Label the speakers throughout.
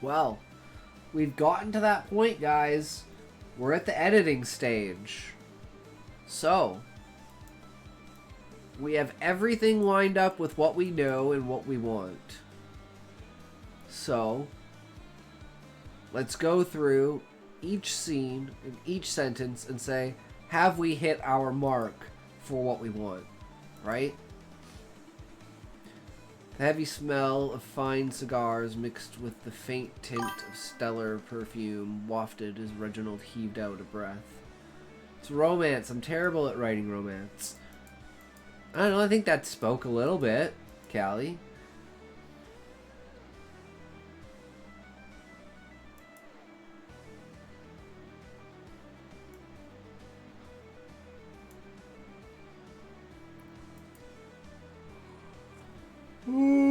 Speaker 1: Well, we've gotten to that point, guys. We're at the editing stage. So, we have everything lined up with what we know and what we want. So, let's go through each scene and each sentence and say, have we hit our mark for what we want, right? The heavy smell of fine cigars mixed with the faint tint of stellar perfume wafted as Reginald heaved out a breath. It's romance. I'm terrible at writing romance. I don't know, I think that spoke a little bit, Callie. Ooh.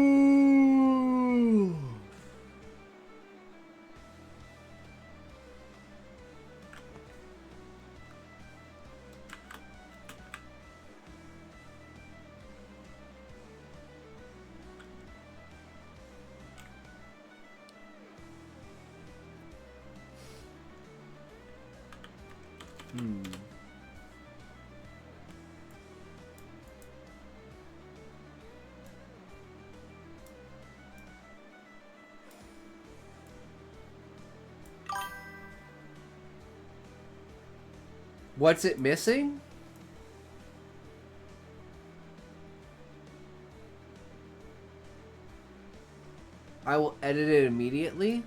Speaker 1: What's it missing? I will edit it immediately.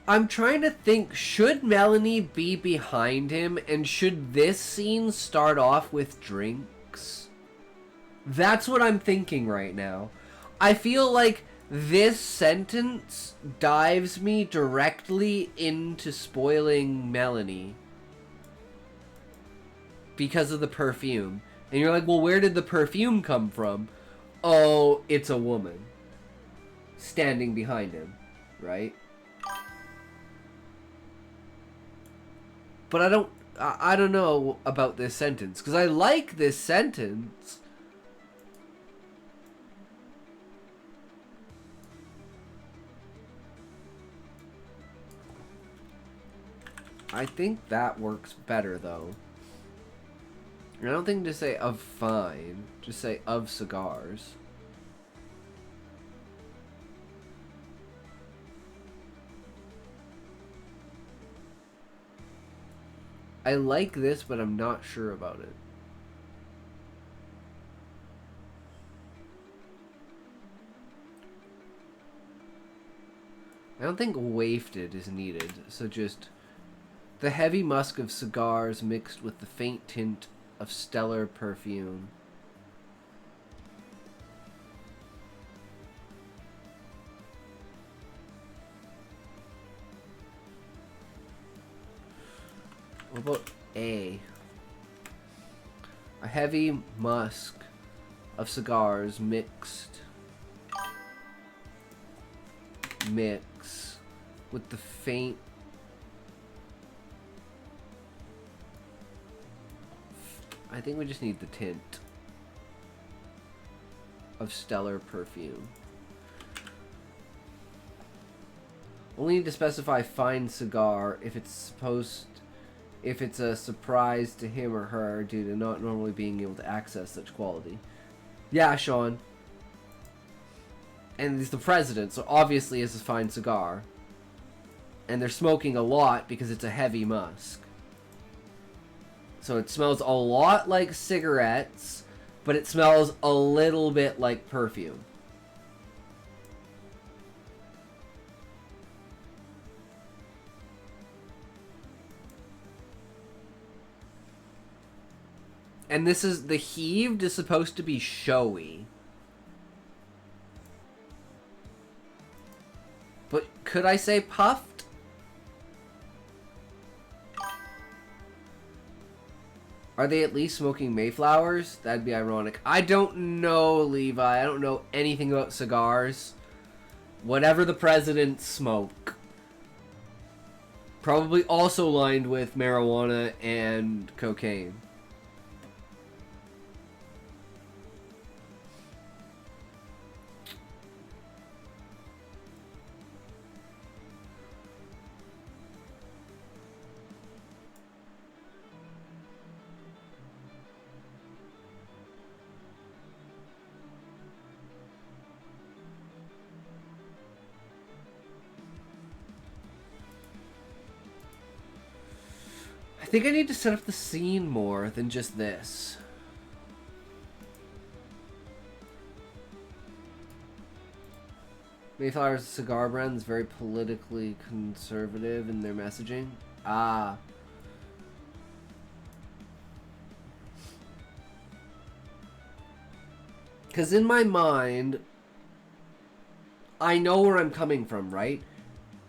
Speaker 1: I'm trying to think, should Melanie be behind him, and should this scene start off with drinks? That's what I'm thinking right now. I feel like this sentence dives me directly into spoiling Melanie because of the perfume. And you're like, well, where did the perfume come from? Oh, it's a woman standing behind him, right? But I don't know about this sentence, because I like this sentence. I think that works better, though. I don't think to say of fine, just say of cigars. I like this, but I'm not sure about it. I don't think wafted is needed, so just the heavy musk of cigars mixed with the faint tint of stellar perfume. What about A? A heavy musk of cigars mix with the faint I think we just need the tint of stellar perfume. Only need to specify fine cigar if it's a surprise to him or her due to not normally being able to access such quality. Yeah, Sean. And he's the president, so obviously it's a fine cigar. And they're smoking a lot because it's a heavy musk. So it smells a lot like cigarettes, but it smells a little bit like perfume. And this is, the heaved is supposed to be showy. But could I say puffed? Are they at least smoking Mayflowers? That'd be ironic. I don't know, Levi. I don't know anything about cigars. Whatever the presidents smoke. Probably also lined with marijuana and cocaine. I think I need to set up the scene more than just this. Mayflower's cigar brand is very politically conservative in their messaging. Ah. Because in my mind, I know where I'm coming from, right?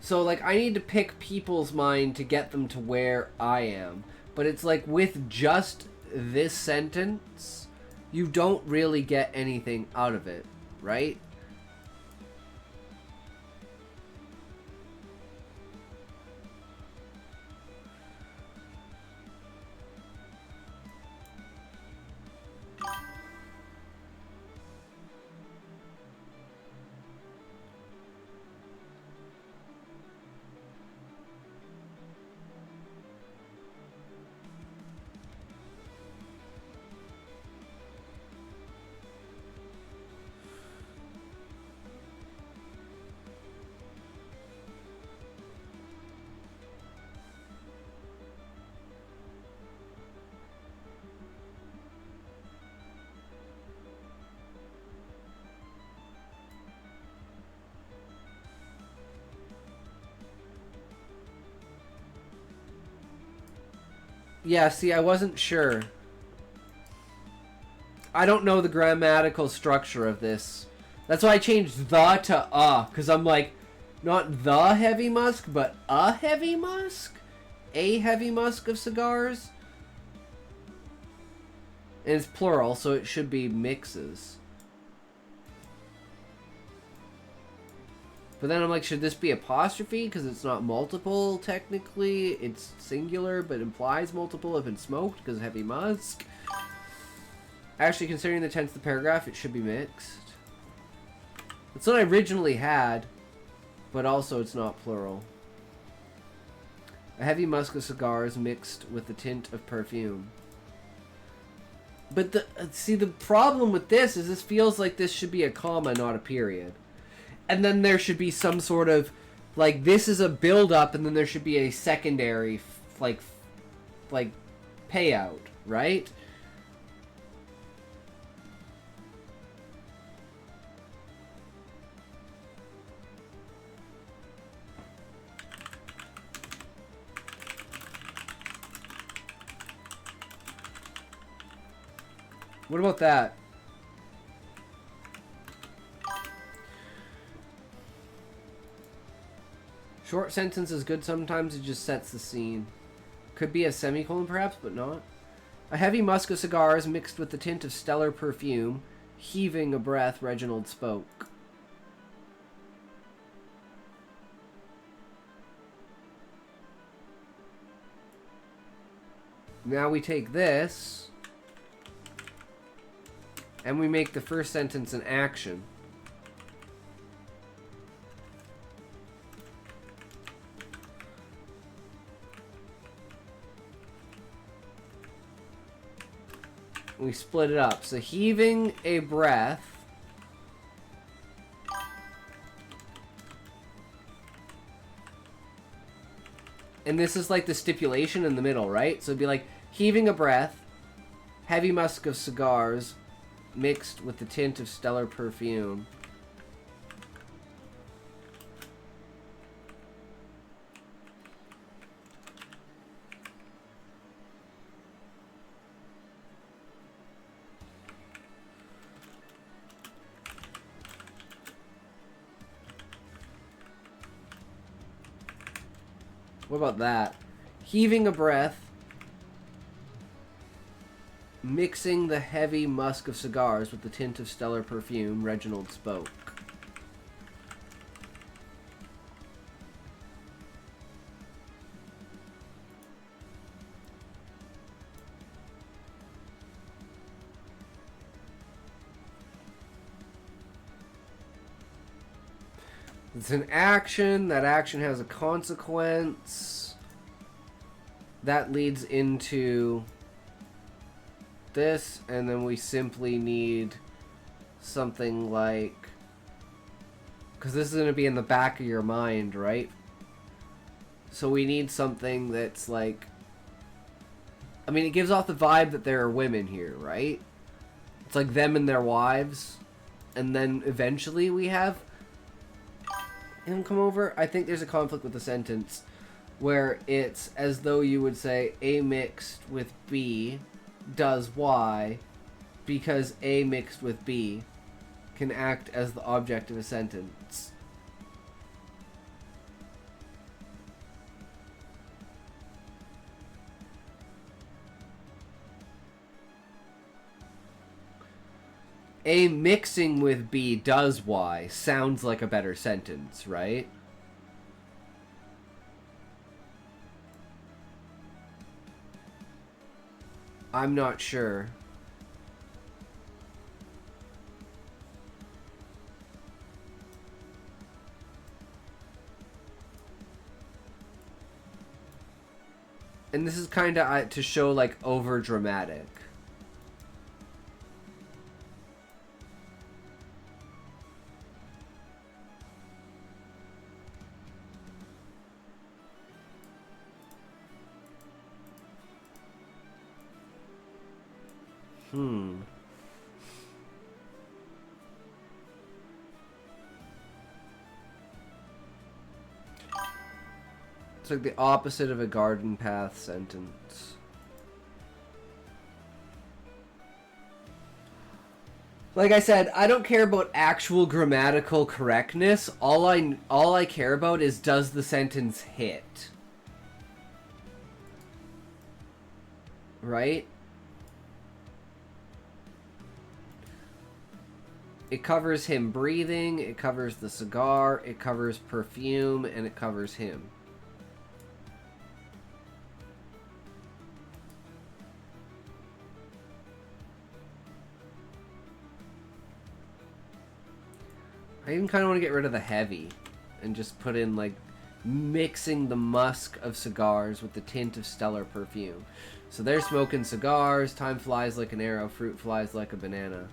Speaker 1: So, like, I need to pick people's mind to get them to where I am. But it's like, with just this sentence, you don't really get anything out of it, right? Yeah, see, I wasn't sure. I don't know the grammatical structure of this. That's why I changed the to because I'm like, not the heavy musk, but a heavy musk? A heavy musk of cigars? And it's plural, so it should be mixes. But then I'm like, should this be apostrophe? Because it's not multiple, technically. It's singular, but implies multiple if it's smoked, because heavy musk. Actually, considering the tense of the paragraph, it should be mixed. That's what I originally had, but also it's not plural. A heavy musk of cigars mixed with the tint of perfume. But see, the problem with this is this feels like this should be a comma, not a period. And then there should be some sort of, like, this is a build-up, and then there should be a secondary, like payout, right? What about that? Short sentence is good sometimes, it just sets the scene. Could be a semicolon perhaps, but not. A heavy musk of cigars mixed with the tint of stellar perfume. Heaving a breath, Reginald spoke. Now we take this, and we make the first sentence an action. We split it up. So heaving a breath. And this is like the stipulation in the middle, right? So it'd be like heaving a breath, heavy musk of cigars mixed with the tint of stellar perfume. What about that? Heaving a breath. Mixing the heavy musk of cigars with the tint of stellar perfume, Reginald spoke. It's an action. That action has a consequence. That leads into this, and then we simply need something like... Because this is going to be in the back of your mind, right? So we need something that's like... I mean, it gives off the vibe that there are women here, right? It's like them and their wives. And then eventually we have him come over. I think there's a conflict with the sentence where it's as though you would say A mixed with B does Y because A mixed with B can act as the object of a sentence. A mixing with B does Y sounds like a better sentence, right? I'm not sure. And this is kind of to show, like, over dramatic. It's like the opposite of a garden path sentence. Like I said, I don't care about actual grammatical correctness. All I care about is, does the sentence hit? Right? It covers him breathing, it covers the cigar, it covers perfume, and it covers him. I even kind of want to get rid of the heavy and just put in, like, mixing the musk of cigars with the tint of stellar perfume. So they're smoking cigars, time flies like an arrow, fruit flies like a banana.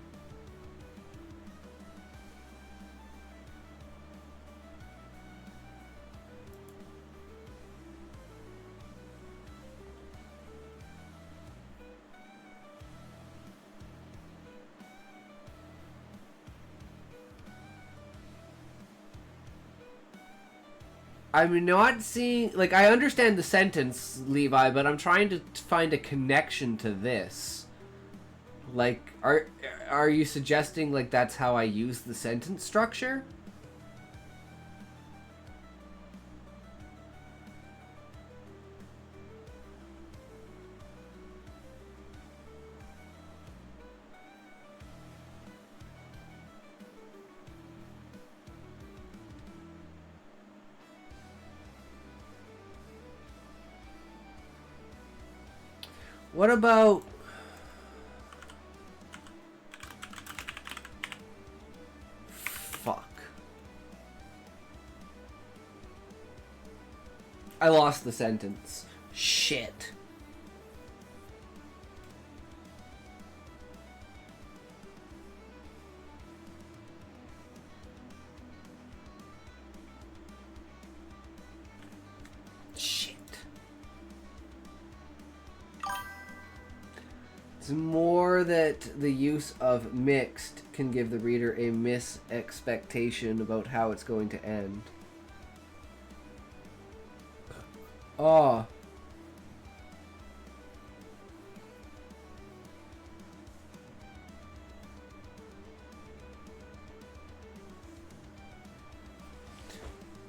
Speaker 1: I'm not seeing... Like, I understand the sentence, Levi, but I'm trying to find a connection to this. Like, are you suggesting, like, that's how I use the sentence structure? What about... Fuck. I lost the sentence. Shit. It's more that the use of mixed can give the reader a mis-expectation about how it's going to end. Oh.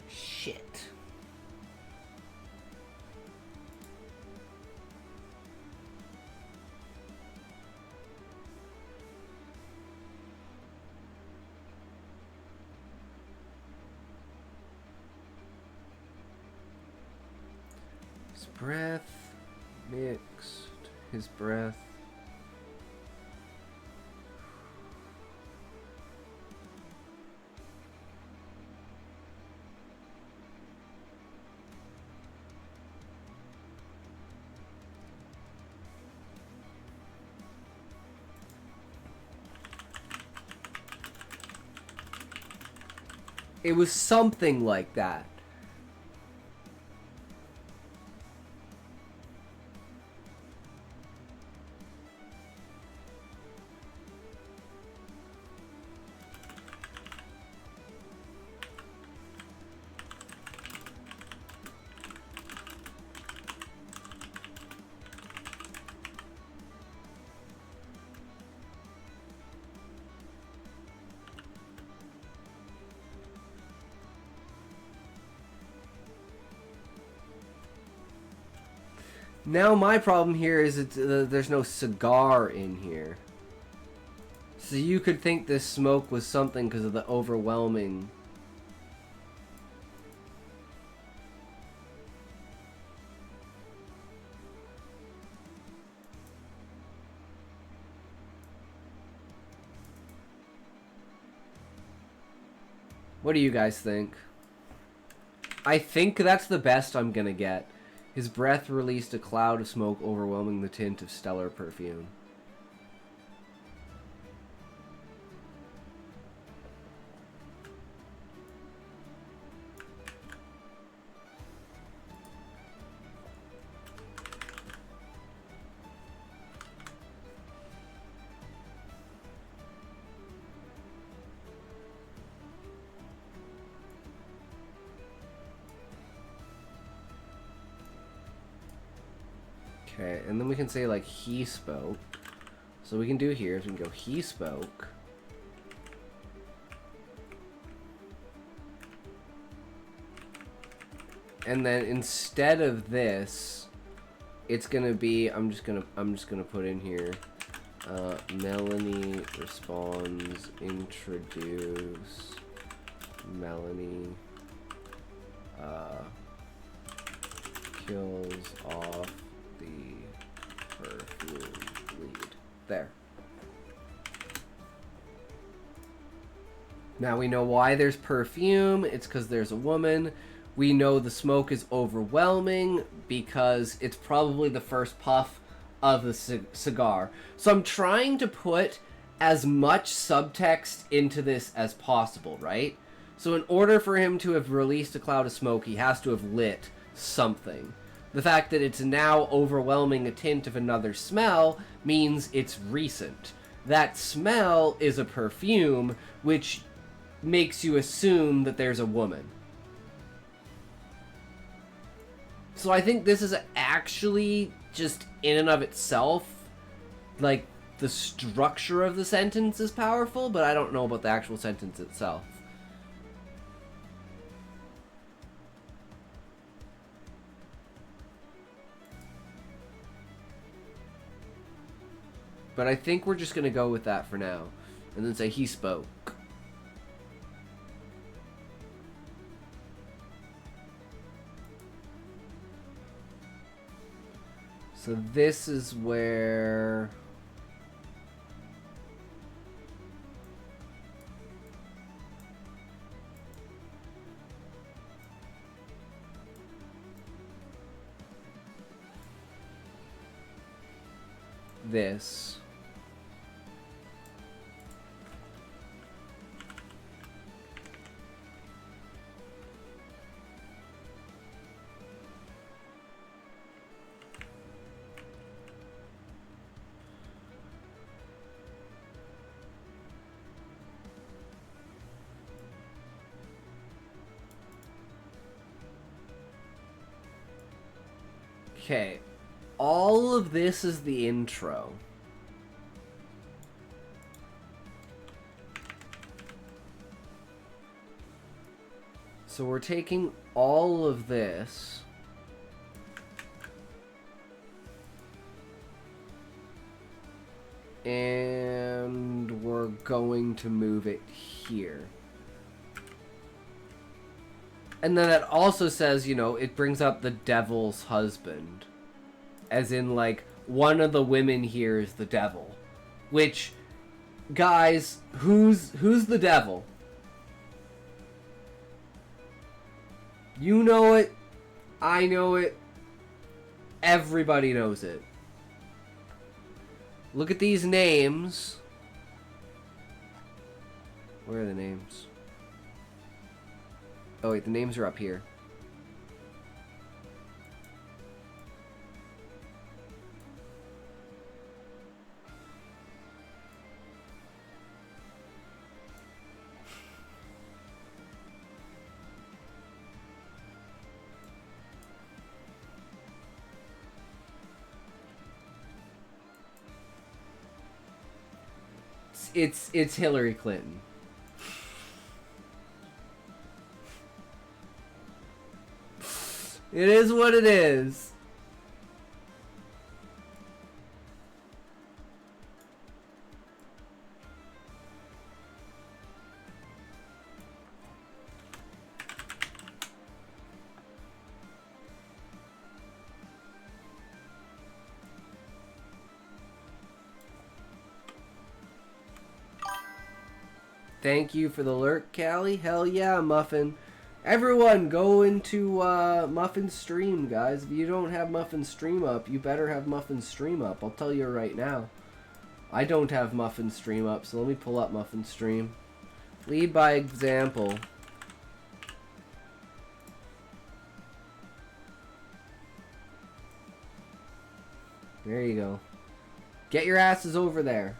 Speaker 1: Shit. His breath mixed. His breath. It was something like that. Now my problem here is there's no cigar in here. So you could think this smoke was something because of the overwhelming... What do you guys think? I think that's the best I'm gonna get. His breath released a cloud of smoke overwhelming the tint of stellar perfume. Okay, and then we can say, like, he spoke. So we can do here is we can go, he spoke. And then instead of this, it's gonna be, I'm just gonna put in here, Melanie responds, introduce, Melanie, kills off the perfume lead. There. Now we know why there's perfume. It's because there's a woman. We know the smoke is overwhelming because it's probably the first puff of the cigar. So I'm trying to put as much subtext into this as possible, right? So in order for him to have released a cloud of smoke, he has to have lit something. The fact that it's now overwhelming a tint of another smell means it's recent. That smell is a perfume, which makes you assume that there's a woman. So I think this is actually just in and of itself, like, the structure of the sentence is powerful, but I don't know about the actual sentence itself. But I think we're just going to go with that for now. And then say, he spoke. So this is where... this... Okay, all of this is the intro. So we're taking all of this and we're going to move it here. And then it also says, you know, it brings up the devil's husband. As in, like, one of the women here is the devil. Which, guys, who's the devil? You know it. I know it. Everybody knows it. Look at these names. Where are the names? Oh wait, the names are up here. It's Hillary Clinton. It is what it is. Thank you for the lurk, Callie. Hell yeah, Muffin. Everyone, go into Muffin's stream, guys. If you don't have Muffin's stream up, you better have Muffin's stream up. I'll tell you right now. I don't have Muffin's stream up, so let me pull up Muffin's stream. Lead by example. There you go. Get your asses over there.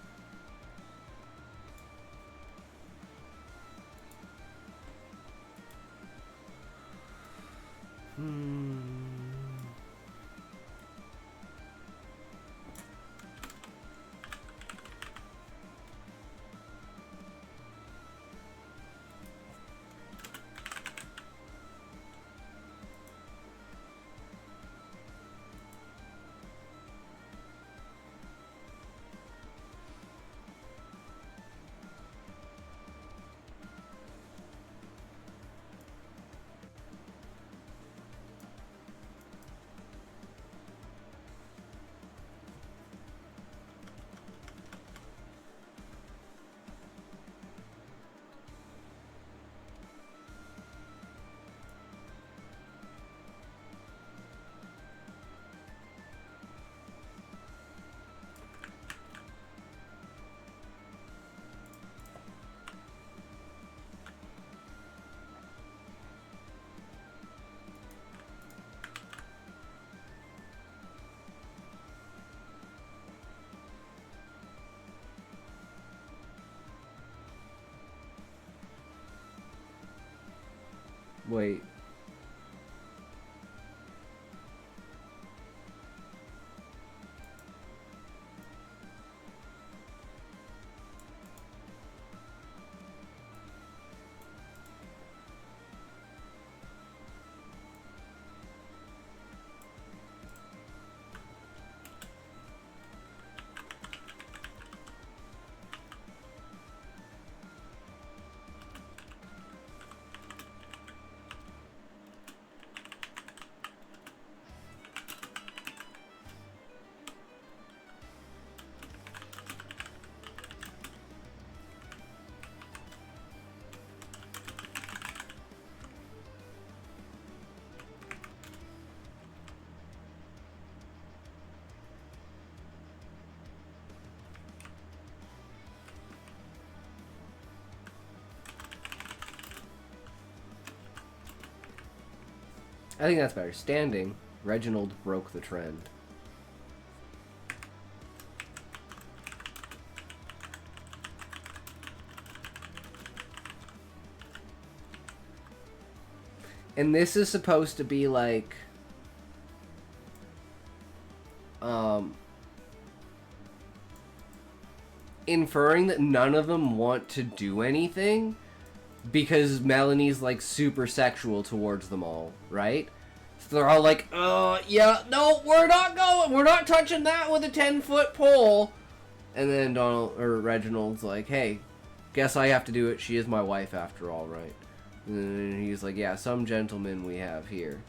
Speaker 1: Wait. I think that's better. Standing, Reginald broke the trend. And this is supposed to be like... inferring that none of them want to do anything because Melanie's like super sexual towards them all, right? So they're all like, yeah, no, we're not going, we're not touching that with a 10-foot pole. And then Reginald's like, hey, guess I have to do it, she is my wife after all, right? And he's like, yeah, some gentlemen we have here.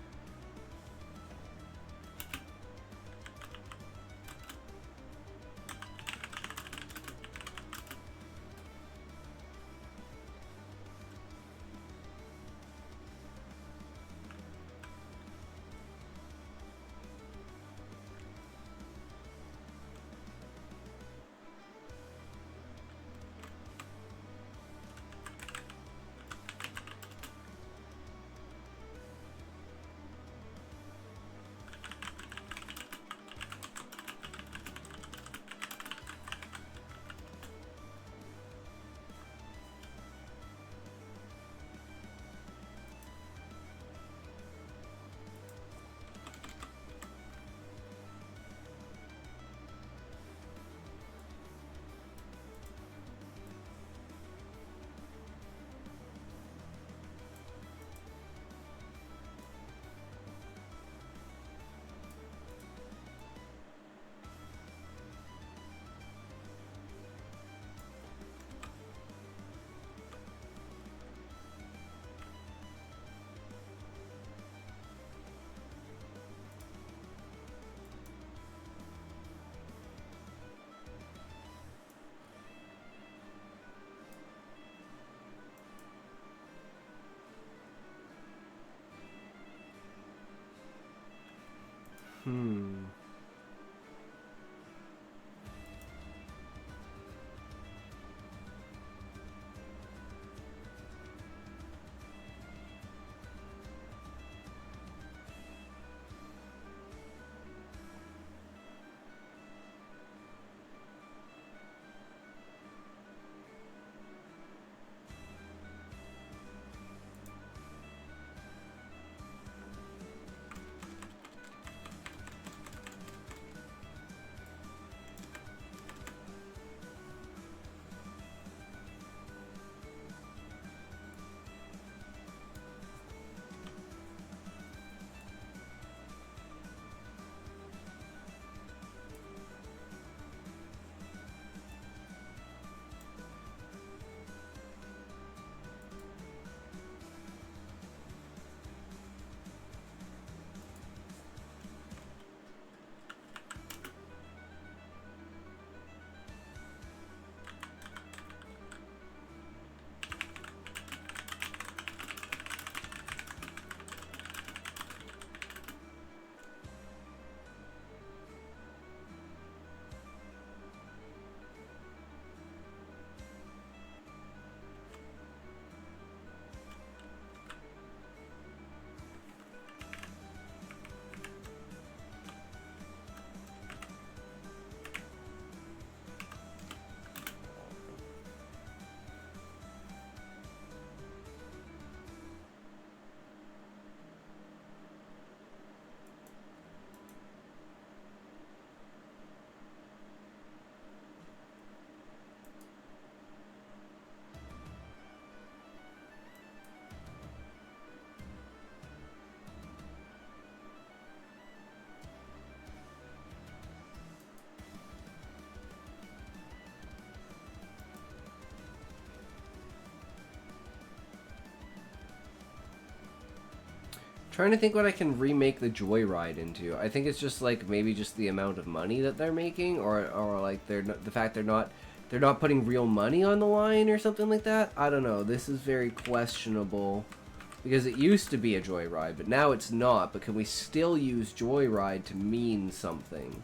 Speaker 1: Trying to think what I can remake the Joyride into. I think it's just like maybe just the amount of money that they're making, or like the fact they're not putting real money on the line or something like that. I don't know. This is very questionable because it used to be a Joyride, but now it's not. But can we still use Joyride to mean something?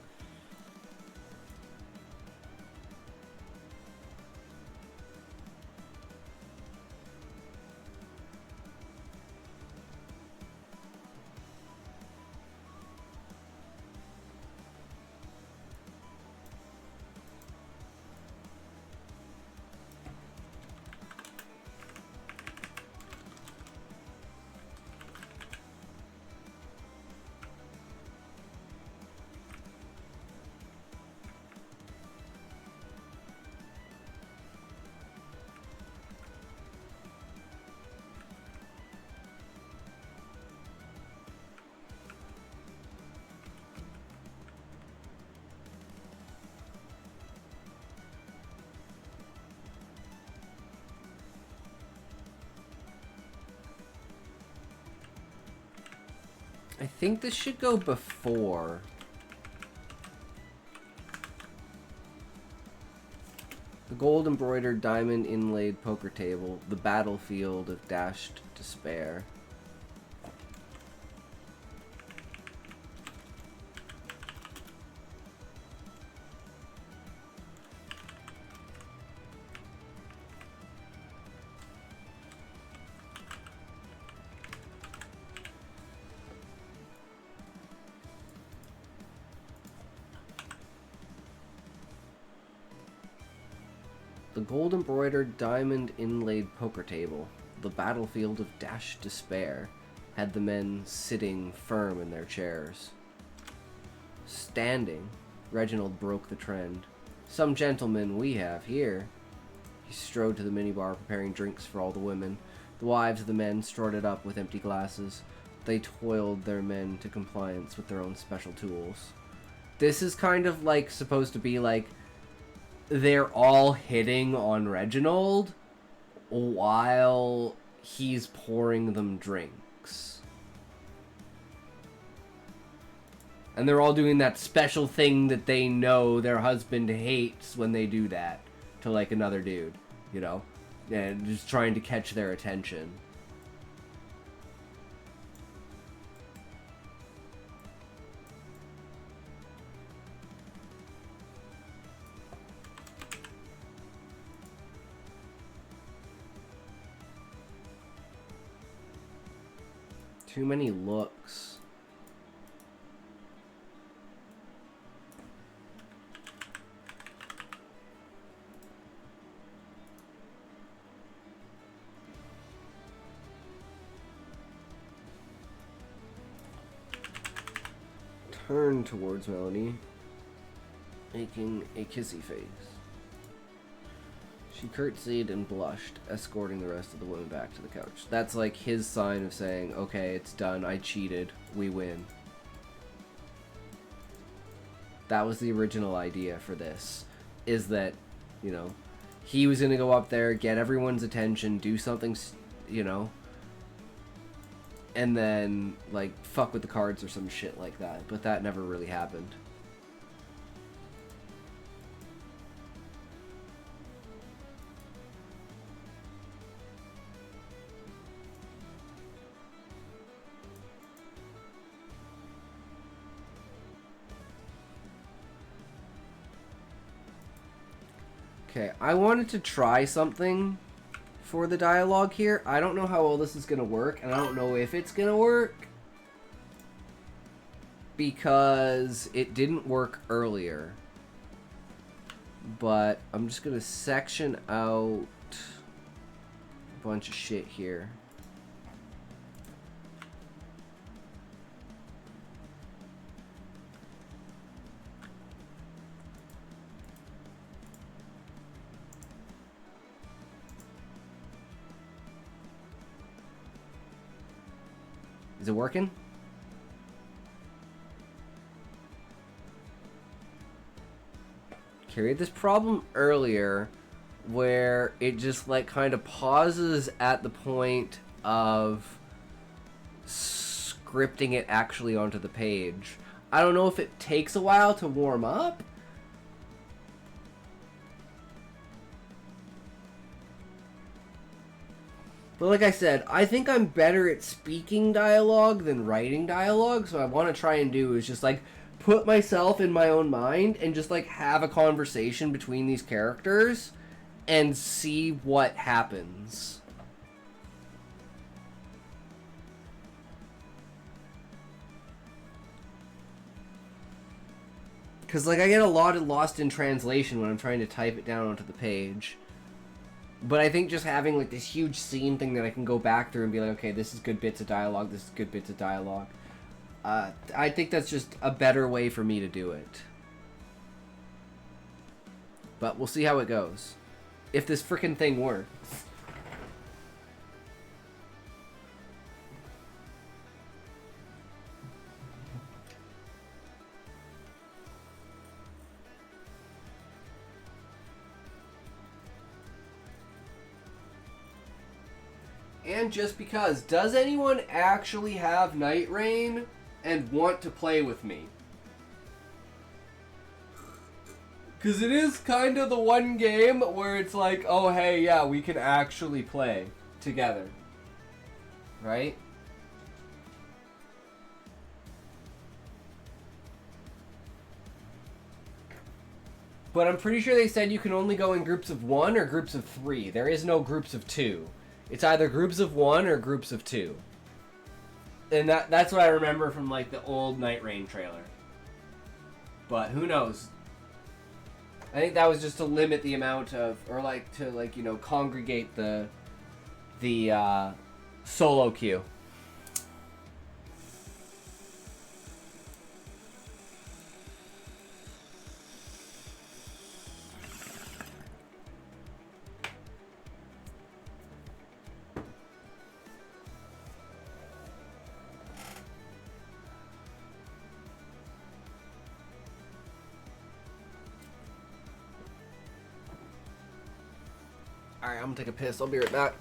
Speaker 1: I think this should go before. The gold embroidered diamond inlaid poker table, the battlefield of dashed despair. The gold embroidered diamond inlaid poker table, the battlefield of dashed despair, had the men sitting firm in their chairs. Standing, Reginald broke the trend. Some gentlemen we have here. He strode to the minibar, preparing drinks for all the women. The wives of the men strutted up with empty glasses. They toiled their men to compliance with their own special tools. This is kind of like supposed to be like they're all hitting on Reginald while he's pouring them drinks. And they're all doing that special thing that they know their husband hates when they do that to, like, another dude, you know? And just trying to catch their attention. Too many looks. Turned towards Melanie, making a kissy face. She curtsied and blushed, escorting the rest of the women back to the couch. That's like his sign of saying, okay, it's done, I cheated, we win. That was the original idea for this, is that, you know, he was gonna go up there, get everyone's attention, do something, you know, and then, like, fuck with the cards or some shit like that. But that never really happened. Okay, I wanted to try something for the dialogue here. I don't know how well this is gonna work, and I don't know if it's gonna work because it didn't work earlier. But I'm just gonna section out a bunch of shit here. Is it working? Okay, we had this problem earlier where it just like kind of pauses at the point of scripting it actually onto the page. I don't know if it takes a while to warm up. But like I said, I think I'm better at speaking dialogue than writing dialogue, so what I want to try and do is just like put myself in my own mind and just like have a conversation between these characters and see what happens. Because like I get a lot of lost in translation when I'm trying to type it down onto the page. But I think just having like this huge scene thing that I can go back through and be like, okay, this is good bits of dialogue, this is good bits of dialogue. I think that's just a better way for me to do it. But we'll see how it goes. If this frickin' thing works. And just because, does anyone actually have Night Rain? and want to play with me. Because it is kind of the one game where it's like, oh, hey, yeah, we can actually play together. Right? But I'm pretty sure they said you can only go in groups of 1 or groups of 3. There is no groups of 2. It's either groups of 1 or groups of 2. And that's what I remember from, like, the old Night Rain trailer. But who knows? I think that was just to limit the amount of, or, like, to, like, you know, congregate the solo queue. Alright, I'm gonna take a piss. I'll be right back.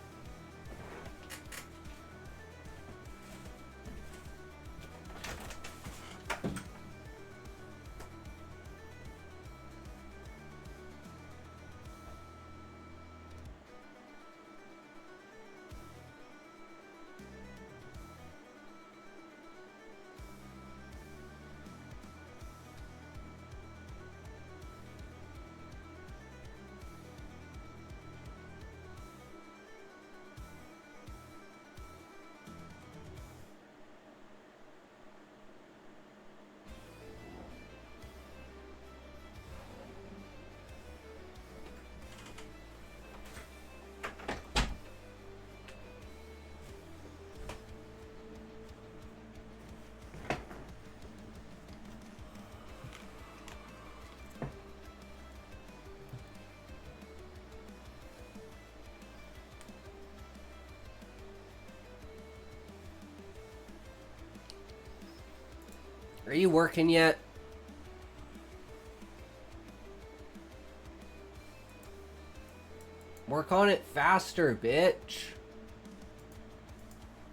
Speaker 1: Are you working yet? Work on it faster, bitch.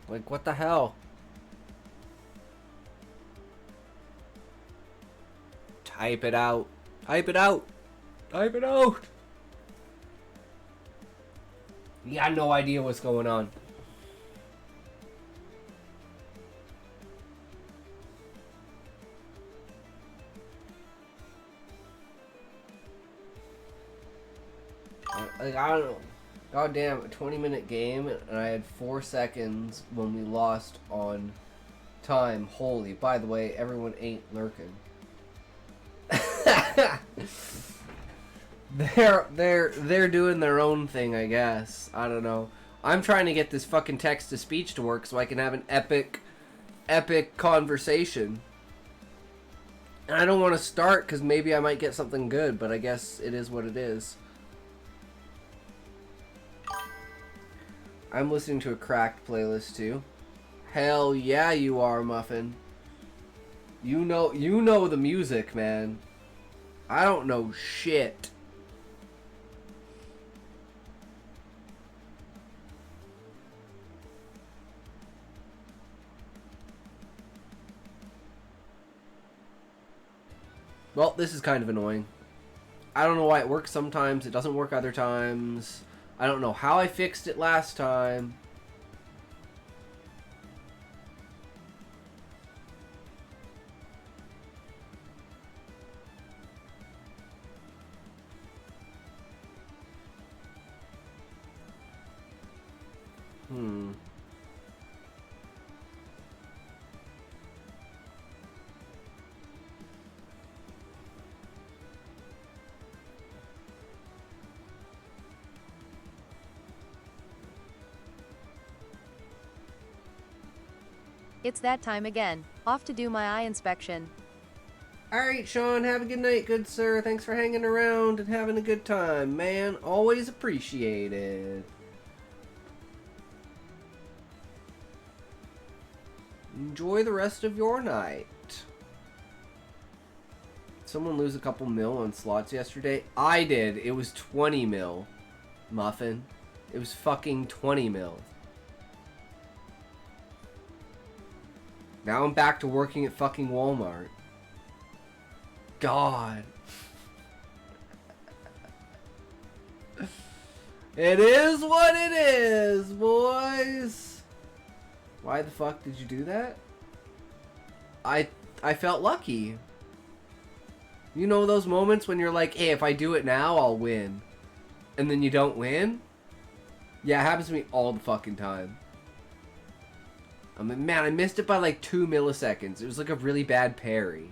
Speaker 1: Like, what the hell? Type it out. Type it out. Type it out. You got no idea what's going on. Like, I don't know. Goddamn, a 20-minute game, and I had 4 seconds when we lost on time. Holy, by the way, everyone ain't lurking. They're doing their own thing, I guess. I don't know. I'm trying to get this fucking text-to-speech to work so I can have an epic conversation. And I don't want to start because maybe I might get something good, but I guess it is what it is. I'm listening to a Cracked playlist too. Hell yeah, you are, Muffin. You know the music, man. I don't know shit. Well, this is kind of annoying. I don't know why it works sometimes. It doesn't work other times. I don't know how I fixed it last time.
Speaker 2: It's that time again. Off to do my eye inspection.
Speaker 1: Alright, Sean, have a good night, good sir. Thanks for hanging around and having a good time, man. Always appreciated. Enjoy the rest of your night. Someone lose a couple mil on slots yesterday? I did. It was 20 mil, Muffin. It was fucking 20 mil. Now I'm back to working at fucking Walmart. God. It is what it is, boys. Why the fuck did you do that? I felt lucky. You know those moments when you're like, hey, if I do it now, I'll win. And then you don't win? Yeah, it happens to me all the fucking time. I mean, man, I missed it by like 2 milliseconds. It was like a really bad parry.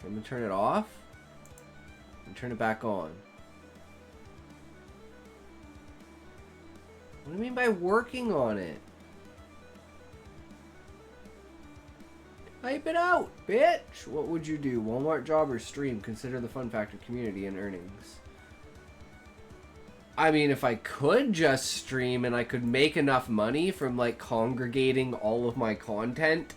Speaker 1: I'm gonna turn it off and turn it back on. What do you mean by working on it? Hype it out, bitch! What would you do? Walmart job or stream? Consider the fun factor, community, and earnings. I mean, if I could just stream and I could make enough money from, like, congregating all of my content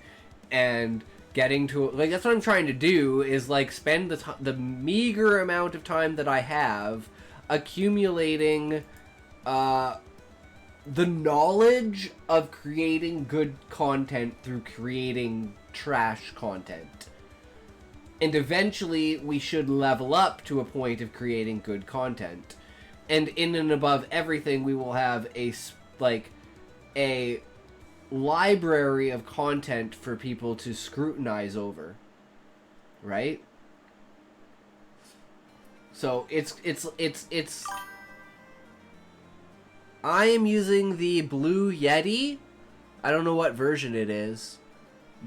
Speaker 1: and getting to... Like, that's what I'm trying to do, is, like, spend the meager amount of time that I have accumulating, the knowledge of creating good content through creating trash content. And eventually, we should level up to a point of creating good content. And in and above everything, we will have a library of content for people to scrutinize over. Right? So, it's I am using the Blue Yeti. I don't know what version it is,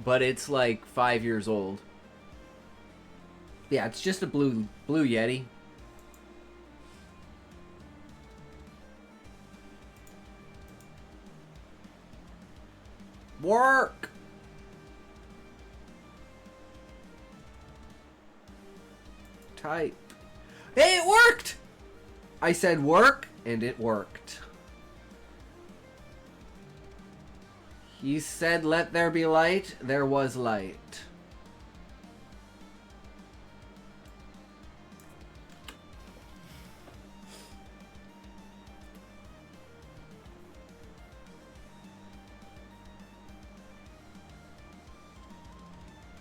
Speaker 1: but it's like 5 years old. Yeah, it's just a Blue Yeti. Work! Type. Hey, it worked! I said work, and it worked. He said, let there be light. There was light.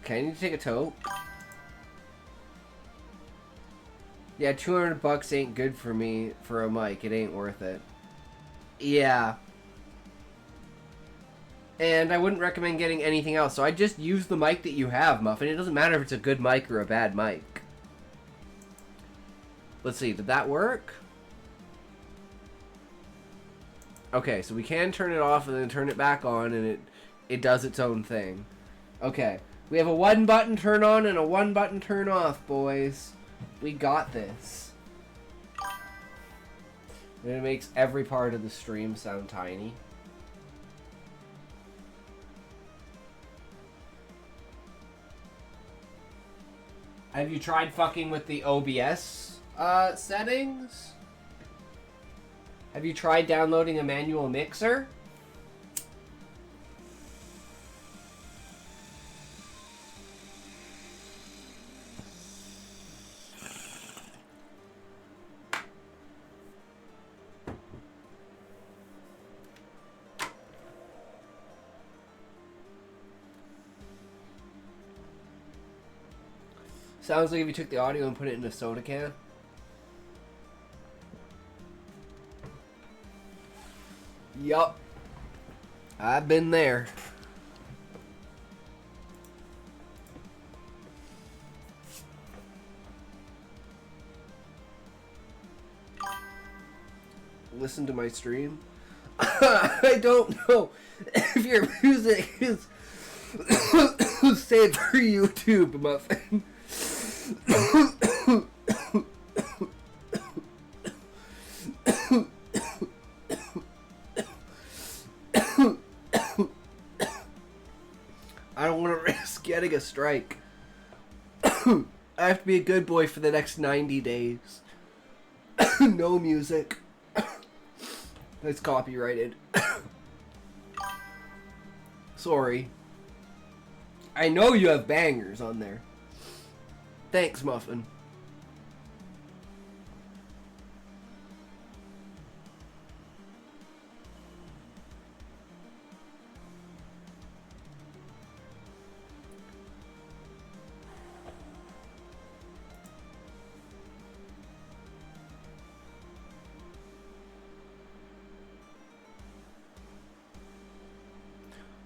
Speaker 1: Okay, I need to take a tote. Yeah, $200 ain't good for me for a mic. It ain't worth it. Yeah. And I wouldn't recommend getting anything else. So I just use the mic that you have, Muffin. It doesn't matter if it's a good mic or a bad mic. Let's see, did that work? Okay, so we can turn it off and then turn it back on, and it does its own thing. Okay, we have a 1-button turn on and a 1-button turn off, boys. We got this. And it makes every part of the stream sound tiny. Have you tried fucking with the OBS settings? Have you tried downloading a manual mixer? Sounds like if you took the audio and put it in a soda can. Yup. I've been there. Listen to my stream. I don't know if your music is saved for YouTube, Muffin. I don't want to risk getting a strike. I have to be a good boy for the next 90 days. No music. It's copyrighted. Sorry. I know you have bangers on there. Thanks, Muffin.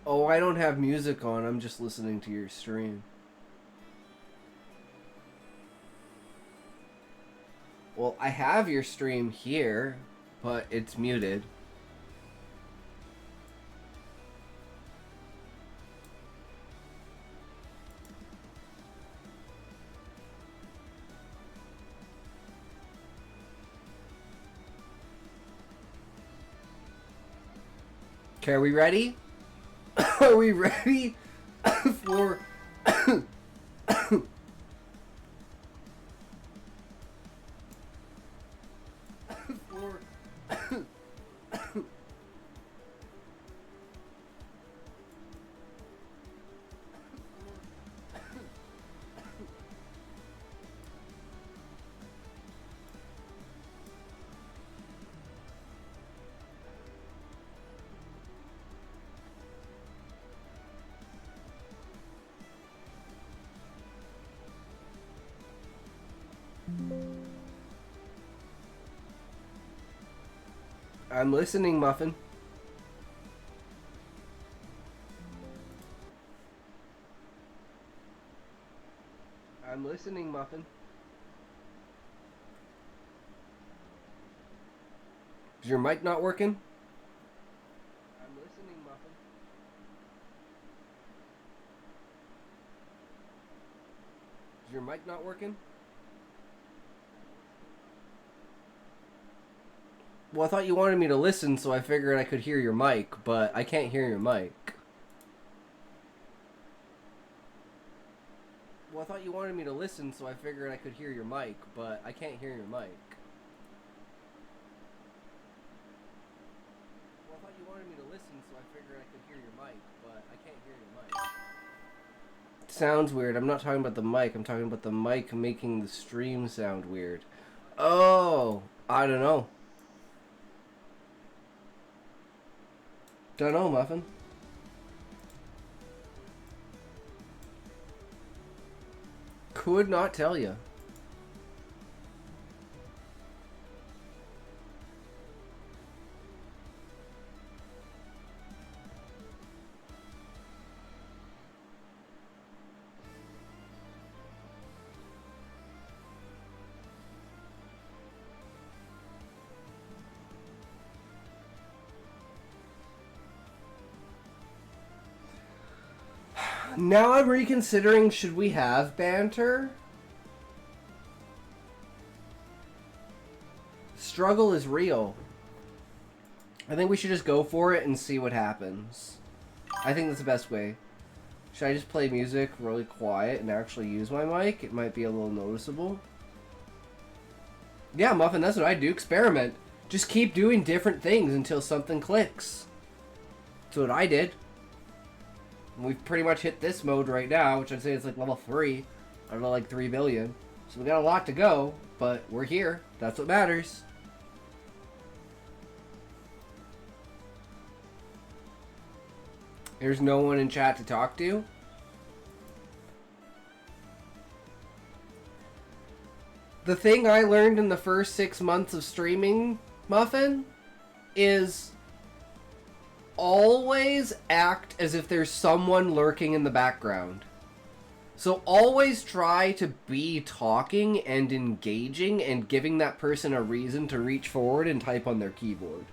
Speaker 1: Oh, I don't have music on. I'm just listening to your stream. Well, I have your stream here, but it's muted. Okay, are we ready? Are we ready for... I'm listening, Muffin. I'm listening, Muffin. Is your mic not working? I'm listening, Muffin. Is your mic not working? Well, I thought you wanted me to listen, so I figured I could hear your mic, but I can't hear your mic. Well, I thought you wanted me to listen, so I figured I could hear your mic, but I can't hear your mic. Well, I thought you wanted me to listen, so I figured I could hear your mic, but I can't hear your mic. Sounds weird. I'm not talking about the mic. I'm talking about the mic making the stream sound weird. Oh, I don't know. Don't know, Muffin. Could not tell you. Now I'm reconsidering, should we have banter? Struggle is real. I think we should just go for it and see what happens. I think that's the best way. Should I just play music really quiet and actually use my mic? It might be a little noticeable. Yeah, Muffin, that's what I do. Experiment. Just keep doing different things until something clicks. That's what I did. We've pretty much hit this mode right now, which I'd say is like level 3. I don't know, like 3 billion. So we got a lot to go, but we're here. That's what matters. There's no one in chat to talk to. The thing I learned in the first 6 months of streaming, Muffin, is always act as if there's someone lurking in the background. So always try to be talking and engaging and giving that person a reason to reach forward and type on their keyboard.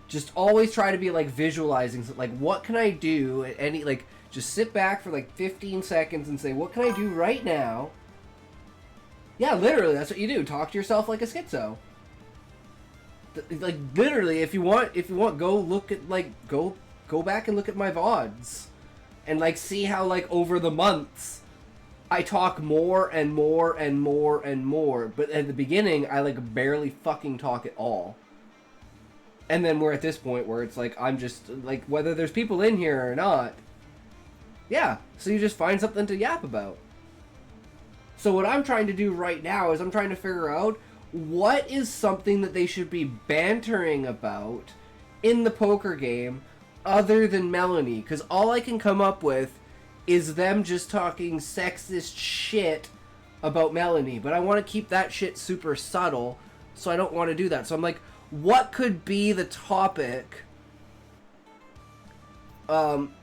Speaker 1: Just always try to be like visualizing, like what can I do at any, like just sit back for like 15 seconds and say, what can I do right now? Yeah, literally, that's what you do. Talk to yourself like a schizo. Like literally, if you want, go look at go back and look at my VODs, and like see how like over the months, I talk more and more and more and more. But at the beginning, I like barely fucking talk at all. And then we're at this point where it's like I'm just like whether there's people in here or not. Yeah, so you just find something to yap about. So what I'm trying to do right now is I'm trying to figure out what is something that they should be bantering about in the poker game other than Melanie? Because all I can come up with is them just talking sexist shit about Melanie. But I want to keep that shit super subtle, so I don't want to do that. So I'm like, what could be the topic Um,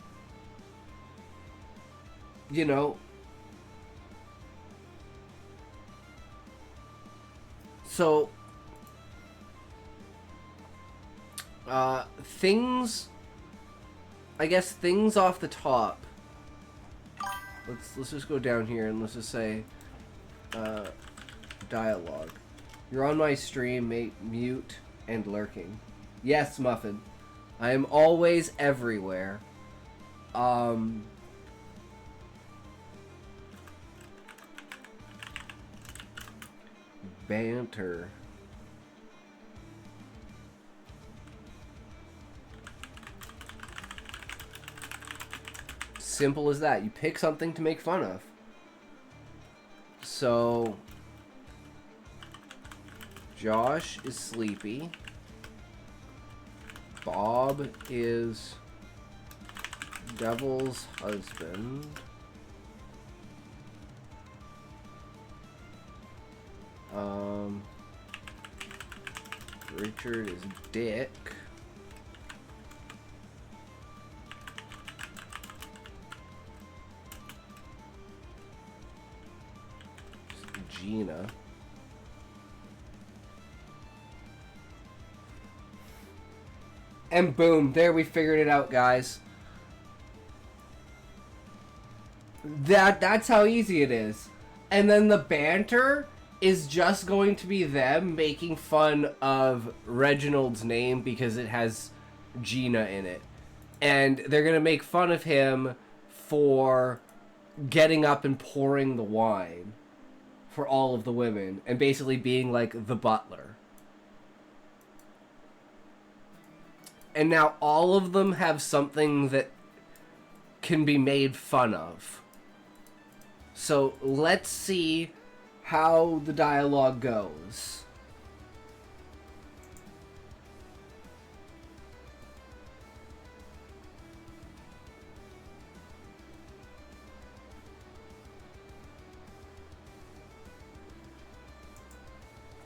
Speaker 1: you know, so, things, I guess things off the top. Let's just go down here and let's just say, dialogue. You're on my stream, mute, and lurking. Yes, Muffin. I am always everywhere. Banter. Simple as that. You pick something to make fun of. So, Josh is sleepy. Bob is Devil's husband. Richard is Dick. Gina. And boom, there we figured it out, guys. That's how easy it is. And then the banter is just going to be them making fun of Reginald's name because it has Gina in it. And they're going to make fun of him for getting up and pouring the wine for all of the women and basically being like the butler. And now all of them have something that can be made fun of. So let's see how the dialogue goes.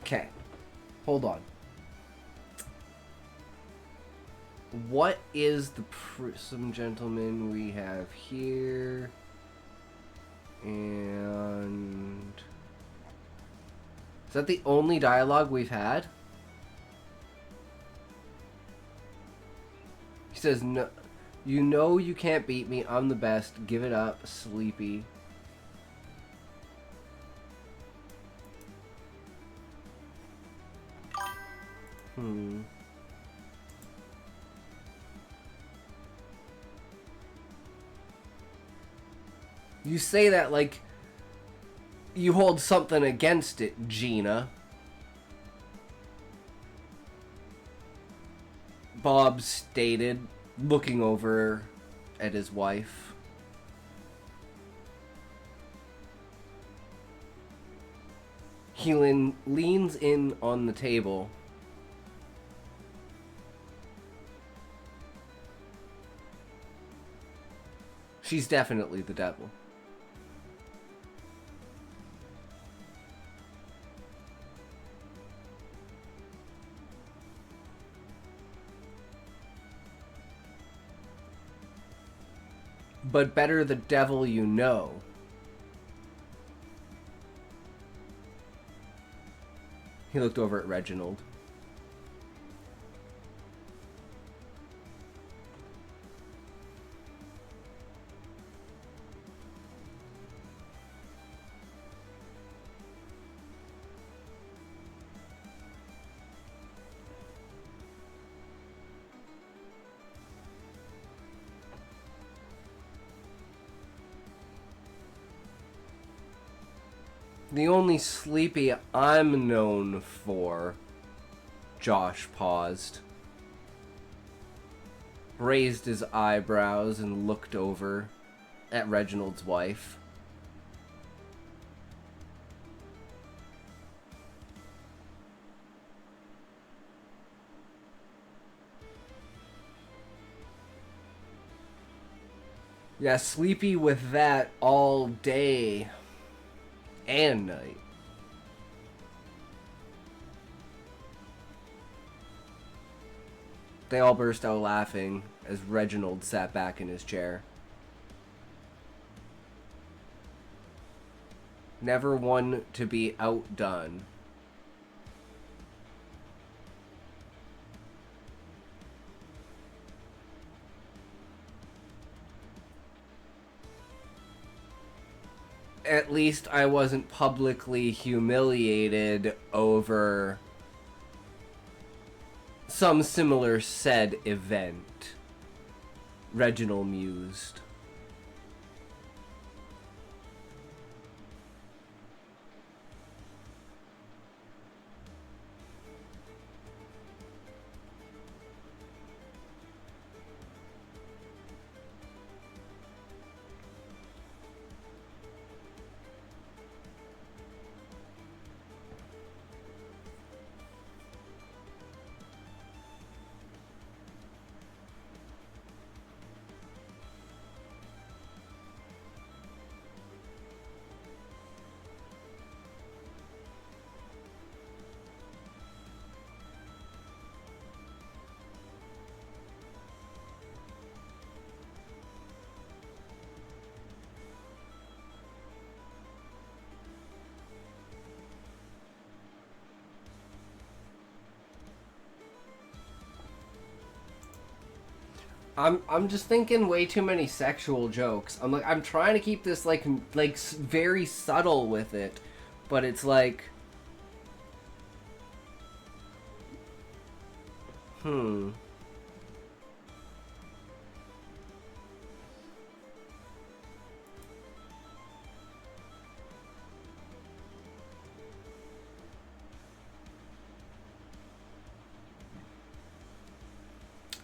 Speaker 1: Okay, hold on. What is the some gentleman we have here? And is that the only dialogue we've had? He says, "No, you know you can't beat me. I'm the best. Give it up, sleepy." You say that like you hold something against it, Gina. Bob stated, looking over at his wife. He leans in on the table. She's definitely the devil. But better the devil you know. He looked over at Reginald. The only sleepy I'm known for, Josh paused, raised his eyebrows and looked over at Reginald's wife. Yeah, sleepy with that all day and night. They all burst out laughing as Reginald sat back in his chair. Never one to be outdone. At least I wasn't publicly humiliated over some similar said event, Reginald mused. I'm just thinking way too many sexual jokes. I'm trying to keep this like very subtle with it, but it's like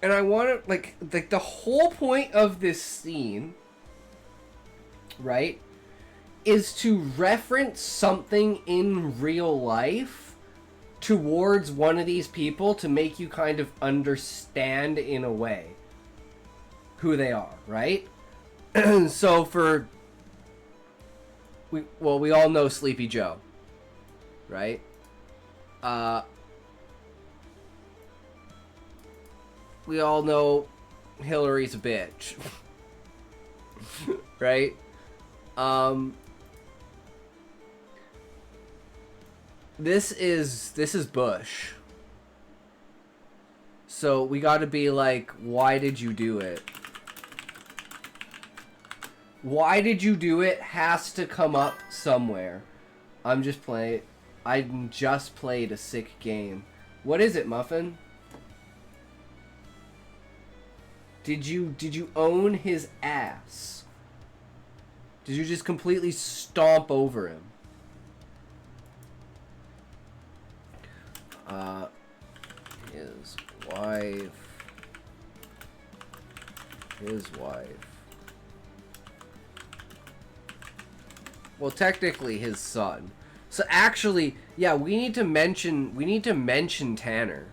Speaker 1: And I want to like the whole point of this scene, right, is to reference something in real life towards one of these people to make you kind of understand in a way who they are, right? So we all know Sleepy Joe, right? We all know Hillary's a bitch. Right? This is Bush. So we gotta be like, why did you do it? Why did you do it has to come up somewhere. I just played a sick game. What is it, Muffin? Did you own his ass? Did you just completely stomp over him? His wife. Well, technically his son. So actually, yeah, we need to mention Tanner.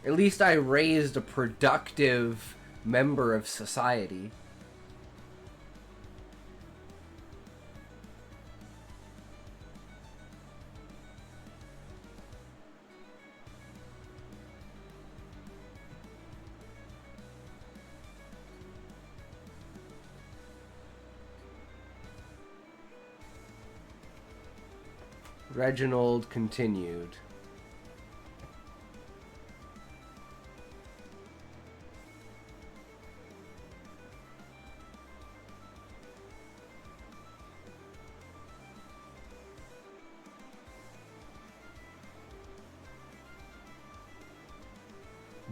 Speaker 1: At least I raised a productive member of society. Reginald continued.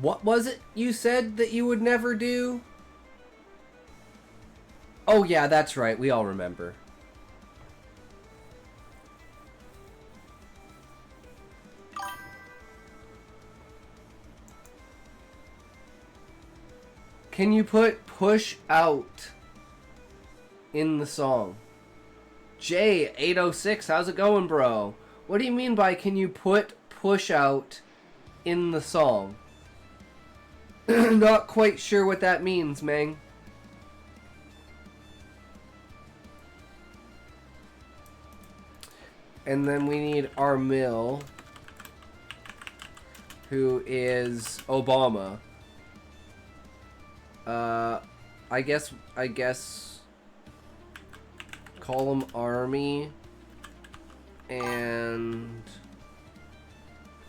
Speaker 1: What was it you said that you would never do? Oh yeah, that's right. We all remember. Can you put push out in the song? J806, how's it going, bro? What do you mean by can you put push out in the song? Not quite sure what that means, Mang. And then we need our mill, who is Obama. I guess call him Army and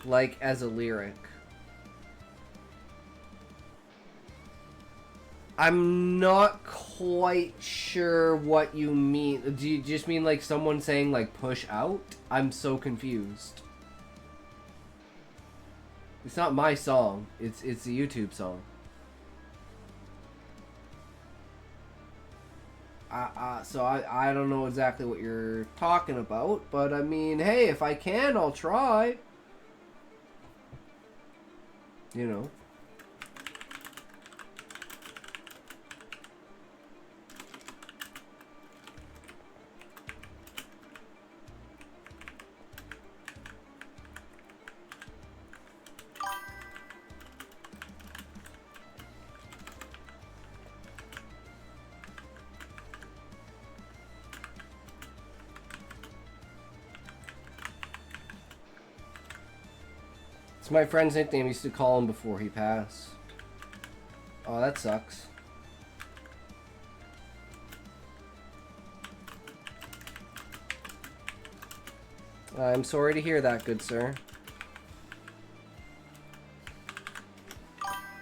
Speaker 1: like as a lyric. I'm not quite sure what you mean. Do you just mean like someone saying like push out? I'm so confused. It's not my song. It's a YouTube song. So I don't know exactly what you're talking about, but I mean, hey, if I can, I'll try. You know. It's my friend's nickname. I used to call him before he passed. Oh, that sucks. I'm sorry to hear that, good sir.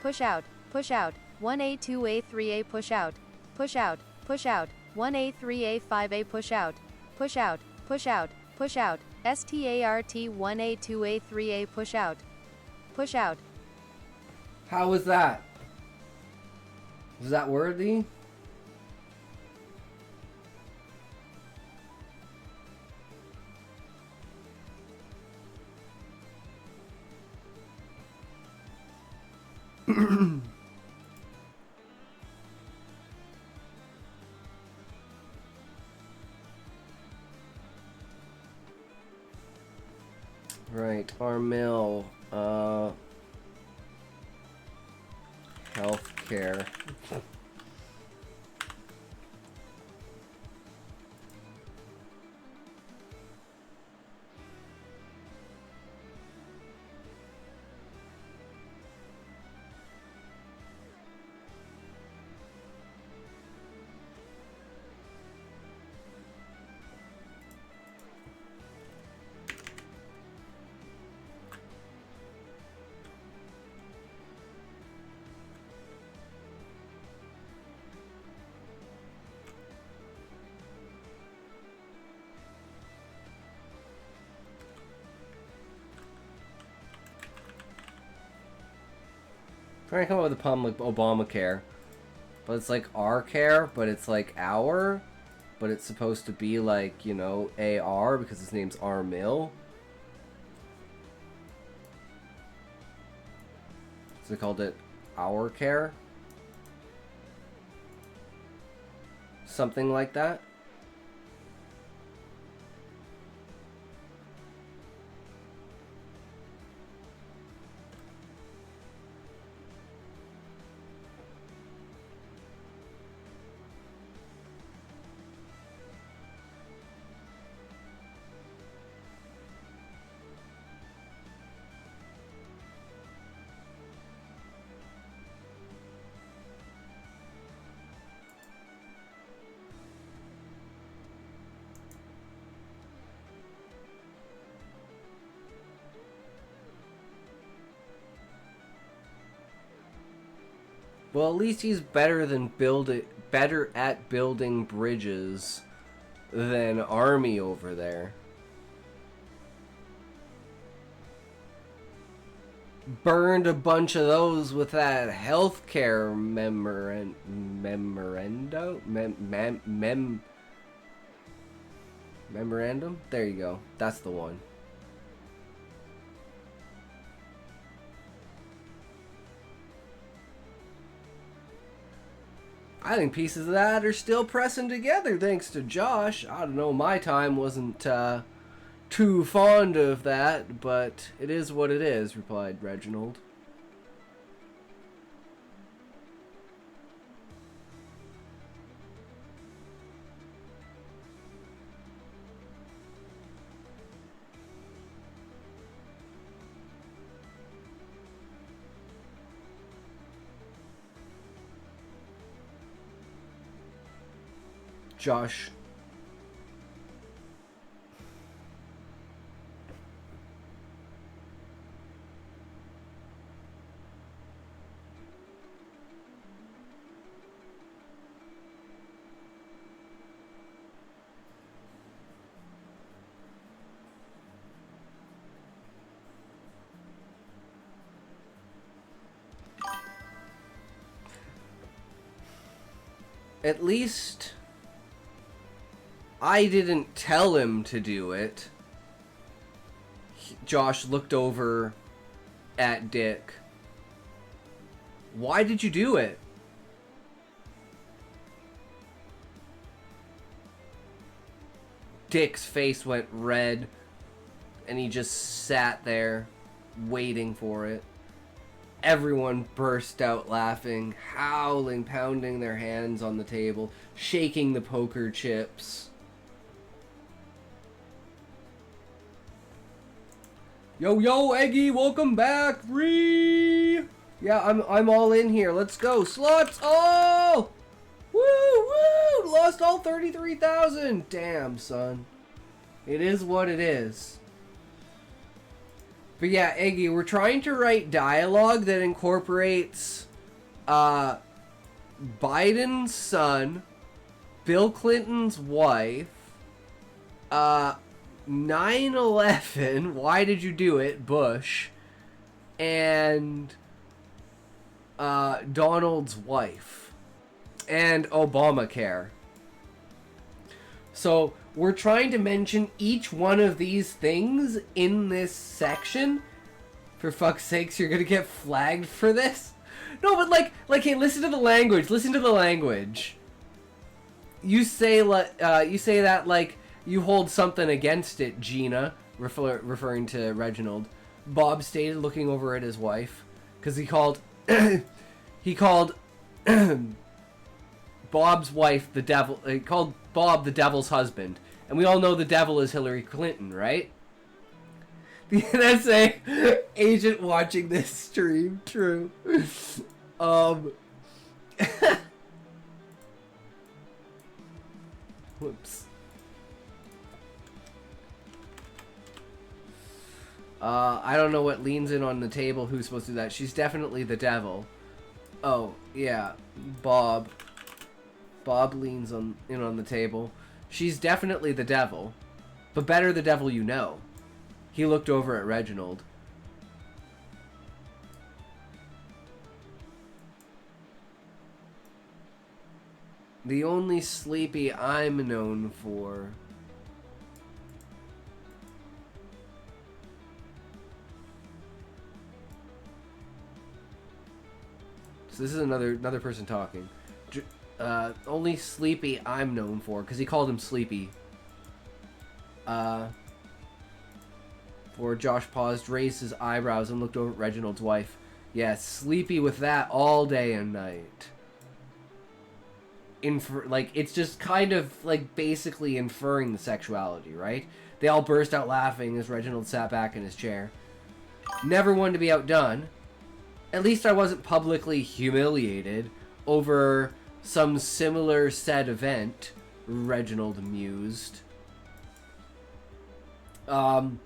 Speaker 2: Push out, push out. 1A, 2A, 3A, push out. Push out, push out. 1A, 3A, 5A, push out. Push out, push out, push out. START 1A, 2A, 3A, push out. Push out.
Speaker 1: How was that? Was that worthy? Right, our mill, healthcare. Trying to come up with a pun like Obamacare. But it's like our care, but it's like our. But it's supposed to be like, you know, AR because his name's R Mill. So they called it Our Care. Something like that. Well, at least he's better at building bridges than Army over there. Burned a bunch of those with that healthcare memorandum. There you go. That's the one. I think pieces of that are still pressing together thanks to Josh. I don't know, my time wasn't too fond of that, but it is what it is, replied Reginald. Josh. At least I didn't tell him to do it. Josh looked over at Dick. Why did you do it? Dick's face went red, and he just sat there, waiting for it. Everyone burst out laughing, howling, pounding their hands on the table, shaking the poker chips. Yo, yo, Eggy, welcome back, Ree! Yeah, I'm all in here. Let's go. Slots all! Woo, woo! Lost all 33,000. Damn, son. It is what it is. But yeah, Eggy, we're trying to write dialogue that incorporates Biden's son, Bill Clinton's wife, 9/11, why did you do it, Bush, and Donald's wife, and Obamacare. So we're trying to mention each one of these things in this section. For fuck's sakes, you're gonna get flagged for this? No, but like, hey, listen to the language. Listen to the language. You say that like you hold something against it, Gina, referring to Reginald. Bob stated, looking over at his wife, because he called Bob's wife the devil. He called Bob the devil's husband. And we all know the devil is Hillary Clinton, right? The NSA agent watching this stream, true. Whoops. I don't know what leans in on the table, who's supposed to do that. She's definitely the devil. Oh, yeah. Bob leans in on the table. She's definitely the devil. But better the devil you know. He looked over at Reginald. The only sleepy I'm known for. So this is another person talking. Only sleepy I'm known for, because he called him Sleepy. For Josh paused, raised his eyebrows, and looked over at Reginald's wife. Yeah, sleepy with that all day and night. Like, it's just kind of, like, basically inferring the sexuality, right? They all burst out laughing as Reginald sat back in his chair. Never one to be outdone. At least I wasn't publicly humiliated over some similar said event, Reginald mused. And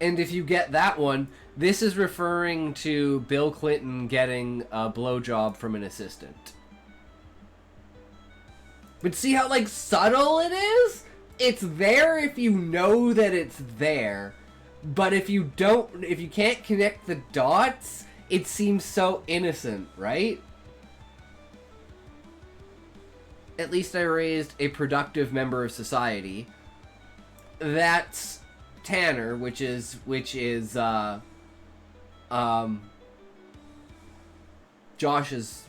Speaker 1: if you get that one, this is referring to Bill Clinton getting a blowjob from an assistant. But see how, like, subtle it is? It's there if you know that it's there. But if you can't connect the dots, it seems so innocent, right? At least I raised a productive member of society. That's Tanner, which is Josh's,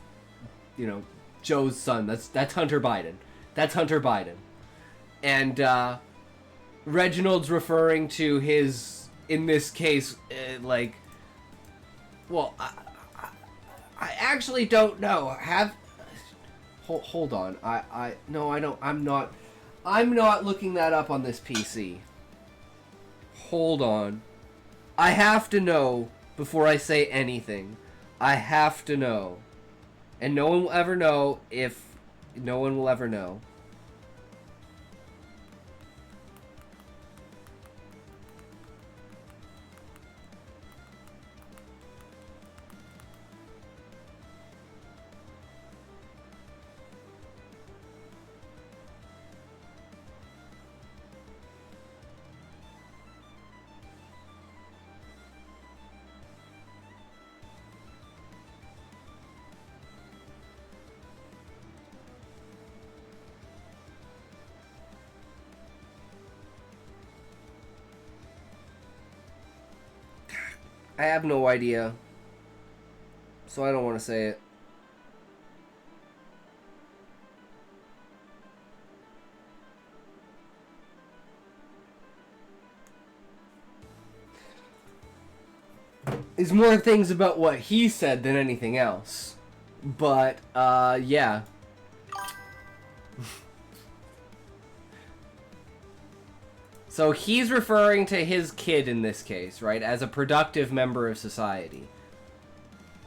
Speaker 1: Joe's son. That's Hunter Biden. That's Hunter Biden. And Reginald's referring to his, in this case, well, I actually don't know. Hold on. No, I don't. I'm not looking that up on this PC. Hold on. I have to know before I say anything. I have to know. And no one will ever know if no one will ever know. I have no idea. So I don't want to say it. It's more things about what he said than anything else. But, yeah. So he's referring to his kid in this case, right? As a productive member of society.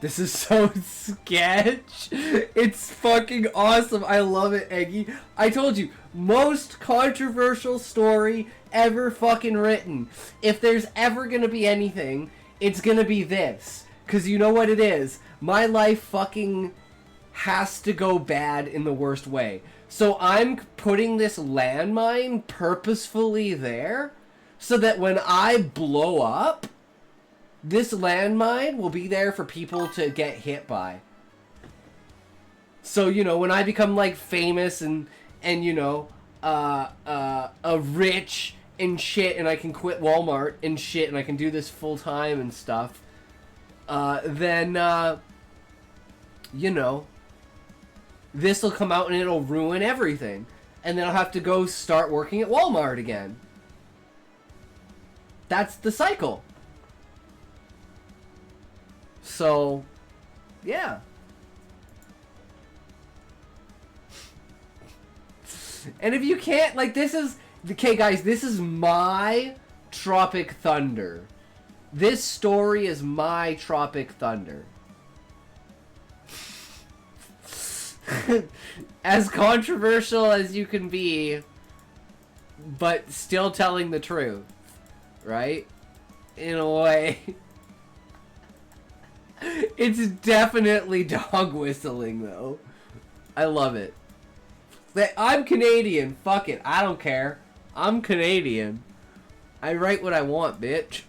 Speaker 1: This is so sketch. It's fucking awesome. I love it, Eggy. I told you, most controversial story ever fucking written. If there's ever gonna be anything, it's gonna be this. 'Cause you know what it is? My life fucking has to go bad in the worst way. So I'm putting this landmine purposefully there so that when I blow up, this landmine will be there for people to get hit by. So, you know, when I become, like, famous and you know, rich and shit, and I can quit Walmart and shit, and I can do this full time and stuff, then, you know, this will come out and it'll ruin everything. And then I'll have to go start working at Walmart again. That's the cycle. So, yeah. And if you can't, like, this is... Okay, guys, this is my Tropic Thunder. This story is my Tropic Thunder. As controversial as you can be, but still telling the truth, right? In a way. It's definitely dog whistling, though. I love it. I'm Canadian. Fuck it. I don't care. I'm Canadian. I write what I want, bitch.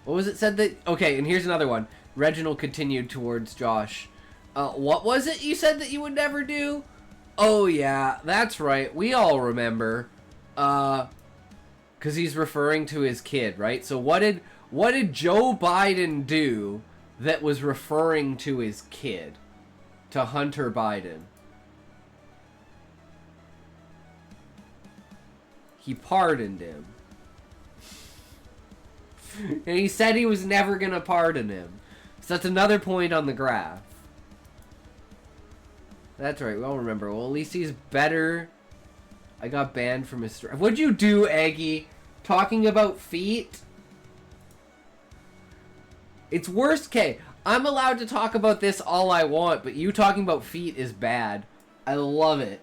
Speaker 1: What was it said that... Okay, and here's another one. Reginald continued towards Josh. What was it you said that you would never do? Oh, yeah, that's right. We all remember. Because he's referring to his kid, right? So what did Joe Biden do that was referring to his kid? To Hunter Biden. He pardoned him. And he said he was never gonna pardon him. So that's another point on the graph. That's right, we all remember. Well, at least he's better. I got banned from his... What'd you do, Aggie? Talking about feet? It's worst case. I'm allowed to talk about this all I want, but you talking about feet is bad. I love it.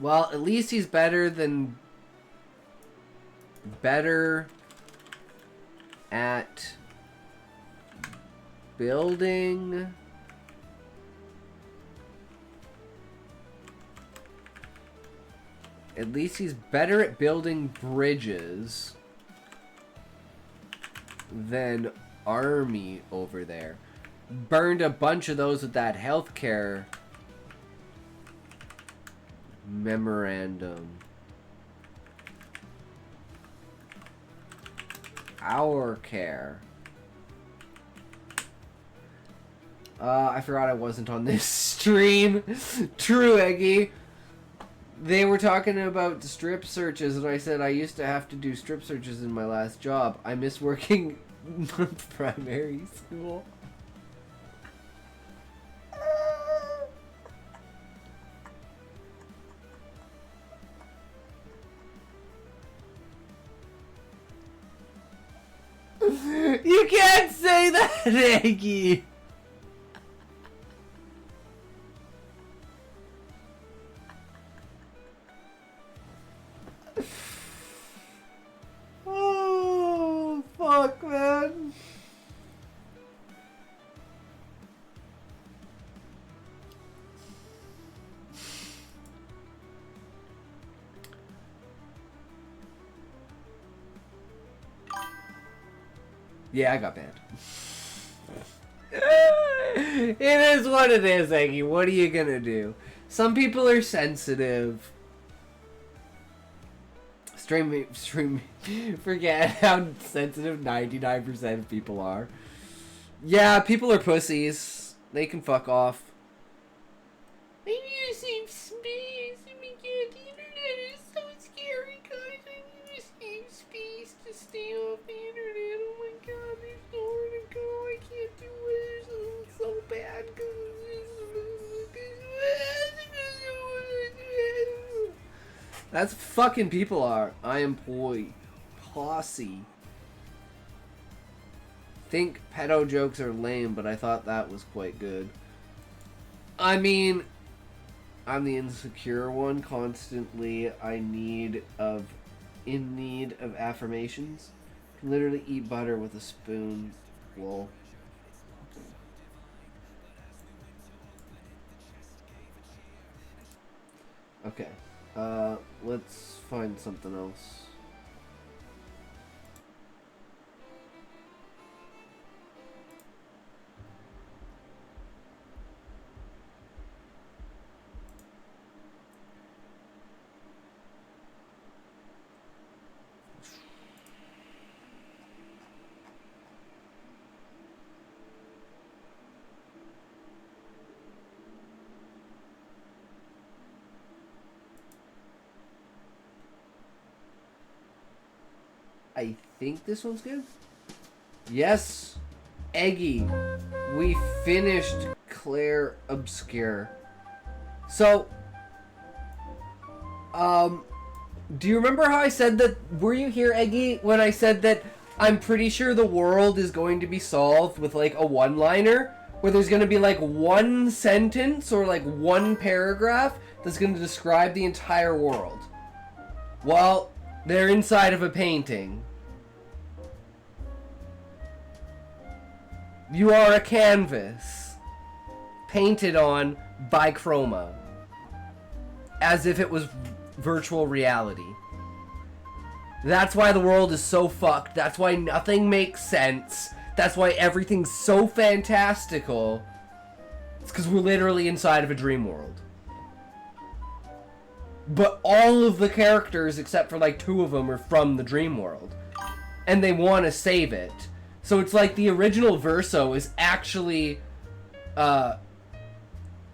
Speaker 1: Well, at least he's better than... Better... at building at least he's better at building bridges than Army over there. Burned a bunch of those with that healthcare memorandum. Our care. I forgot I wasn't on this stream. True, Eggy. They were talking about strip searches, and I said I used to have to do strip searches in my last job. I miss working primary school. You can't say that, Aggie! Oh, fuck, man. Yeah, I got banned. It is what it is, Aggie. What are you gonna do? Some people are sensitive. Stream, forget how sensitive 99% of people are. Yeah, people are pussies. They can fuck off. I need a safe space. Oh my god, the internet is so scary, guys. I need a safe space to stay off the internet. Oh my god, there's nowhere to go. I can't do it. It's so bad. That's fucking people are. I employ posse. Think pedo jokes are lame, but I thought that was quite good. I mean, I'm the insecure one. Constantly, in need of affirmations. Can literally eat butter with a spoon. Lol. Okay. Let's find something else. I think this one's good. Yes, Eggy. We finished Claire Obscure. So, do you remember how I said that? Were you here, Eggy, when I said that I'm pretty sure the world is going to be solved with like a one-liner? Where there's going to be like one sentence or like one paragraph that's going to describe the entire world. Well, they're inside of a painting. You are a canvas painted on by chroma as if it was virtual reality. That's why the world is so fucked. That's why nothing makes sense. That's why everything's so fantastical. It's because we're literally inside of a dream world. But all of the characters, except for like 2 of them, are from the dream world. And they want to save it. So it's like the original Verso is actually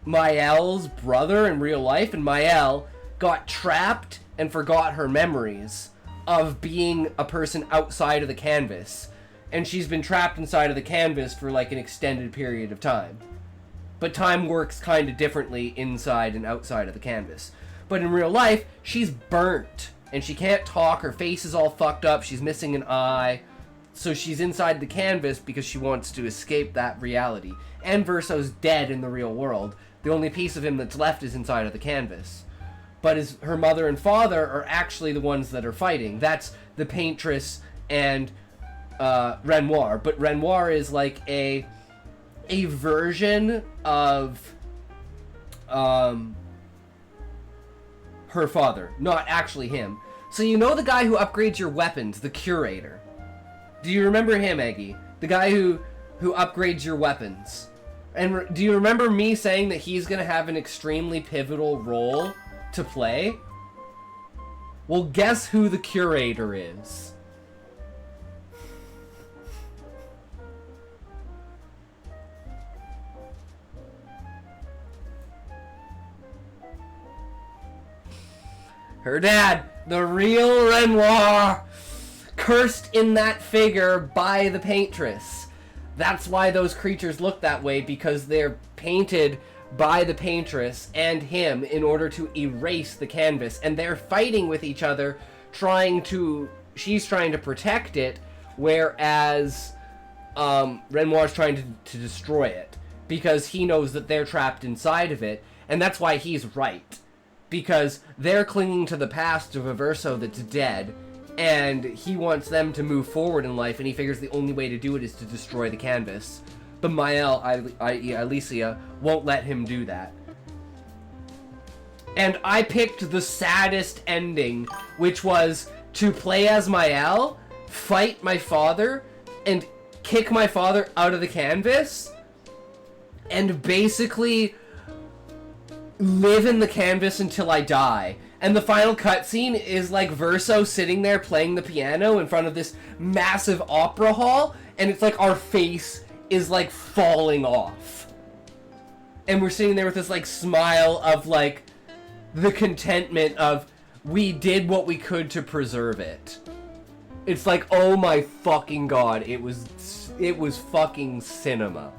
Speaker 1: Mael's brother in real life. And Mael got trapped and forgot her memories of being a person outside of the canvas. And she's been trapped inside of the canvas for like an extended period of time. But time works kind of differently inside and outside of the canvas. But in real life, she's burnt. And she can't talk, her face is all fucked up, she's missing an eye. So she's inside the canvas because she wants to escape that reality. And Verso's dead in the real world. The only piece of him that's left is inside of the canvas. But her mother and father are actually the ones that are fighting. That's the Paintress and Renoir. But Renoir is like a version of her father, not actually him. So you know the guy who upgrades your weapons, the curator. Do you remember him, Eggy? The guy who upgrades your weapons. And do you remember me saying that he's going to have an extremely pivotal role to play? Well, guess who the curator is? Her dad, the real Renoir, cursed in that figure by the Paintress. That's why those creatures look that way, because they're painted by the Paintress and him in order to erase the canvas. And they're fighting with each other, she's trying to protect it, whereas Renoir's trying to destroy it. Because he knows that they're trapped inside of it, and that's why he's right. Because they're clinging to the past of a Verso that's dead, and he wants them to move forward in life, and he figures the only way to do it is to destroy the canvas. But Mael, i.e. Alicia, won't let him do that. And I picked the saddest ending, which was to play as Mael, fight my father, and kick my father out of the canvas, and basically live in the canvas until I die. And the final cutscene is like Verso sitting there playing the piano in front of this massive opera hall, and it's like our face is like falling off. And we're sitting there with this like smile of like the contentment of we did what we could to preserve it. It's like, oh my fucking god, it was fucking cinema.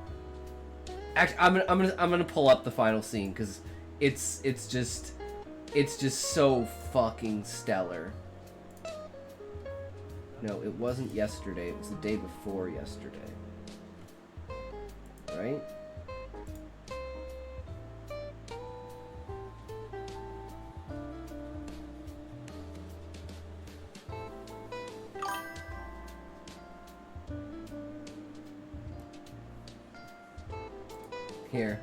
Speaker 1: Actually, I'm gonna pull up the final scene because it's just so fucking stellar. No, it wasn't yesterday. It was the day before yesterday. Right? Here.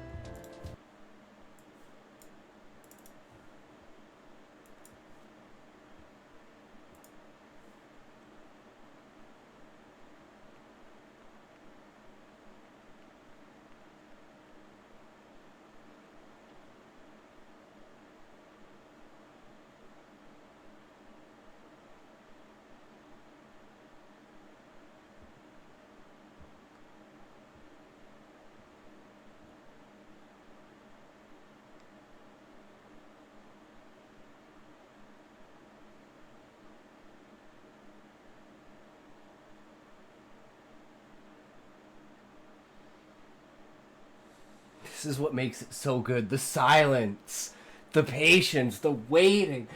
Speaker 1: This is what makes it so good. The silence, the patience, the waiting,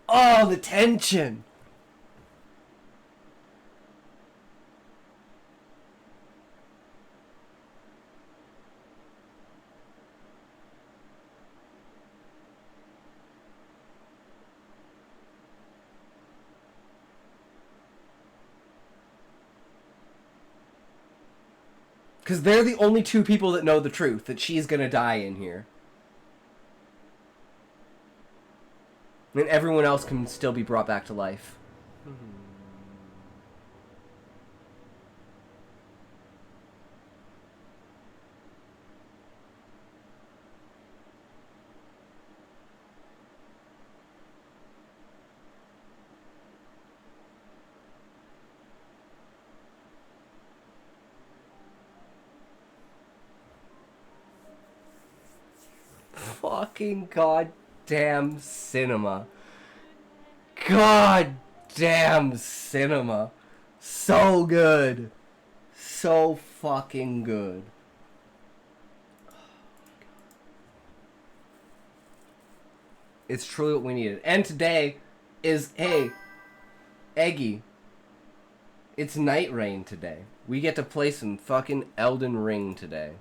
Speaker 1: oh, the tension. Because they're the only two people that know the truth, that she's gonna die in here. And everyone else can still be brought back to life. Fucking goddamn cinema. Goddamn cinema. So good. So fucking good. It's truly what we needed. And today is, hey, Eggy. It's Night Rain today. We get to play some fucking Elden Ring today.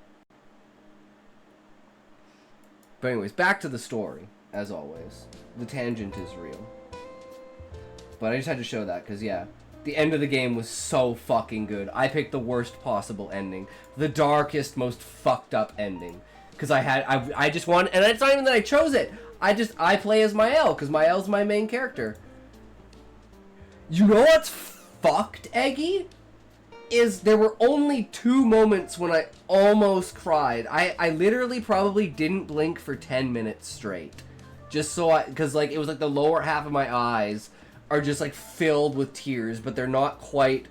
Speaker 1: But anyways, back to the story, as always. The tangent is real. But I just had to show that, because yeah, the end of the game was so fucking good. I picked the worst possible ending. The darkest, most fucked up ending. Because I just wanted, and it's not even that I chose it. I play as Mael, because Mael's my main character. You know what's fucked, Eggy? Is there were only 2 moments when I almost cried. I literally probably didn't blink for 10 minutes straight. Just so because like it was like the lower half of my eyes are just like filled with tears, but they're not quite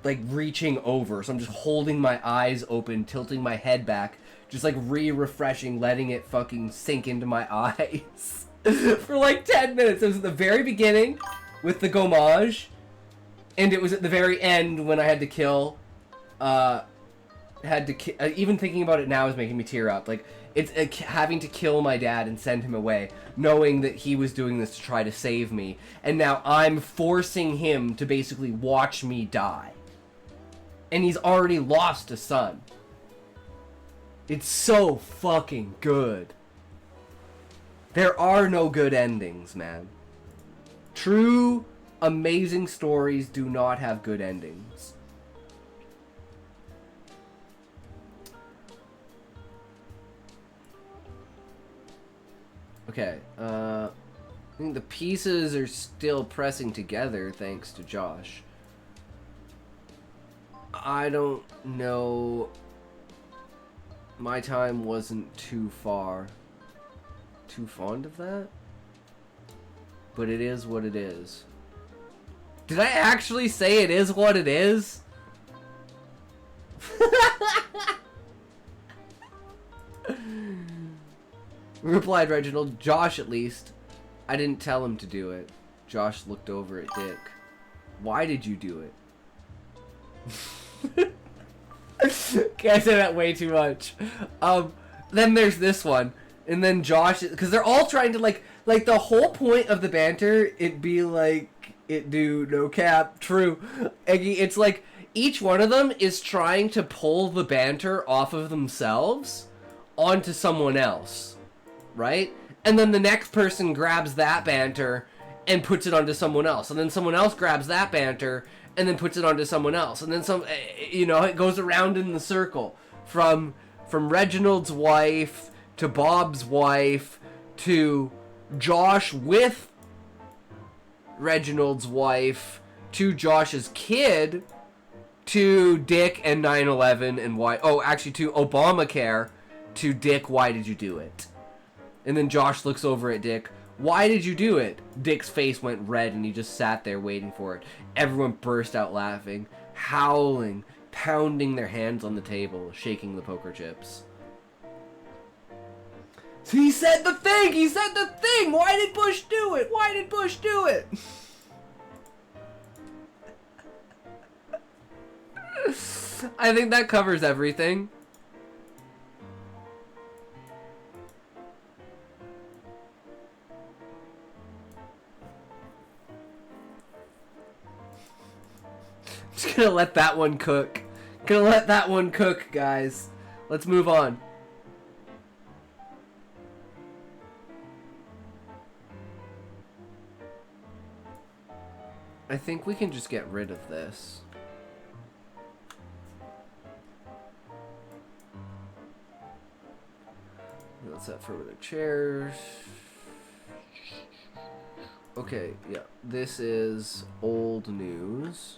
Speaker 1: like reaching over. So I'm just holding my eyes open, tilting my head back, just like refreshing, letting it fucking sink into my eyes for like 10 minutes. It was at the very beginning with the gommage. And it was at the very end when I had to kill, even thinking about it now is making me tear up. Like, it's having to kill my dad and send him away, knowing that he was doing this to try to save me. And now I'm forcing him to basically watch me die. And he's already lost a son. It's so fucking good. There are no good endings, man. True amazing stories do not have good endings. Okay, I think the pieces are still pressing together thanks to Josh. I don't know. My time wasn't too far. Too fond of that? But it is what it is. Did I actually say it is what it is? Replied Reginald. Josh, at least. I didn't tell him to do it. Josh looked over at Dick. Why did you do it? Okay, I say that way too much. Then there's this one. And then Josh, because they're all trying to, like the whole point of the banter, it be like, it do, no cap, true. It's like, each one of them is trying to pull the banter off of themselves onto someone else, right? And then the next person grabs that banter and puts it onto someone else. And then someone else grabs that banter and then puts it onto someone else. And then some, you know, it goes around in the circle. From Reginald's wife to Bob's wife to Josh with Reginald's wife to Josh's kid to Dick and 9/11 and why... Oh, actually to Obamacare to Dick, why did you do it? And then Josh looks over at Dick. Why did you do it? Dick's face went red and he just sat there waiting for it. Everyone burst out laughing, howling, pounding their hands on the table, shaking the poker chips. So he said the thing! He said the thing! Why did Bush do it? Why did Bush do it? I think that covers everything. Just gonna let that one cook. Gonna let that one cook, guys. Let's move on. I think we can just get rid of this. Let's set for the chairs. Okay, yeah. This is old news.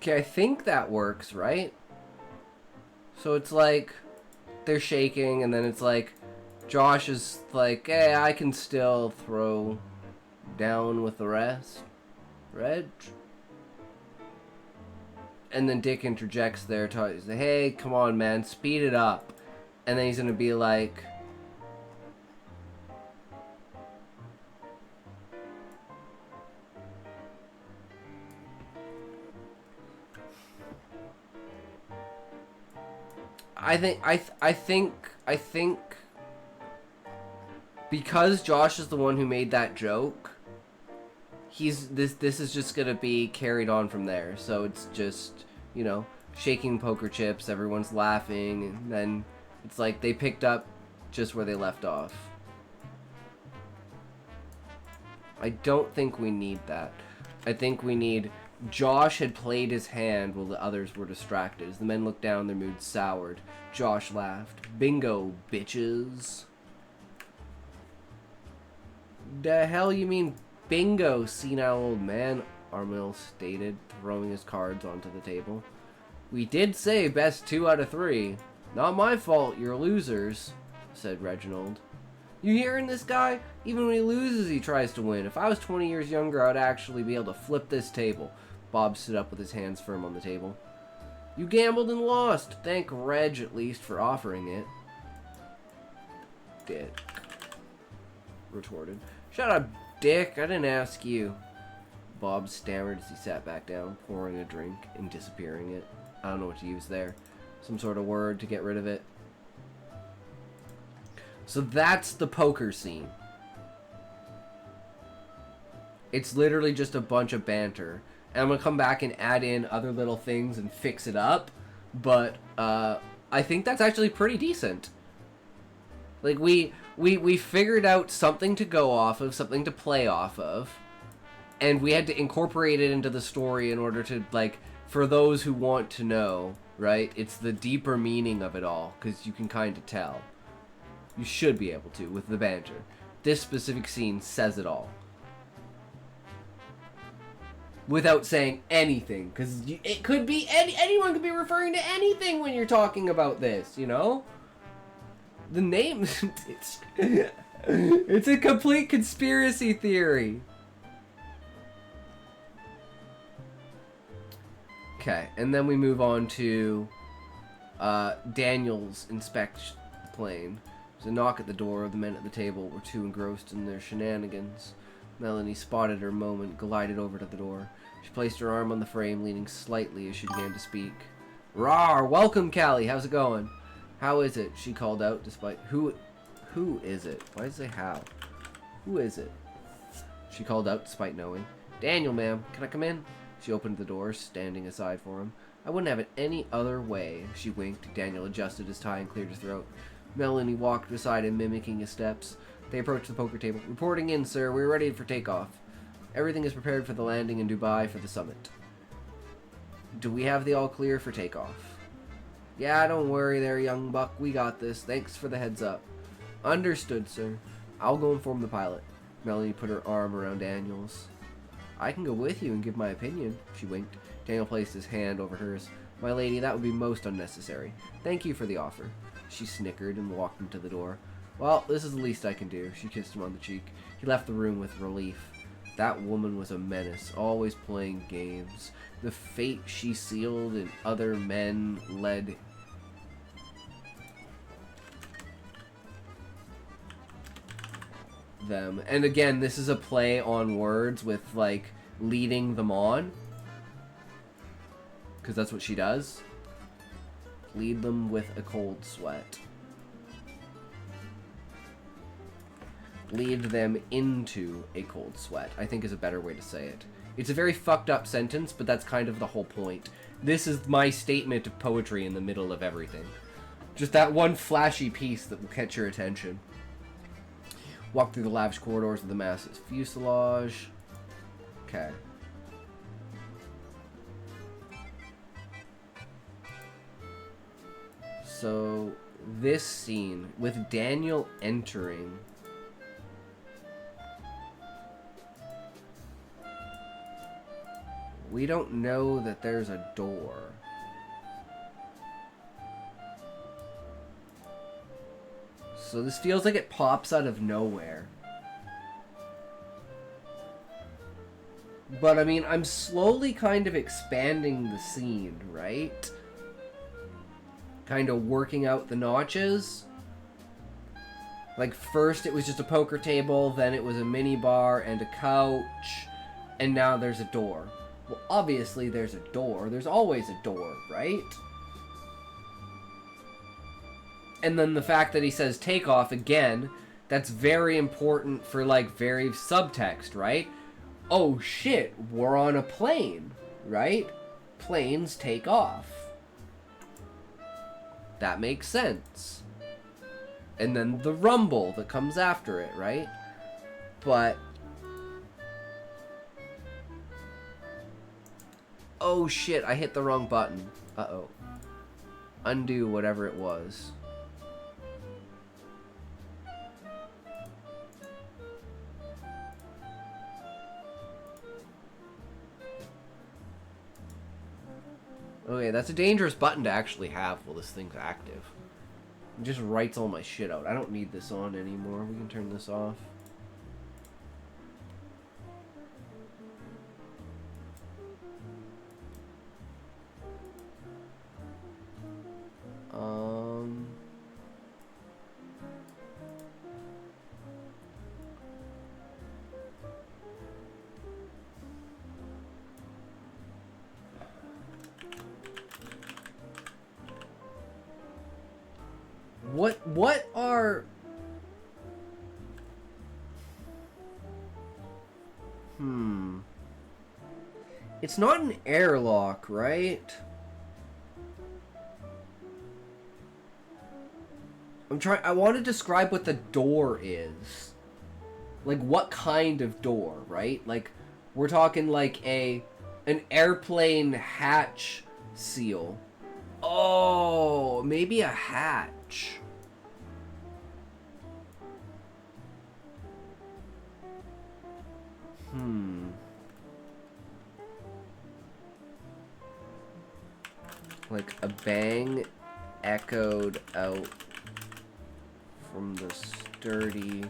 Speaker 1: Okay, I think that works, right? So it's like they're shaking, and then it's like Josh is like, hey, I can still throw down with the rest. Reg? And then Dick interjects there, he's like, hey, come on, man, speed it up. And then he's gonna be like, I think because Josh is the one who made that joke, this is just gonna be carried on from there. So it's just, you know, shaking poker chips, everyone's laughing, and then it's like they picked up just where they left off. I don't think we need that. I think we need... Josh had played his hand while the others were distracted. As the men looked down, their moods soured. Josh laughed. Bingo, bitches. The hell you mean bingo, senile old man? Armill stated, throwing his cards onto the table. We did say best 2 out of 3. Not my fault, you're losers, said Reginald. You hearing this guy? Even when he loses, he tries to win. If I was 20 years younger, I'd actually be able to flip this table. Bob stood up with his hands firm on the table. You gambled and lost. Thank Reg, at least, for offering it. Dick retorted. Shut up, Dick. I didn't ask you. Bob stammered as he sat back down, pouring a drink and disappearing it. I don't know what to use there. Some sort of word to get rid of it. So that's the poker scene. It's literally just a bunch of banter. And I'm going to come back and add in other little things and fix it up. But I think that's actually pretty decent. Like, we figured out something to go off of, something to play off of. And we had to incorporate it into the story in order to, like, for those who want to know, right? It's the deeper meaning of it all, because you can kind of tell. You should be able to with the banter. This specific scene says it all. Without saying anything, because it could be anyone could be referring to anything when you're talking about this, you know? The name, it's a complete conspiracy theory. Okay, and then we move on to Daniel's inspection the plane. There's a knock at the door. The men at the table were too engrossed in their shenanigans. Melanie spotted her moment, glided over to the door. She placed her arm on the frame, leaning slightly as she began to speak. Rawr! Welcome, Callie! How's it going? How is it? She called out, despite... Who is it? Why does it say how? Who is it? She called out, despite knowing. Daniel, ma'am. Can I come in? She opened the door, standing aside for him. I wouldn't have it any other way. She winked. Daniel adjusted his tie and cleared his throat. Melanie walked beside him, mimicking his steps. They approached the poker table. Reporting in, sir. We're ready for takeoff. Everything is prepared for the landing in Dubai for the summit. Do we have the all clear for takeoff? Yeah, don't worry there, young buck. We got this. Thanks for the heads up. Understood, sir. I'll go inform the pilot. Melanie put her arm around Daniel's. I can go with you and give my opinion, she winked. Daniel placed his hand over hers. My lady, that would be most unnecessary. Thank you for the offer. She snickered and walked him to the door. Well, this is the least I can do. She kissed him on the cheek. He left the room with relief. That woman was a menace, always playing games. The fate she sealed and other men led them. And again, this is a play on words with, like, leading them on. Because that's what she does. Lead them with a cold sweat. Lead them into a cold sweat, I think is a better way to say it. It's a very fucked up sentence, but that's kind of the whole point. This is my statement of poetry in the middle of everything. Just that one flashy piece that will catch your attention. Walk through the lavish corridors of the massive fuselage. Okay. So, this scene, with Daniel entering... We don't know that there's a door. So this feels like it pops out of nowhere. But I mean, I'm slowly kind of expanding the scene, right? Kind of working out the notches. Like first it was just a poker table, then it was a mini bar and a couch, and now there's a door. Well, obviously there's a door. There's always a door, right? And then the fact that he says takeoff again, that's very important for, like, very subtext, right? Oh shit, we're on a plane, right? Planes take off. That makes sense. And then the rumble that comes after it, right? But... Oh shit, I hit the wrong button. Uh-oh. Undo whatever it was. Okay, that's a dangerous button to actually have while this thing's active. It just writes all my shit out. I don't need this on anymore. We can turn this off. What are... It's not an airlock, right? I want to describe what the door is. Like, what kind of door, right? Like, we're talking like an airplane hatch seal. Oh, maybe a hatch. Like a bang echoed out from the sturdy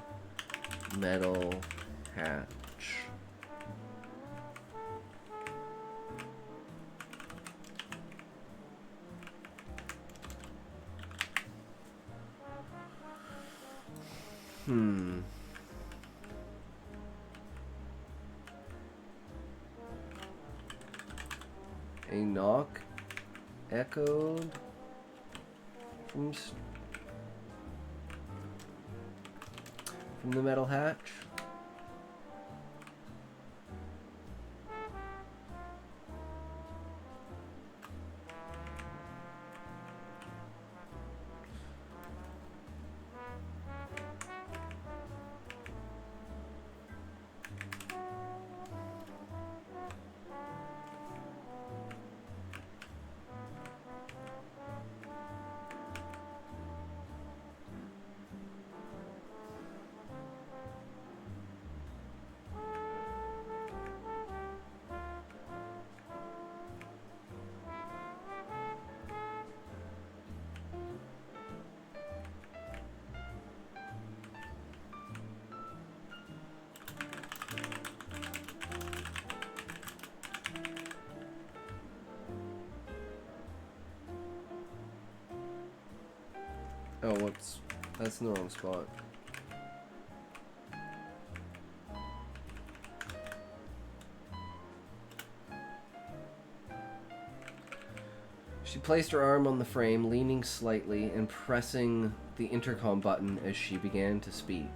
Speaker 1: metal hatch. A knock echoed from the metal hatch. Oh, whoops. That's in the wrong spot. She placed her arm on the frame, leaning slightly and pressing the intercom button as she began to speak.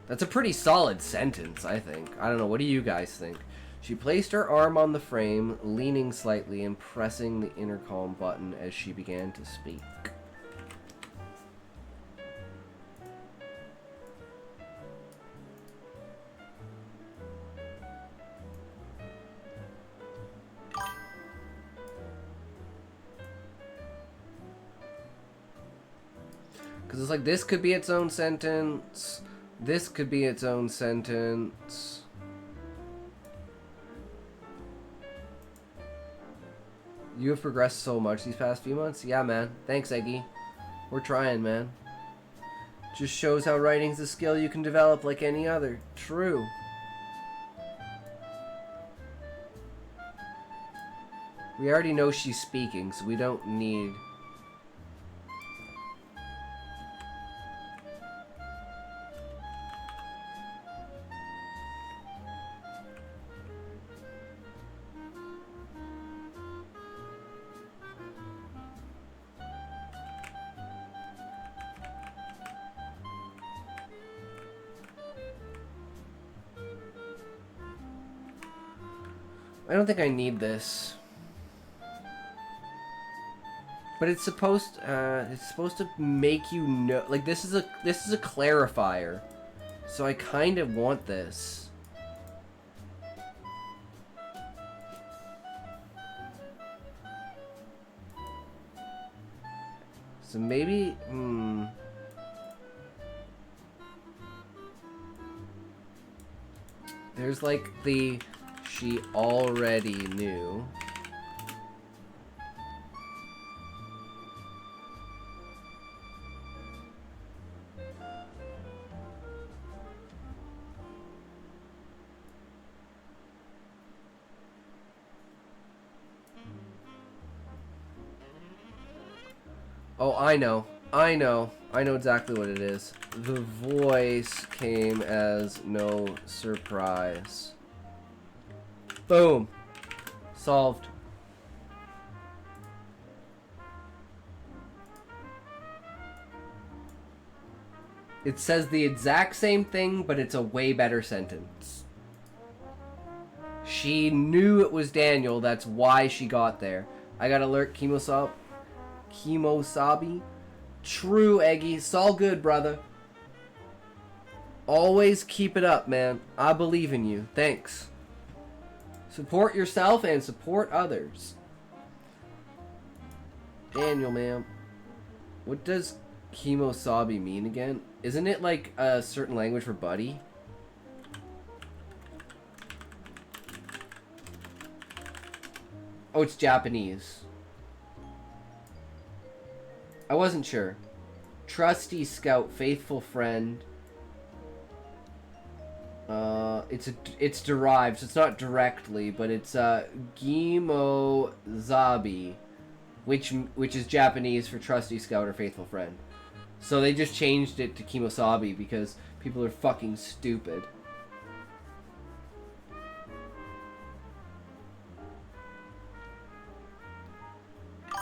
Speaker 1: That's a pretty solid sentence, I think. I don't know, what do you guys think? She placed her arm on the frame, leaning slightly and pressing the intercom button as she began to speak. Because it's like, this could be its own sentence. This could be its own sentence. You have progressed so much these past few months. Yeah, man. Thanks, Eggy. We're trying, man. Just shows how writing's a skill you can develop like any other. True. We already know she's speaking, so we don't need... I don't think I need this. But it's supposed to make you know, like, this is a clarifier. So I kind of want this. So maybe there's like the she already knew. Oh, I know. I know exactly what it is. The voice came as no surprise. Boom. Solved. It says the exact same thing, but it's a way better sentence. She knew it was Daniel, that's why she got there. I got alert Kemosabi. True, Eggy. It's all good, brother. Always keep it up, man. I believe in you. Thanks. Support yourself and support others. Daniel, man. What does Kemosabi mean again? Isn't it like a certain language for buddy? Oh, it's Japanese. I wasn't sure. Trusty scout, faithful friend. It's derived, so it's not directly, but it's Gimozabi, which is Japanese for trusty scout or faithful friend. So they just changed it to Kemosabi because people are fucking stupid.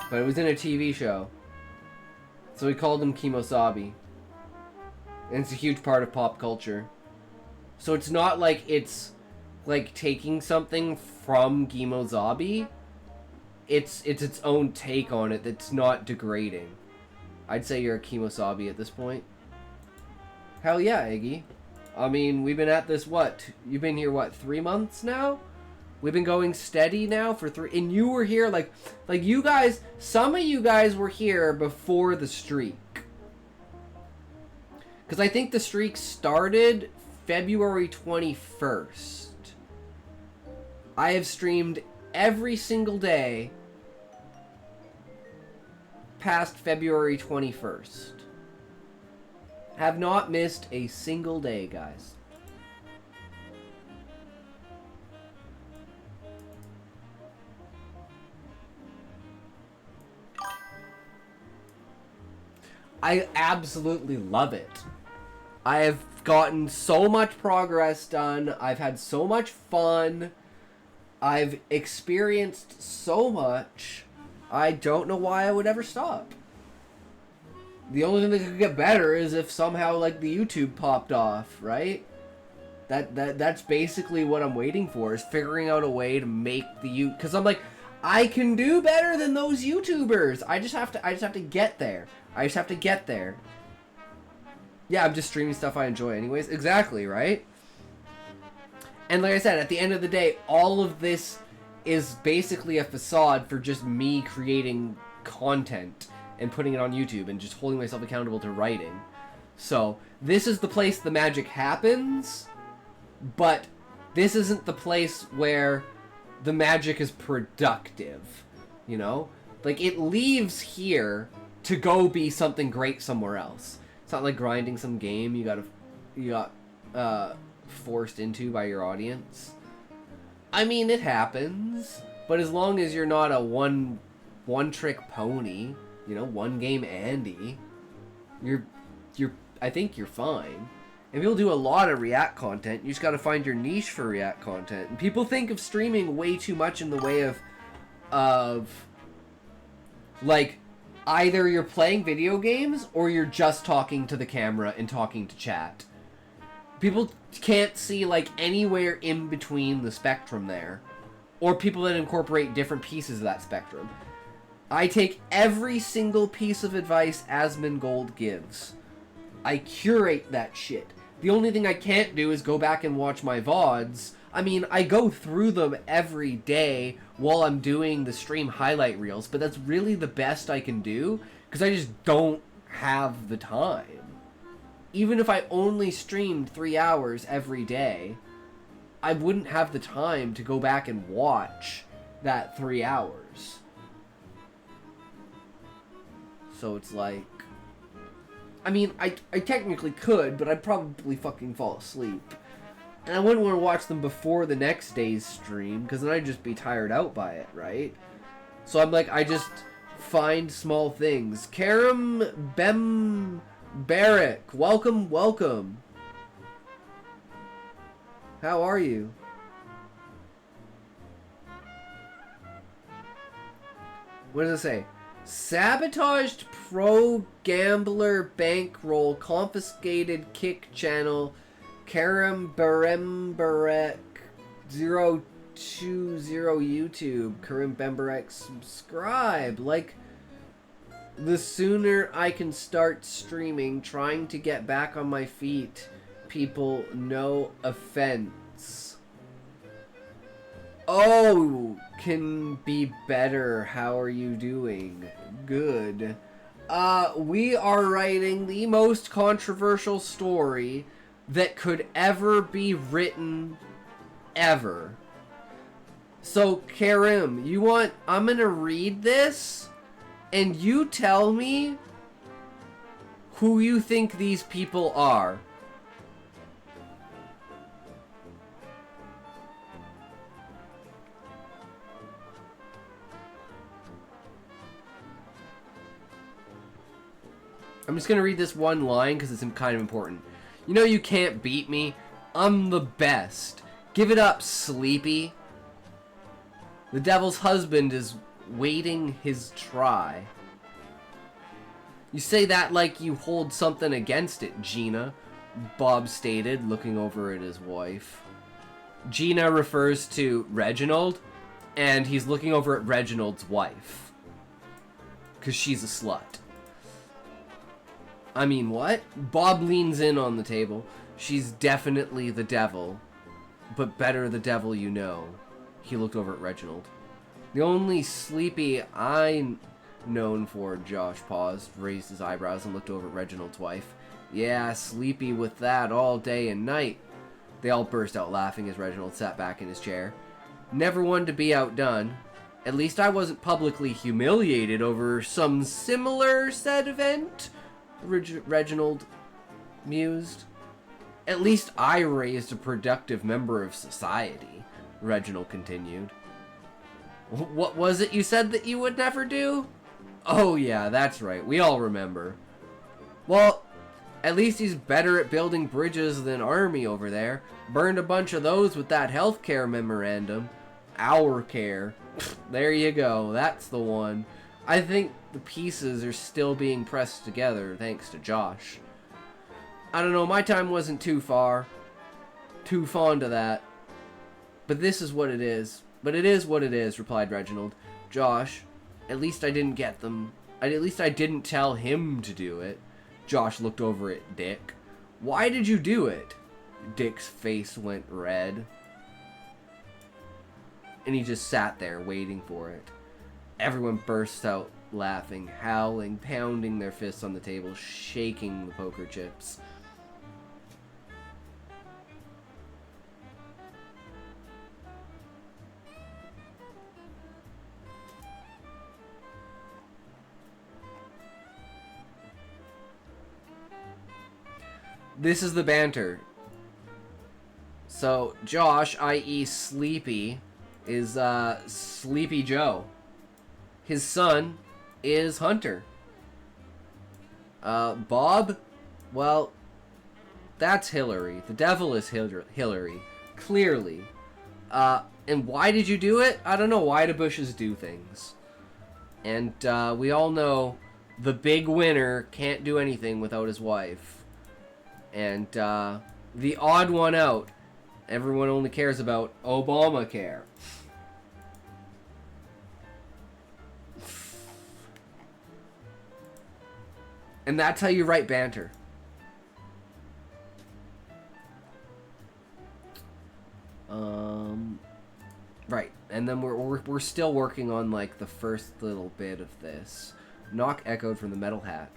Speaker 1: But it was in a TV show. So we called him Kemosabi. And it's a huge part of pop culture. So it's not like it's like taking something from Gimozabi. It's its own take on it that's not degrading. I'd say you're a Kemosabi at this point. Hell yeah, Iggy. I mean, we've been at this, what? You've been here, what, 3 months now? We've been going steady now for 3... And you were here, like you guys... Some of you guys were here before the streak. Because I think the streak started February 21st. I have streamed every single day past February 21st. Have not missed a single day, guys. I absolutely love it. I have gotten so much progress done. I've had so much fun. I've experienced so much. I don't know why I would ever stop. The only thing that could get better is if somehow like the YouTube popped off, right? That's basically what I'm waiting for, is figuring out a way to make the because I'm like, I can do better than those YouTubers. I just have to get there. I just have to get there. Yeah, I'm just streaming stuff I enjoy anyways. Exactly, right? And like I said, at the end of the day, all of this is basically a facade for just me creating content and putting it on YouTube and just holding myself accountable to writing. So, this is the place the magic happens, but this isn't the place where the magic is productive, you know? Like, it leaves here to go be something great somewhere else. It's not like grinding some game you got forced into by your audience. I mean, it happens, but as long as you're not a one-trick pony, you know, one game Andy, I think you're fine. And people do a lot of React content. You just got to find your niche for React content. And people think of streaming way too much in the way of like, either you're playing video games or you're just talking to the camera and talking to chat. People can't see like anywhere in between the spectrum there. Or people that incorporate different pieces of that spectrum. I take every single piece of advice Asmongold gives. I curate that shit. The only thing I can't do is go back and watch my VODs. I mean, I go through them every day while I'm doing the stream highlight reels, but that's really the best I can do, because I just don't have the time. Even if I only streamed 3 hours every day, I wouldn't have the time to go back and watch that 3 hours. So it's like... I mean, I technically could, but I'd probably fucking fall asleep. And I wouldn't want to watch them before the next day's stream, because then I'd just be tired out by it, right? So I'm like, I just find small things. Karam Bembarek, welcome, welcome. How are you? What does it say? Sabotaged pro gambler bankroll, confiscated kick channel, Karam Beremberek 020 YouTube, Karam Bemberek subscribe. Like, the sooner I can start streaming, trying to get back on my feet, people, no offense. Oh, can be better. How are you doing? Good. We are writing the most controversial story that could ever be written ever. So, Karim, I'm gonna read this, and you tell me who you think these people are. I'm just going to read this one line because it's kind of important. You know you can't beat me. I'm the best. Give it up, Sleepy. The devil's husband is waiting his try. You say that like you hold something against it, Gina, Bob stated, looking over at his wife. Gina refers to Reginald, and he's looking over at Reginald's wife. Because she's a slut. I mean, what? Bob leans in on the table. She's definitely the devil. But better the devil you know. He looked over at Reginald. The only Sleepy I'm known for, Josh paused, raised his eyebrows, and looked over at Reginald's wife. Yeah, Sleepy with that all day and night. They all burst out laughing as Reginald sat back in his chair. Never one to be outdone. At least I wasn't publicly humiliated over some similar said event, Reginald mused. At least I raised a productive member of society, Reginald continued. What was it you said that you would never do? Oh yeah, that's right, we all remember. Well, at least he's better at building bridges than Army over there. Burned a bunch of those with that healthcare memorandum. Our care. There you go, that's the one. I think the pieces are still being pressed together thanks to Josh. I don't know, my time wasn't too fond of that. But this is what it is. But it is what it is, replied Reginald. Josh, at least I didn't get them. At least I didn't tell him to do it. Josh looked over at Dick. Why did you do it? Dick's face went red. And he just sat there waiting for it. Everyone burst out laughing, howling, pounding their fists on the table, shaking the poker chips. This is the banter. So, Josh, i.e. Sleepy, is Sleepy Joe. His son is Hunter. Bob, well, that's Hillary. The devil is Hillary, clearly. And why did you do it? I don't know. Why do Bushes do things? And we all know the big winner can't do anything without his wife. And the odd one out, everyone only cares about Obamacare. And that's how you write banter. Right, and then we're still working on like the first little bit of this. Knock echoed from the metal hatch.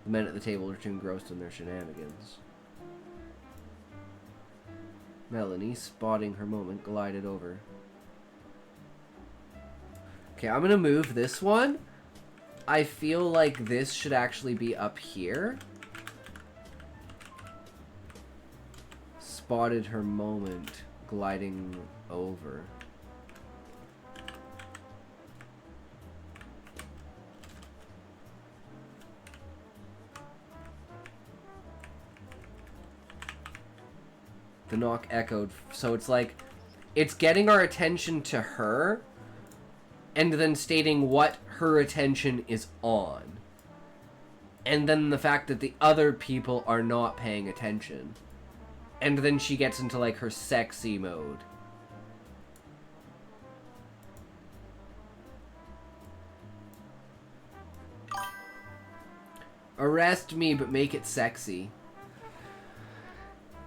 Speaker 1: The men at the table are too engrossed in their shenanigans. Melanie, spotting her moment, glided over. Okay, I'm gonna move this one. I feel like this should actually be up here. Spotted her moment, gliding over. The knock echoed. So it's like, it's getting our attention to her, and then stating what her attention is on. And then the fact that the other people are not paying attention. And then she gets into, like, her sexy mode. Arrest me, but make it sexy.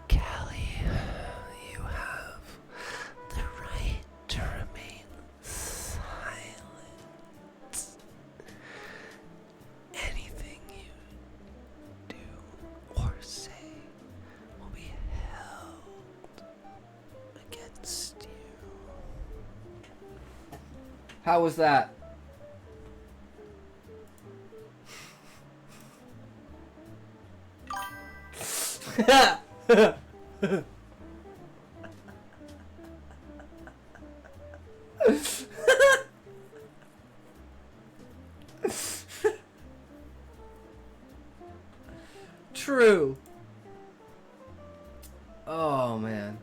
Speaker 1: Callie, you have the right to remain silent. Anything you do or say will be held against you. How was that? True. Oh man.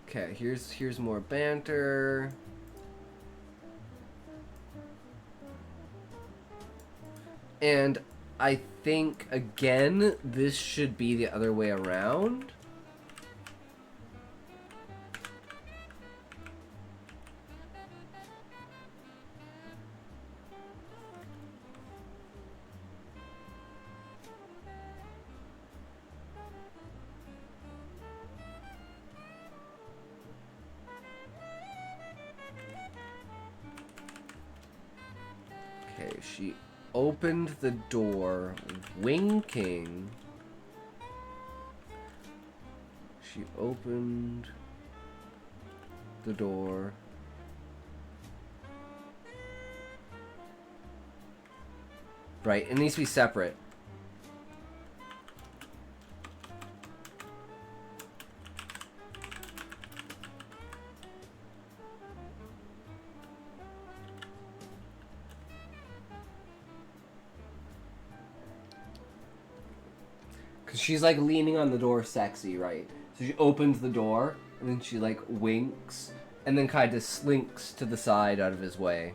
Speaker 1: Okay, here's more banter. And I think, again, this should be the other way around. Okay, she opened the door, winking. She opened the door. Right, it needs to be separate. Because she's like leaning on the door sexy, right? So she opens the door, and then she like winks, and then kind of slinks to the side out of his way,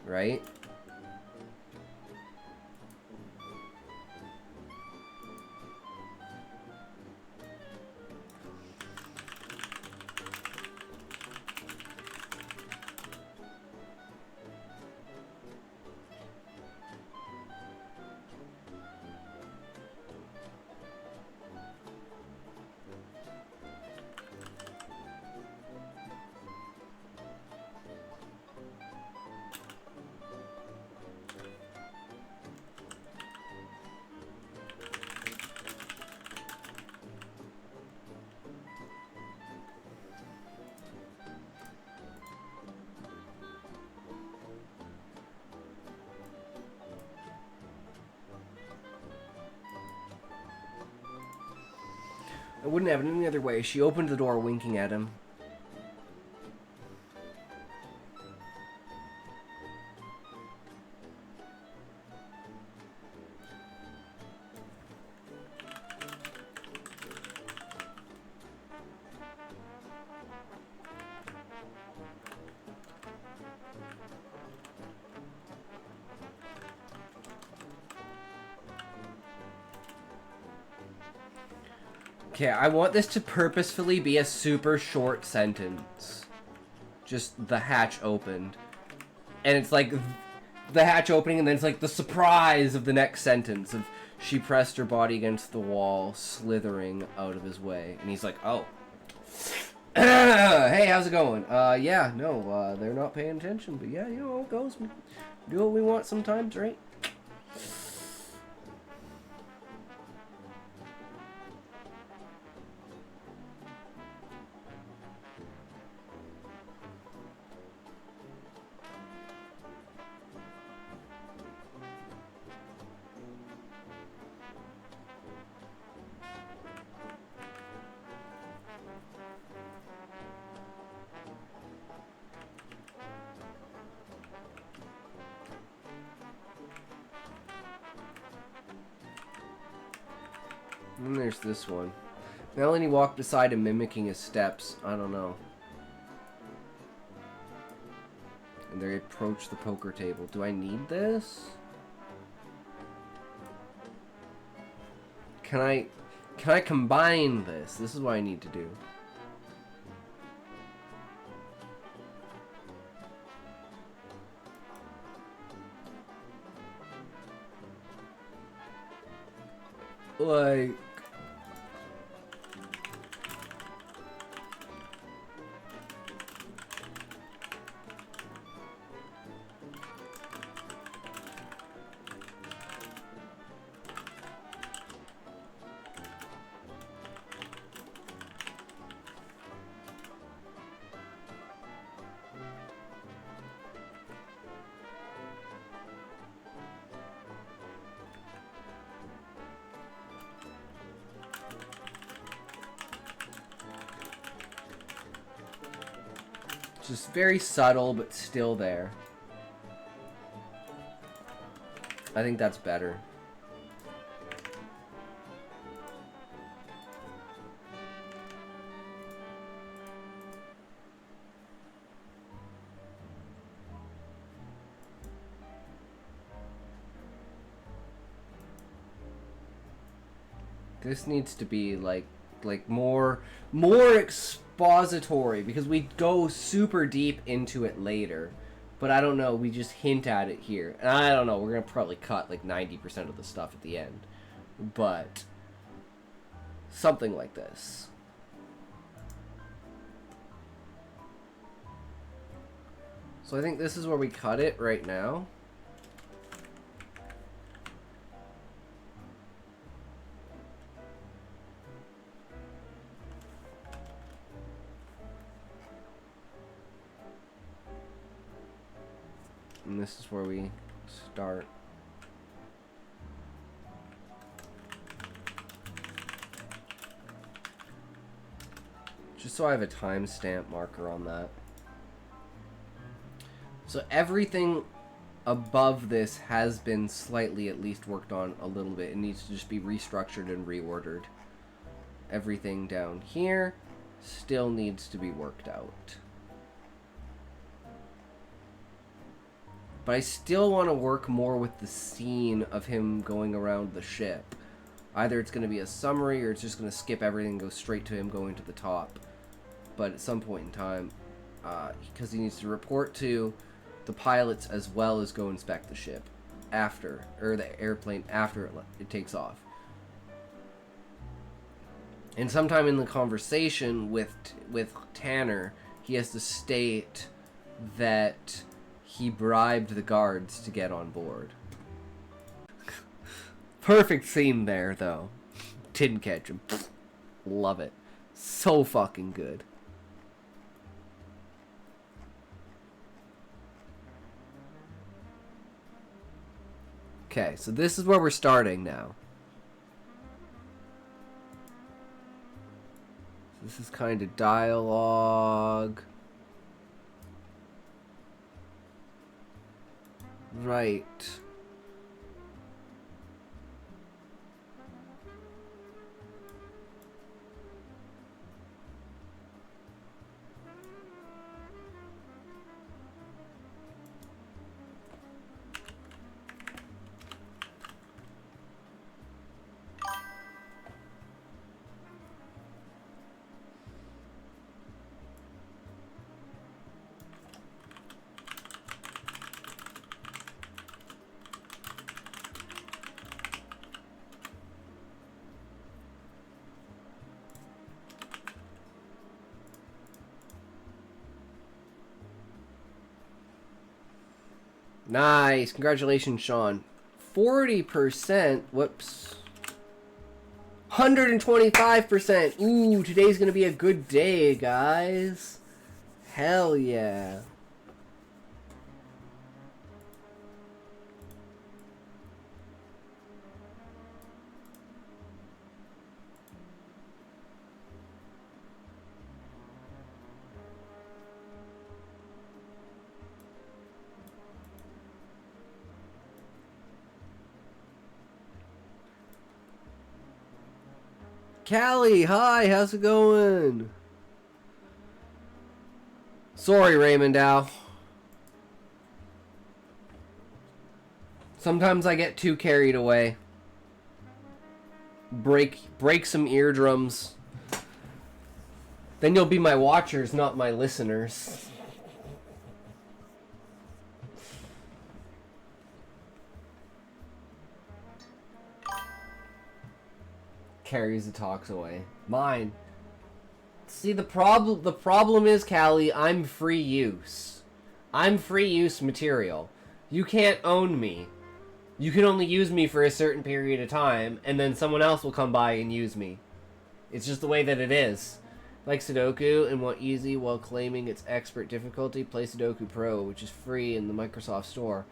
Speaker 1: right? I wouldn't have it any other way. She opened the door, winking at him. Okay, I want this to purposefully be a super short sentence. Just the hatch opened. And it's like the hatch opening, and then it's like the surprise of the next sentence of she pressed her body against the wall, slithering out of his way. And he's like, oh. Hey, how's it going? Yeah, no, they're not paying attention, but yeah, you know how it goes. We do what we want sometimes, right? And then there's this one. Melanie walked beside him, mimicking his steps. I don't know. And they approach the poker table. Do I need this? Can I combine this? This is what I need to do. Like... Just very subtle, but still there. I think that's better. This needs to be like more expository, because we go super deep into it later. But I don't know, we just hint at it here. And I don't know, we're going to probably cut like 90% of the stuff at the end. But something like this. So I think this is where we cut it right now. And this is where we start. Just so I have a timestamp marker on that. So everything above this has been slightly at least worked on a little bit. It needs to just be restructured and reordered. Everything down here still needs to be worked out. But I still want to work more with the scene of him going around the ship. Either it's going to be a summary, or it's just going to skip everything and go straight to him going to the top. But at some point in time, because he needs to report to the pilots as well as go inspect the ship after, or the airplane after it takes off. And sometime in the conversation with Tanner, he has to state that he bribed the guards to get on board. Perfect scene there, though. Didn't catch him. Love it. So fucking good. Okay, so this is where we're starting now. This is kind of dialogue. Right. Nice. Congratulations, Sean. 40%. Whoops. 125%. Ooh, today's going to be a good day, guys. Hell yeah. Callie, hi, how's it going? Sorry, Raymond Dow. Sometimes I get too carried away. Break some eardrums. Then you'll be my watchers, not my listeners. Carries the talks away. Mine. See, the problem is, Callie, I'm free use. I'm free use material. You can't own me. You can only use me for a certain period of time, and then someone else will come by and use me. It's just the way that it is. Like Sudoku and want easy while claiming its expert difficulty, play Sudoku Pro, which is free in the Microsoft Store.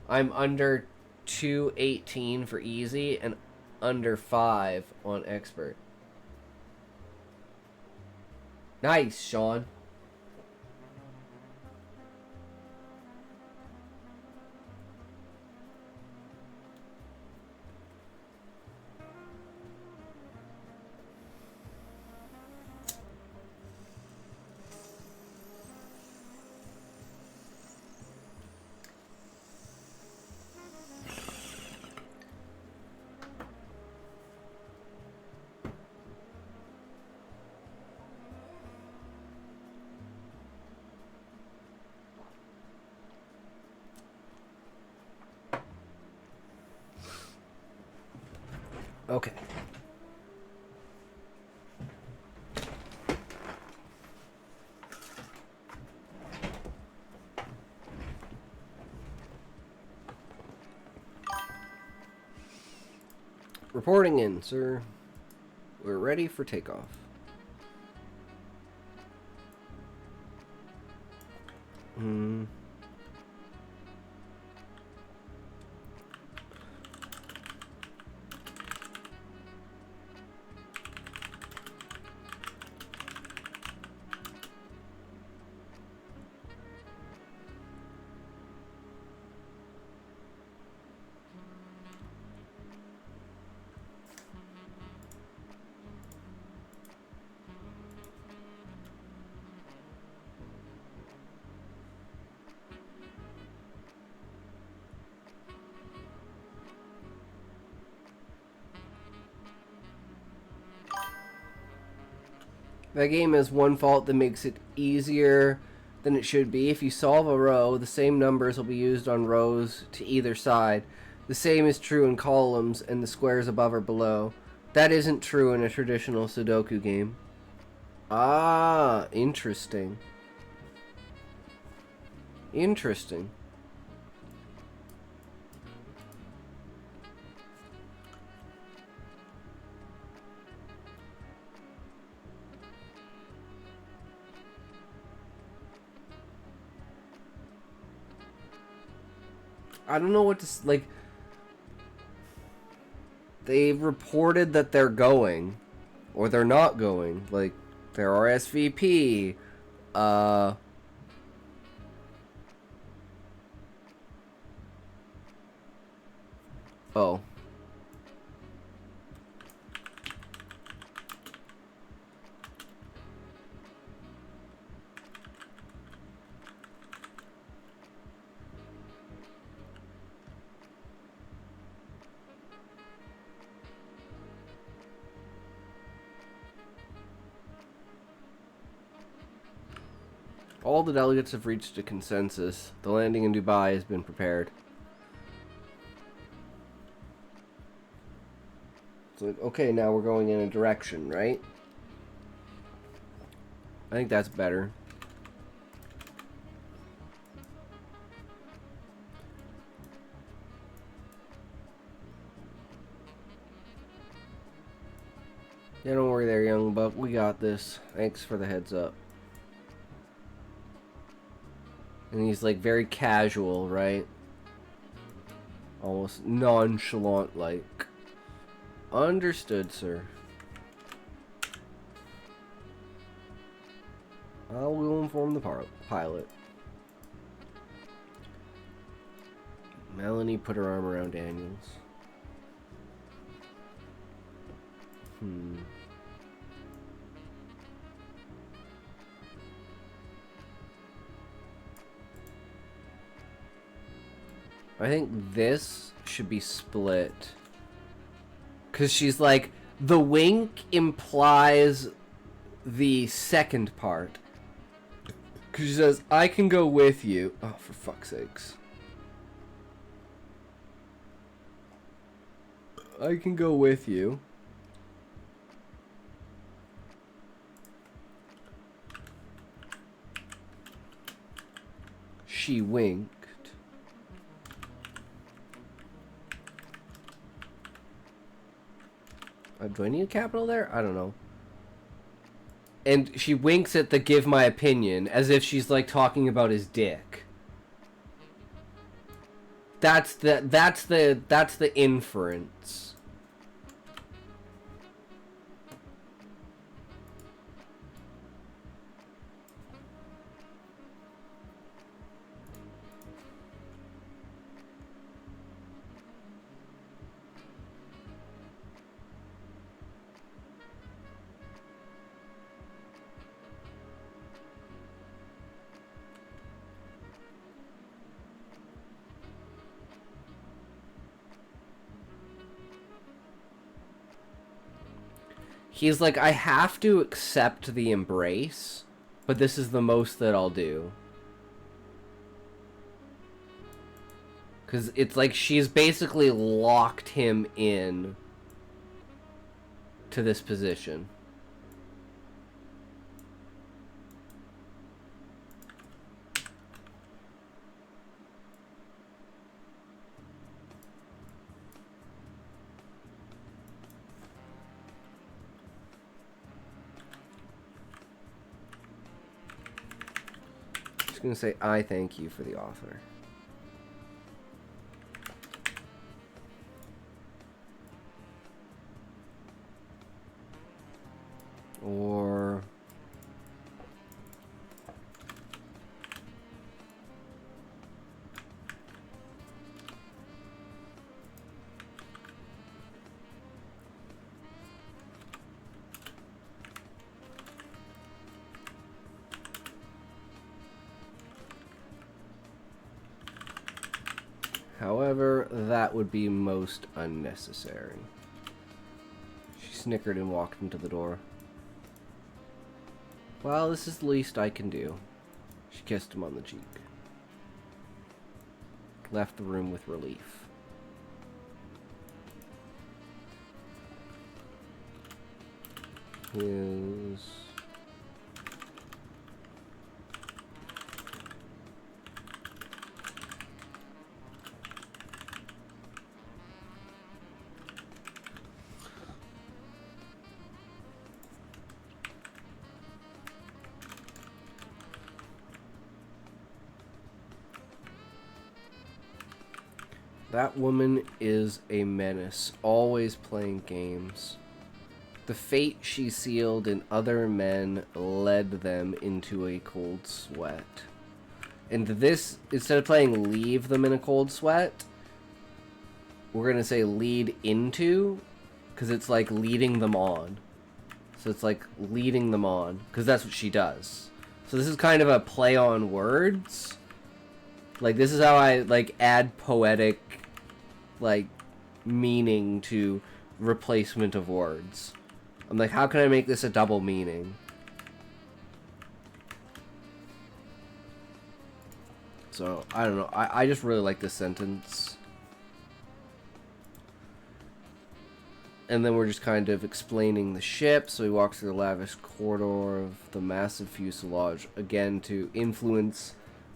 Speaker 1: I'm under 218 for easy and under 5 on expert. Nice, Sean. Okay. Reporting in, sir. We're ready for takeoff. That game has one fault that makes it easier than it should be. If you solve a row, the same numbers will be used on rows to either side. The same is true in columns and the squares above or below. That isn't true in a traditional Sudoku game. Ah, interesting. Interesting. I don't know what to like. They reported that they're going, or they're not going. Like, there are SVP. Oh. All the delegates have reached a consensus. The landing in Dubai has been prepared. It's like, okay, now we're going in a direction, right? I think that's better. Yeah, don't worry there, young buck. We got this. Thanks for the heads up. And he's like very casual, right? Almost nonchalant like. Understood, sir. I will inform the pilot. Melanie put her arm around Daniels. I think this should be split. Because she's like, the wink implies the second part. Because she says, I can go with you. Oh, for fuck's sakes. I can go with you. She winked. Do I need a capital there? I don't know. And she winks at the give my opinion as if she's like talking about his dick. That's the inference. He's like, I have to accept the embrace, but this is the most that I'll do. Because it's like she's basically locked him in to this position. Going to say I thank you for the author. Or however, that would be most unnecessary. She snickered and walked into the door. Well, this is the least I can do. She kissed him on the cheek. Left the room with relief. His... That woman is a menace, always playing games. The fate she sealed in other men led them into a cold sweat. And this, instead of playing leave them in a cold sweat, we're going to say lead into, because it's like leading them on. So it's like leading them on, because that's what she does. So this is kind of a play on words. Like, this is how I, like, add poetic, like, meaning to replacement of words. I'm like, how can I make this a double meaning? So, I don't know. I just really like this sentence. And then we're just kind of explaining the ship. So we walk through the lavish corridor of the massive fuselage, again, to influence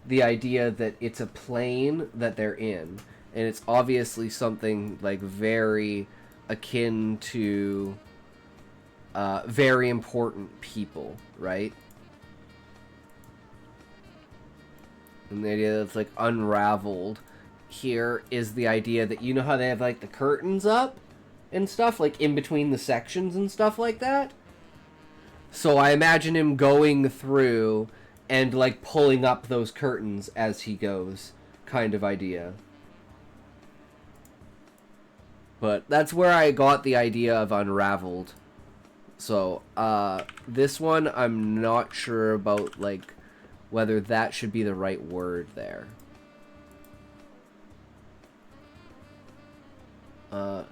Speaker 1: the idea that it's a plane that they're in. And it's obviously something, like, very akin to very important people, right? And the idea that's, like, unraveled here is the idea that, you know how they have, like, the curtains up and stuff, like, in between the sections and stuff like that? So I imagine him going through and, like, pulling up those curtains as he goes, kind of idea. But that's where I got the idea of unraveled. So, this one, I'm not sure about, like, whether that should be the right word there.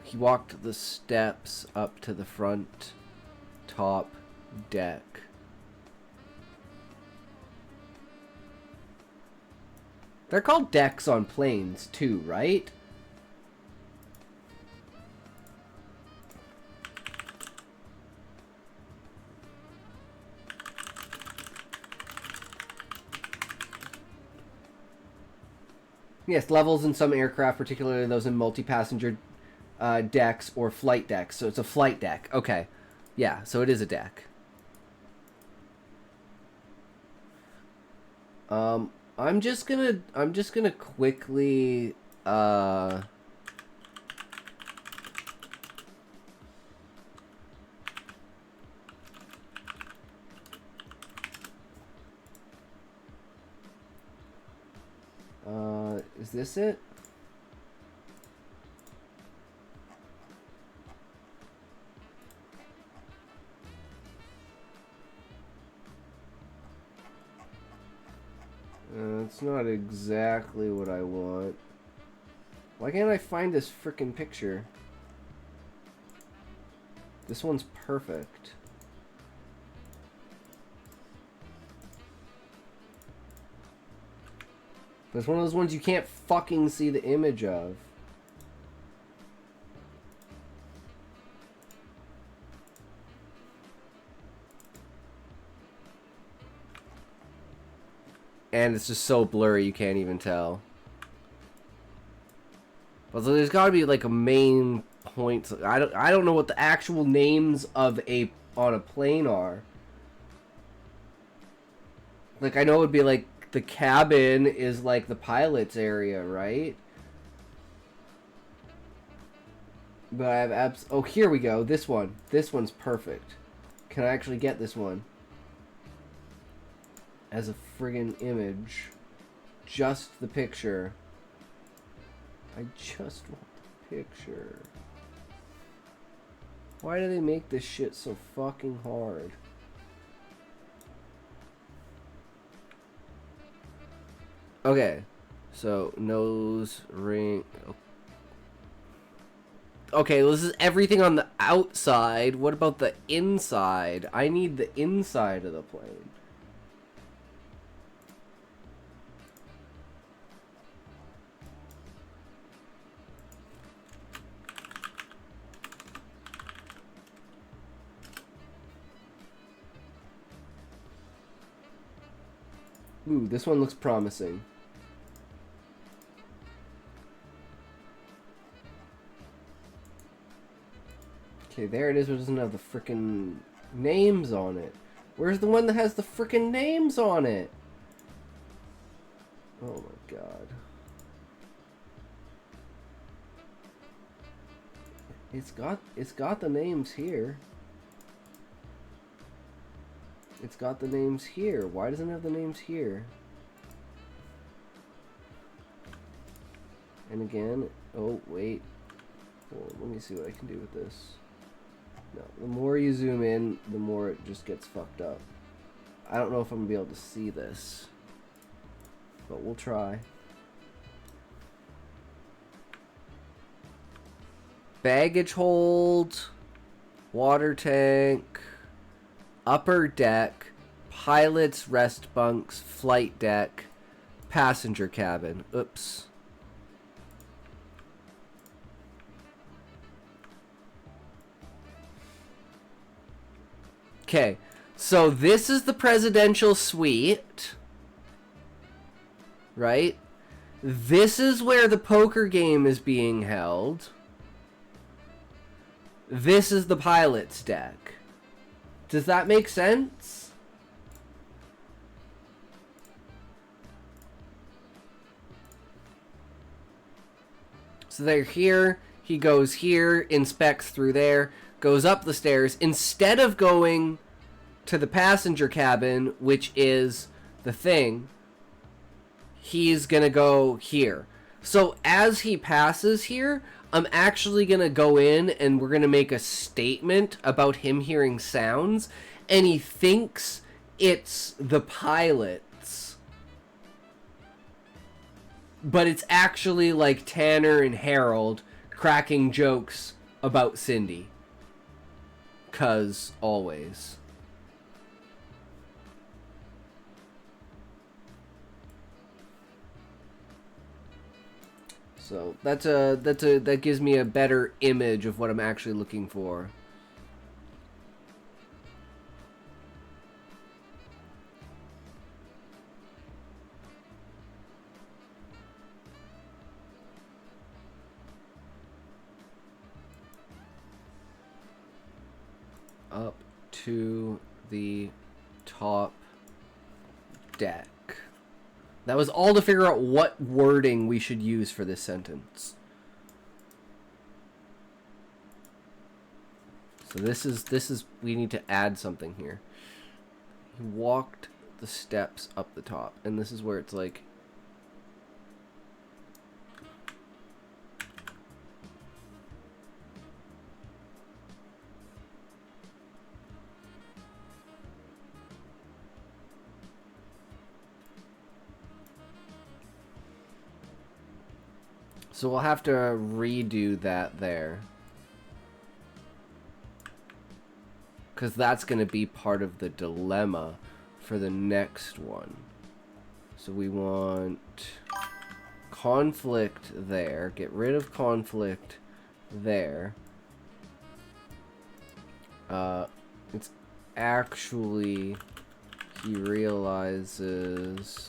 Speaker 1: He walked the steps up to the front top deck. They're called decks on planes too, right? Yes, levels in some aircraft, particularly those in multi-passenger decks or flight decks. So it's a flight deck. Okay. Yeah, so it is a deck. I'm just gonna quickly is this it? It's not exactly what I want. Why can't I find this frickin' picture? This one's perfect. But it's one of those ones you can't fucking see the image of. And it's just so blurry you can't even tell. But there's got to be like a main point. I don't know what the actual names of on a plane are. Like I know it would be like the cabin is like the pilot's area, right? But I have oh, here we go. This one. This one's perfect. Can I actually get this one? As a friggin' image. Just the picture. I just want the picture. Why do they make this shit so fucking hard? Okay. So, nose, ring. Okay, well, this is everything on the outside. What about the inside? I need the inside of the plane. Ooh, this one looks promising. Okay, there it is, but it doesn't have the frickin' names on it. Where's the one that has the frickin' names on it? Oh my god. It's got the names here. It's got the names here. Why doesn't it have the names here? And again, oh wait. Well, let me see what I can do with this. No, the more you zoom in, the more it just gets fucked up. I don't know if I'm gonna be able to see this, but we'll try. Baggage hold, water tank, upper deck, pilot's rest bunks, flight deck, passenger cabin. Oops. Okay, so this is the presidential suite, right? This is where the poker game is being held. This is the pilot's deck. Does that make sense? So they're here, he goes here, inspects through there, goes up the stairs. Instead of going to the passenger cabin, which is the thing, he's gonna go here. So as he passes here, I'm actually gonna go in and we're gonna make a statement about him hearing sounds, and he thinks it's the pilots, but it's actually like Tanner and Harold cracking jokes about Cindy. 'Cause always. So that gives me a better image of what I'm actually looking for. Up to the top deck. That was all to figure out what wording we should use for this sentence. So this is we need to add something here. He walked the steps up the top, and this is where it's like so we'll have to redo that there. Because that's going to be part of the dilemma for the next one. So we want conflict there. Get rid of conflict there. It's actually he realizes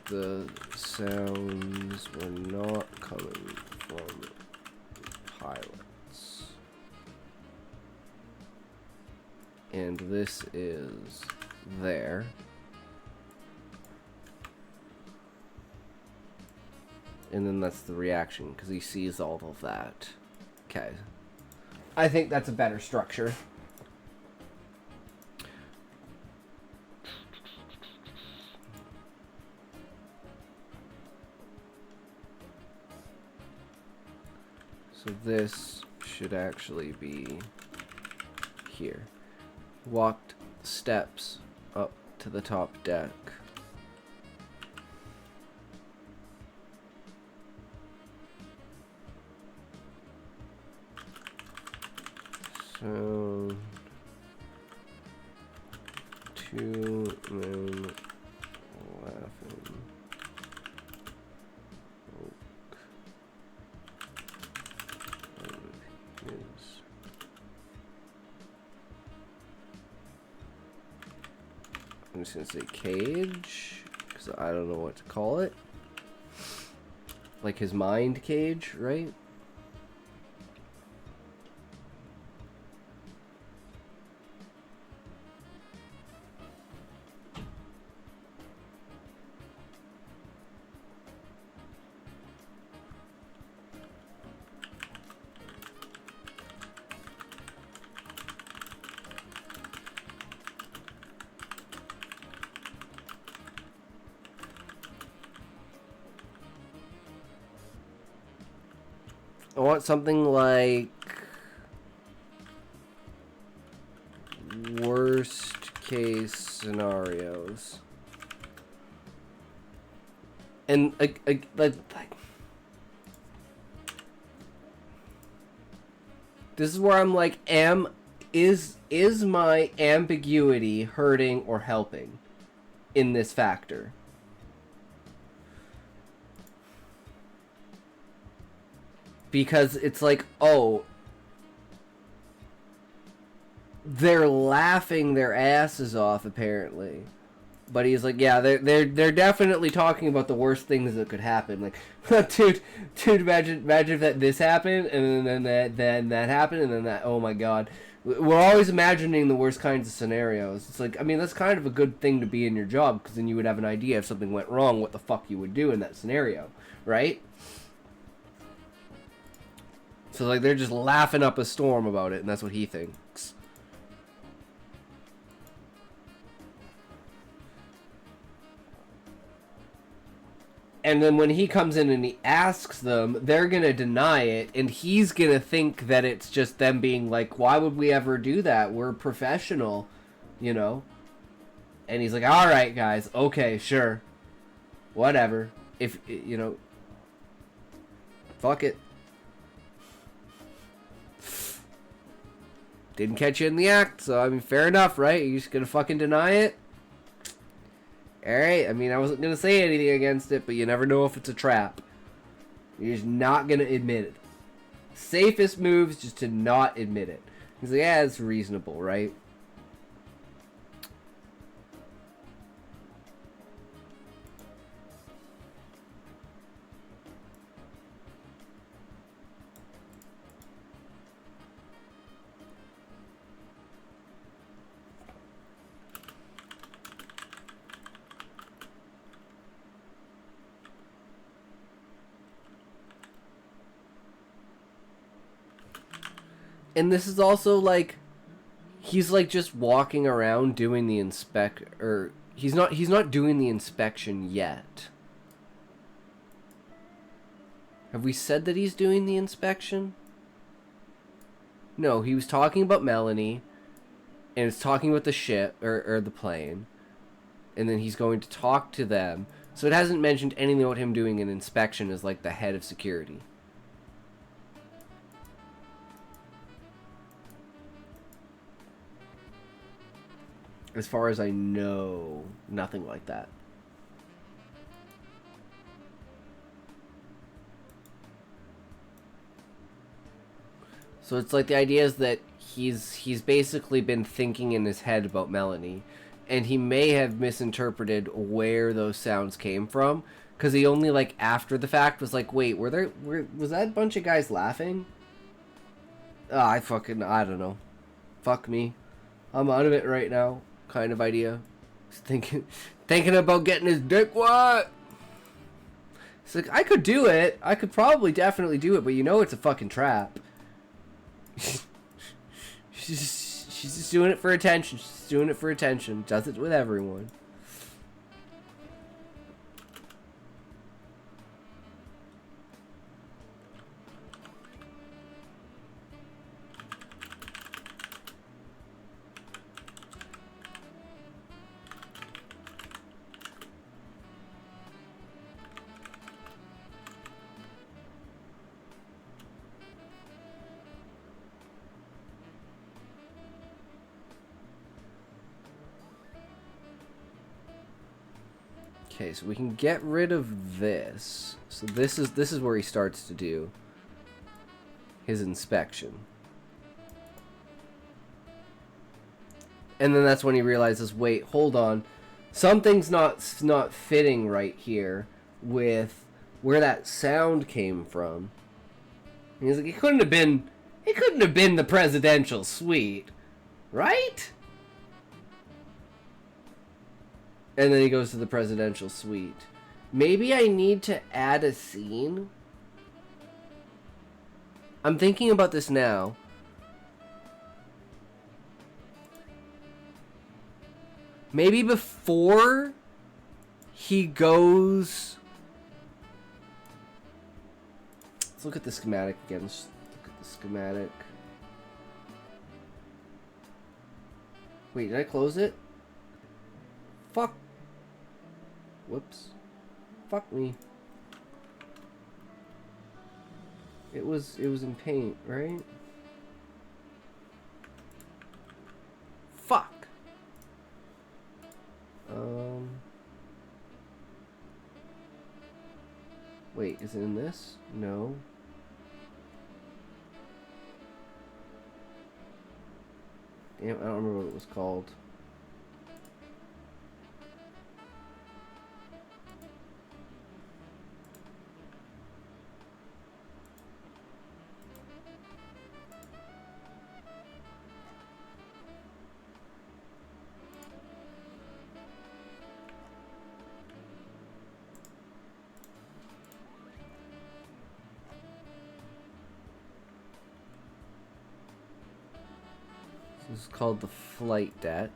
Speaker 1: the sounds were not coming from pilots. And this is there. And then that's the reaction, because he sees all of that. Okay. I think that's a better structure. So this should actually be here. Walked steps up to the top deck. So, two men laughing. I'm just gonna say cage, because I don't know what to call it. Like his mind cage, right? I want something like worst case scenarios. And like this is where I'm like, is my ambiguity hurting or helping in this factor? Because it's like, oh, they're laughing their asses off apparently, but he's like, yeah, they're definitely talking about the worst things that could happen. Like, dude, imagine if this happened, and then that happened, and then that. Oh my God, we're always imagining the worst kinds of scenarios. It's like, I mean, that's kind of a good thing to be in your job, because then you would have an idea if something went wrong, what the fuck you would do in that scenario, right? So, like, they're just laughing up a storm about it, and that's what he thinks. And then when he comes in and he asks them, they're going to deny it, and he's going to think that it's just them being like, why would we ever do that? We're professional, you know? And he's like, all right, guys, okay, sure. Whatever. If, you know... Fuck it. Didn't catch you in the act, so I mean, fair enough, right? You just gonna fucking deny it? Alright, I mean, I wasn't gonna say anything against it, but you never know if it's a trap. You're just not gonna admit it. Safest move is just to not admit it. He's like, yeah, it's reasonable, right? And this is also like, he's like just walking around doing the he's not doing the inspection yet. Have we said that he's doing the inspection? No, he was talking about Melanie, and it's talking about the ship or the plane, and then he's going to talk to them. So it hasn't mentioned anything about him doing an inspection as like the head of security. As far as I know, nothing like that. So it's like the idea is that he's basically been thinking in his head about Melanie, and he may have misinterpreted where those sounds came from, because he only like after the fact was like, wait, was that a bunch of guys laughing? I don't know. Fuck me. I'm out of it right now. Kind of idea. Thinking about getting his dick wet. It's like, I could do it. I could probably definitely do it, but you know it's a fucking trap. she's just doing it for attention. She's just doing it for attention. Does it with everyone. Okay, so we can get rid of this. So this is where he starts to do his inspection. And then that's when he realizes, wait, hold on. Something's not fitting right here with where that sound came from. And he's like, it couldn't have been the presidential suite, right? And then he goes to the presidential suite. Maybe I need to add a scene. I'm thinking about this now. Maybe before he goes... Let's look at the schematic again. Let's look at the schematic. Wait, did I close it? Fuck. Whoops. Fuck me. It was in Paint, right? Fuck. Wait, is it in this? No. Damn, I don't remember what it was called. This is called the flight deck.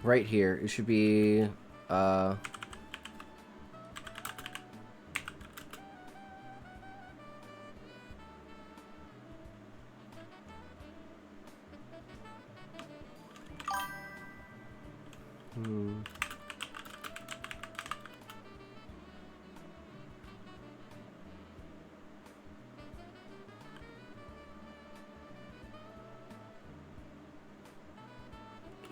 Speaker 1: Right here, it should be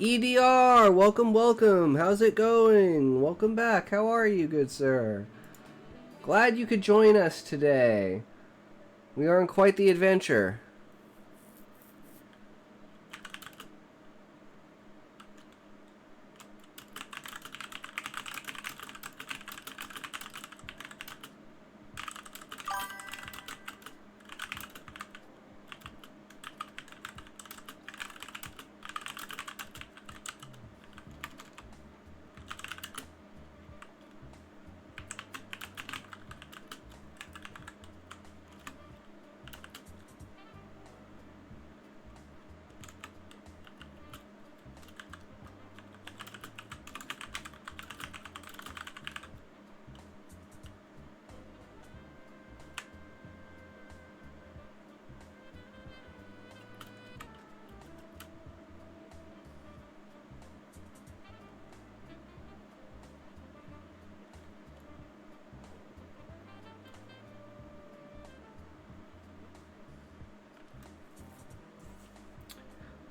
Speaker 1: EDR, welcome, welcome. How's it going? Welcome back. How are you, good sir? Glad you could join us today. We are on quite the adventure.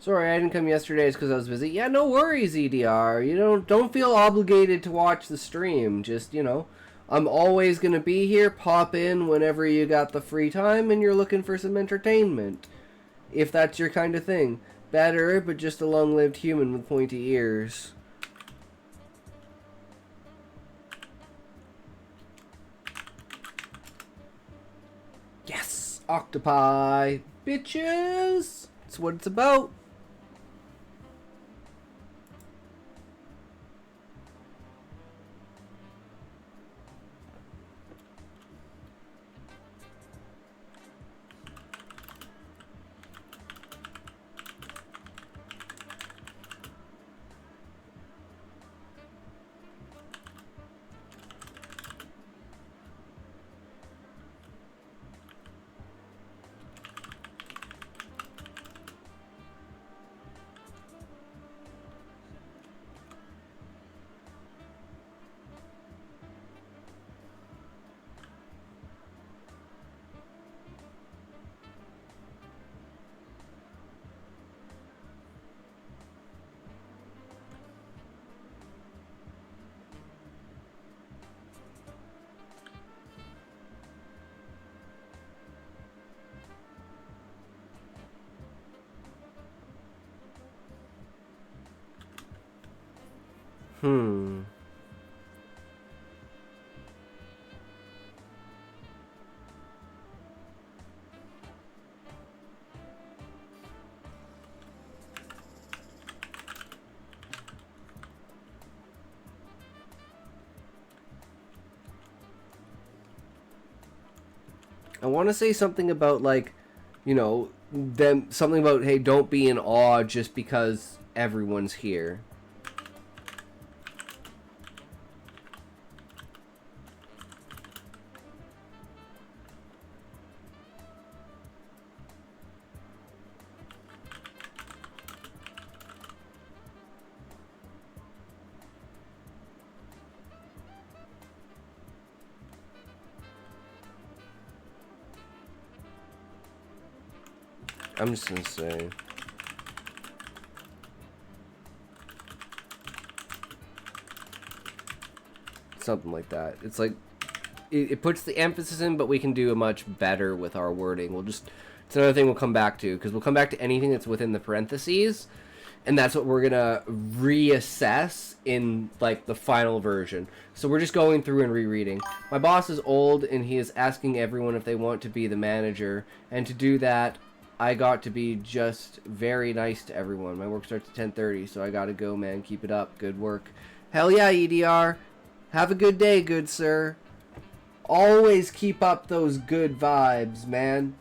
Speaker 1: Sorry, I didn't come yesterday because I was busy. Yeah, no worries, EDR. You don't feel obligated to watch the stream. Just, I'm always going to be here. Pop in whenever you got the free time and you're looking for some entertainment. If that's your kind of thing. Better, but just a long-lived human with pointy ears. Yes! Octopi! Bitches! That's what it's about. I want to say something about, like, something about, hey, don't be in awe just because everyone's here. I'm just gonna say. Something like that. It's like, it puts the emphasis in, but we can do a much better with our wording. It's another thing we'll come back to, because we'll come back to anything that's within the parentheses, and that's what we're gonna reassess in, like, the final version. So we're just going through and rereading. My boss is old, and he is asking everyone if they want to be the manager, and to do that, I got to be just very nice to everyone. My work starts at 10:30, so I gotta go, man. Keep it up. Good work. Hell yeah, EDR. Have a good day, good sir. Always keep up those good vibes, man.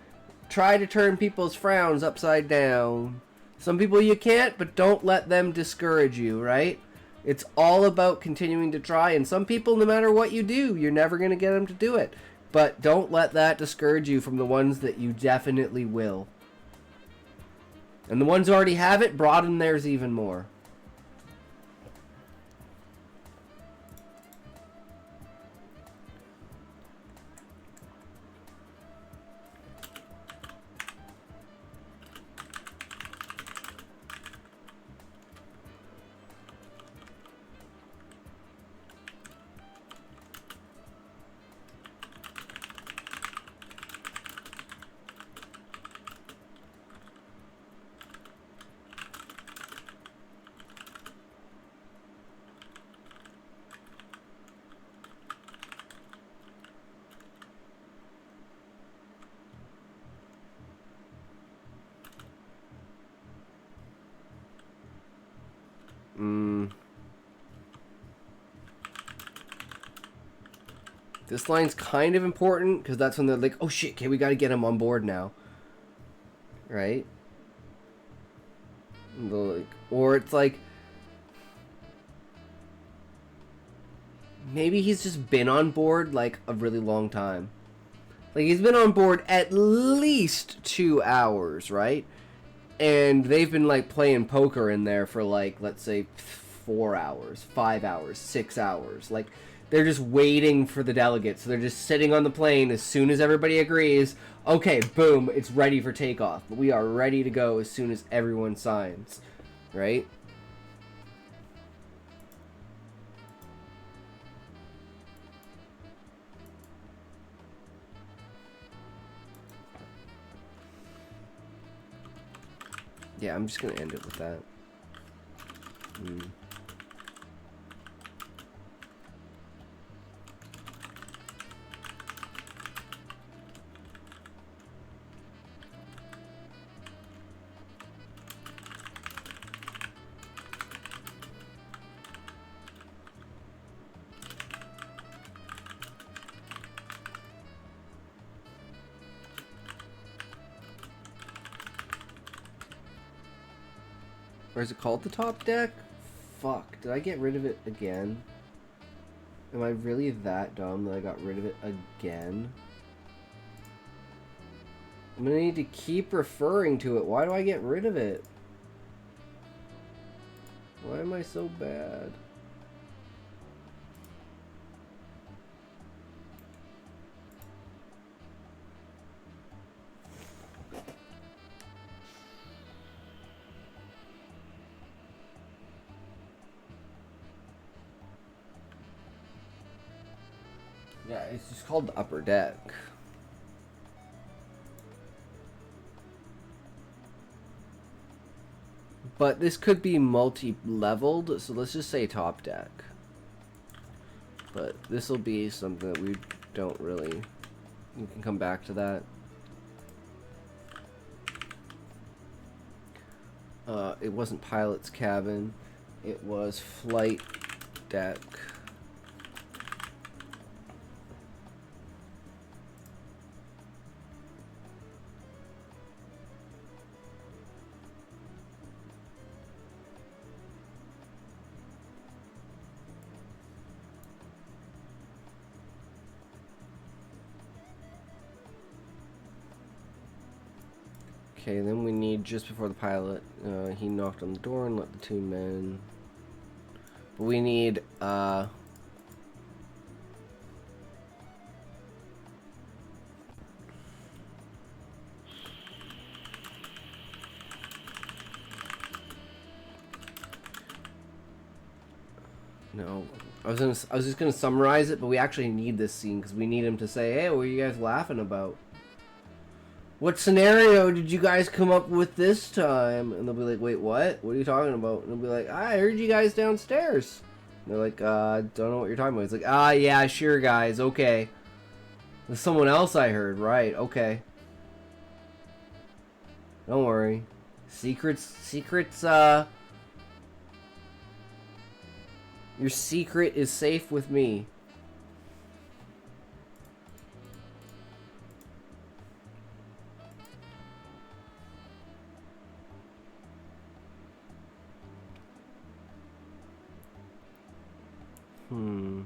Speaker 1: Try to turn people's frowns upside down. Some people you can't, but don't let them discourage you, right? It's all about continuing to try, and some people, no matter what you do, you're never going to get them to do it. But don't let that discourage you from the ones that you definitely will. And the ones who already have it, broaden theirs even more. This line's kind of important because that's when they're like, oh shit, okay, we got to get him on board now. Right? Or it's like, maybe he's just been on board like a really long time. Like he's been on board at least 2 hours, right? And they've been like playing poker in there for like, let's say 4 hours, 5 hours, 6 hours. Like they're just waiting for the delegates. So they're just sitting on the plane as soon as everybody agrees. Okay, boom, it's ready for takeoff. We are ready to go as soon as everyone signs, right? Yeah, I'm just going to end it with that. Or is it called the top deck? Fuck, did I get rid of it again? Am I really that dumb that I got rid of it again? I'm gonna need to keep referring to it. Why do I get rid of it? Why am I so bad? Yeah, it's just called the upper deck. But this could be multi-leveled, so let's just say top deck. But this will be something that we don't really... We can come back to that. It wasn't pilot's cabin. It was flight deck. Okay, then we need just before the pilot. He knocked on the door and let the 2 men. But we need no. I was just gonna summarize it, but we actually need this scene because we need him to say, "Hey, what are you guys laughing about? What scenario did you guys come up with this time?" And they'll be like, "Wait, what? What are you talking about?" And they'll be like, "I heard you guys downstairs." And they're like, don't know what you're talking about." He's like, yeah, sure, guys, okay. There's someone else I heard, right? Okay. Don't worry. Secrets, your secret is safe with me. Hmm.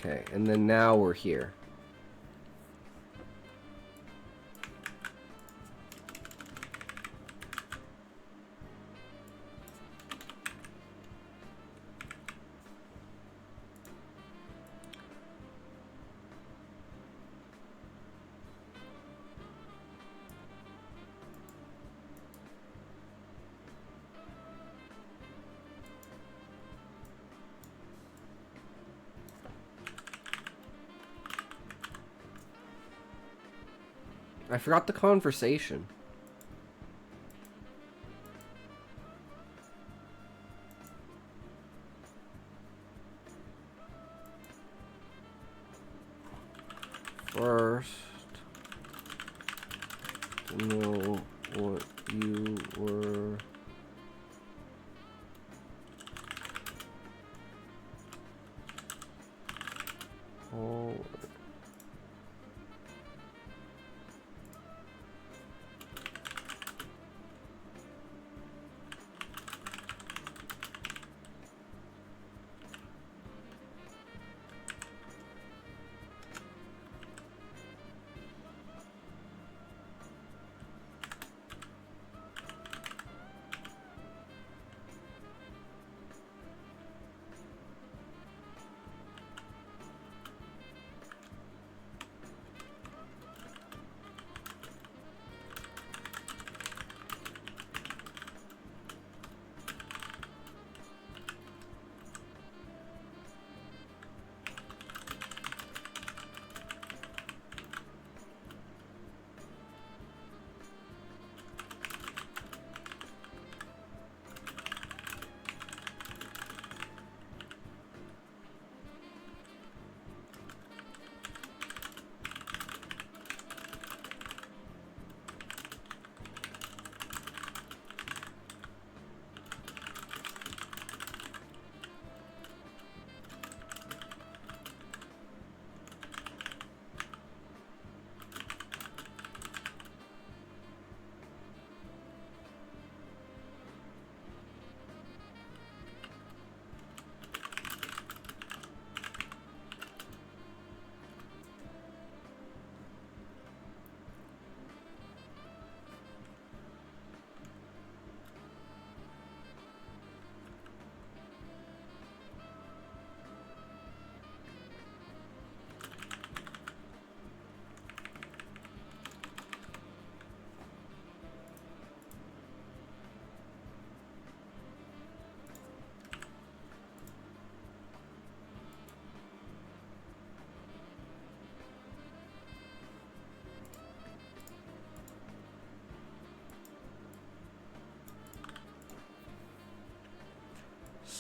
Speaker 1: Okay, and then now we're here. I forgot the conversation. First, to know what you were. Oh.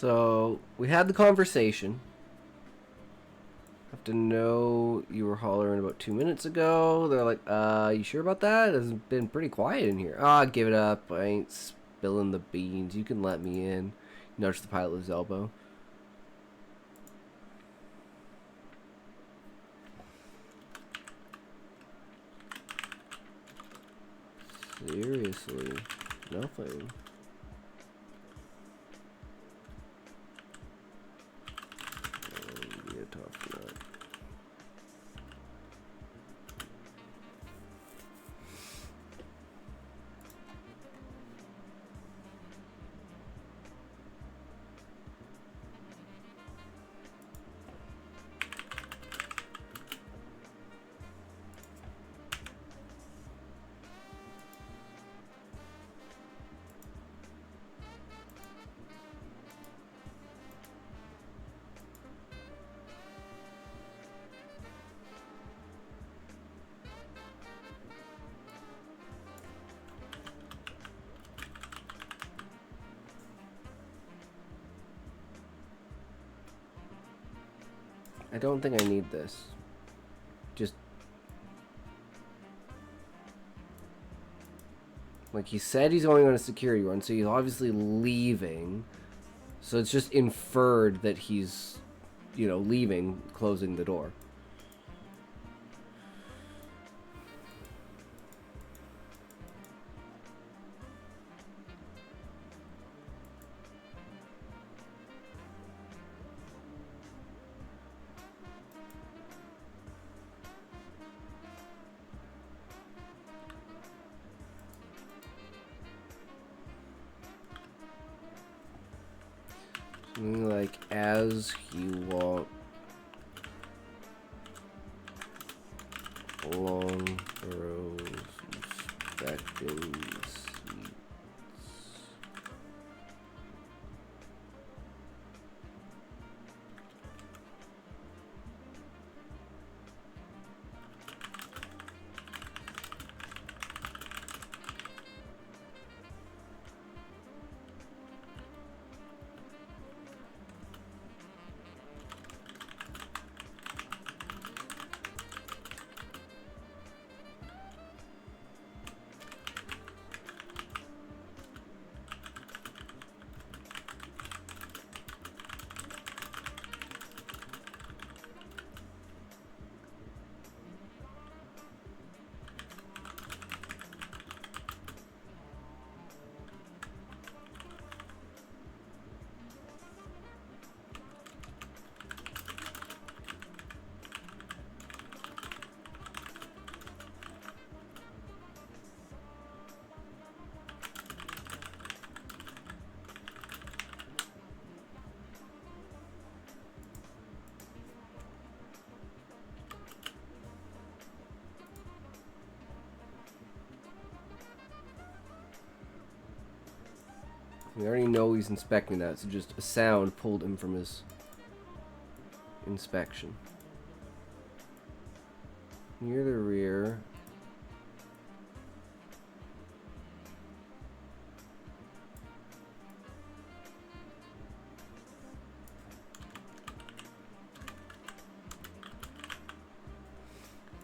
Speaker 1: So we had the conversation. Have to know you were hollering about 2 minutes ago. They're like, you sure about that? It's been pretty quiet in here. Ah, give it up. I ain't spilling the beans. You can let me in. Nudge the pilot with his elbow. Seriously, nothing. Be a tough nut. I don't think I need this. Just like he said he's going on a security run, so he's obviously leaving. So it's just inferred that he's, you know, leaving, closing the door. Something like as he walked along the rows, inspecting the seats. We already know he's inspecting that, so just a sound pulled him from his inspection. Near the rear.